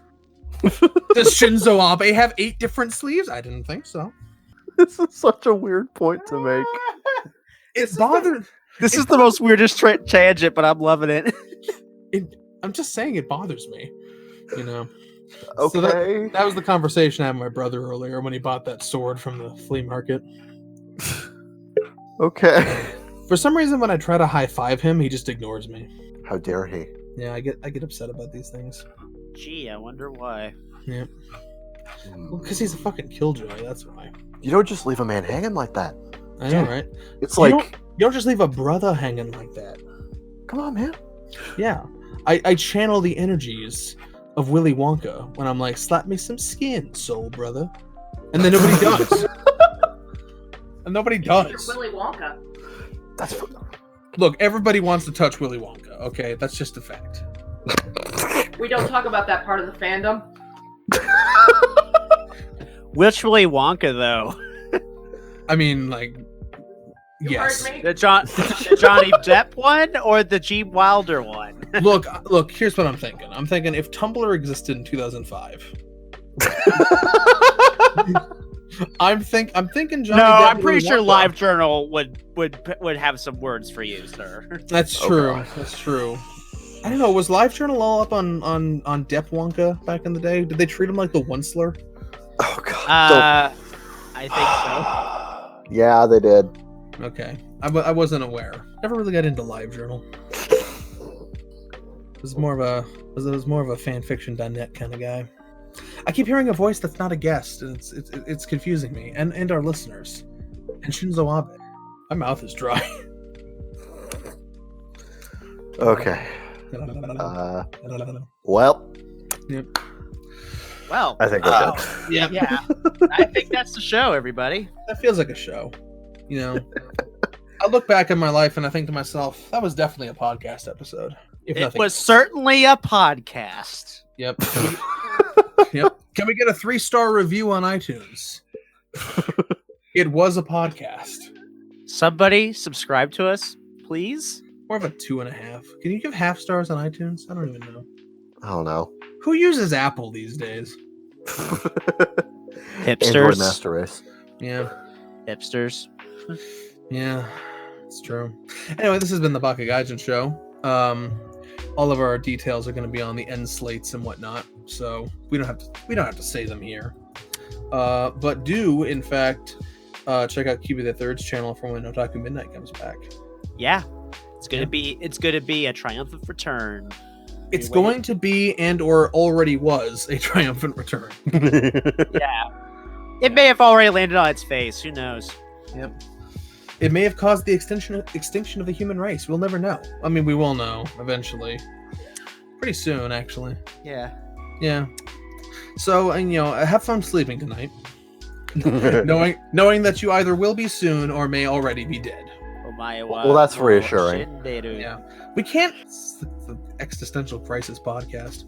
Does Shinzo Abe have 8 different sleeves? I didn't think so. This is such a weird point to make. It bothered. This is the most weirdest tangent, but I'm loving it. I'm just saying it bothers me. You know. Okay. So that was the conversation I had with my brother earlier when he bought that sword from the flea market. Okay. For some reason, when I try to high five him, he just ignores me. How dare he? Yeah, I get upset about these things. Gee, I wonder why. Yeah. Well, because he's a fucking killjoy. That's why. You don't just leave a man hanging like that. I know, right? It's you like don't just leave a brother hanging like that. Come on, man. Yeah, I channel the energies of Willy Wonka when I'm like, slap me some skin, soul brother, and then nobody does. And nobody does. Willy Wonka. That's Look, everybody wants to touch Willy Wonka. Okay, that's just a fact. We don't talk about that part of the fandom. Which Willy Wonka, though? I mean, like, You yes. heard me? The Johnny Depp one or the Gene Wilder one? Look. Here's what I'm thinking. I'm thinking if Tumblr existed in 2005, I'm thinking Johnny No, Depp I'm pretty really sure want LiveJournal would have some words for you, sir. that. That's Oh, true. God. That's true. I don't know. Was LiveJournal all up on Depp Wonka back in the day? Did they treat him like the Onceler? Oh god. I think so. Yeah, they did. Okay, I wasn't aware. Never really got into LiveJournal. It was more of a fanfiction.net kind of guy. I keep hearing a voice that's not a guest, and it's confusing me and our listeners. And Shinzo Abe. My mouth is dry. Okay. Well, Yep. Well, I think we're good. Yep. yeah, I think that's the show, everybody. That feels like a show. You know, I look back at my life and I think to myself, that was definitely a podcast episode. If It nothing was else. certainly a podcast. Yep. Yep. Can we get a 3-star review on iTunes? It was a podcast. Somebody subscribe to us, please. More of a 2.5. Can you give half stars on iTunes? I don't even know. I don't know. Who uses Apple these days? Android Hipsters. Master Race. Yeah. Hipsters. Yeah. It's true. Anyway, this has been the Baka Gaijin show. All of our details are going to be on the end slates and whatnot, so we don't have to say them here. But do in fact check out Kiba the Third's channel for when Otaku Midnight comes back. Yeah. It's gonna be a triumphant return. It's going to be and or already was a triumphant return. Yeah. It may have already landed on its face. Who knows? Yep. It may have caused the extinction of the human race. We'll never know. I mean, we will know eventually. Pretty soon, actually. Yeah. Yeah. So, and have fun sleeping tonight. knowing that you either will be soon or may already be dead. Well, that's reassuring. Yeah. We can't. It's the existential crisis podcast.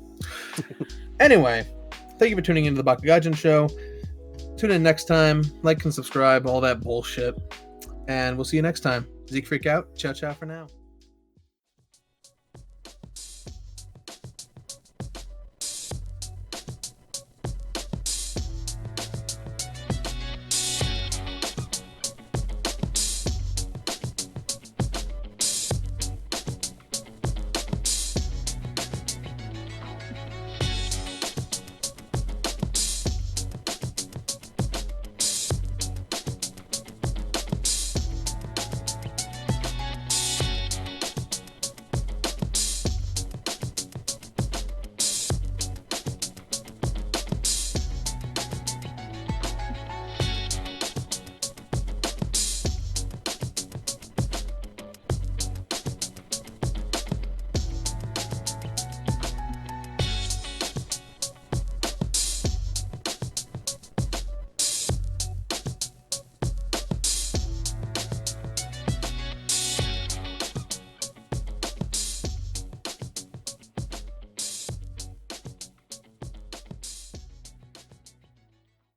Anyway, thank you for tuning into the Baka Gaijin show. Tune in next time. Like and subscribe, all that bullshit. And we'll see you next time. Zeke Freak out. Ciao, ciao for now.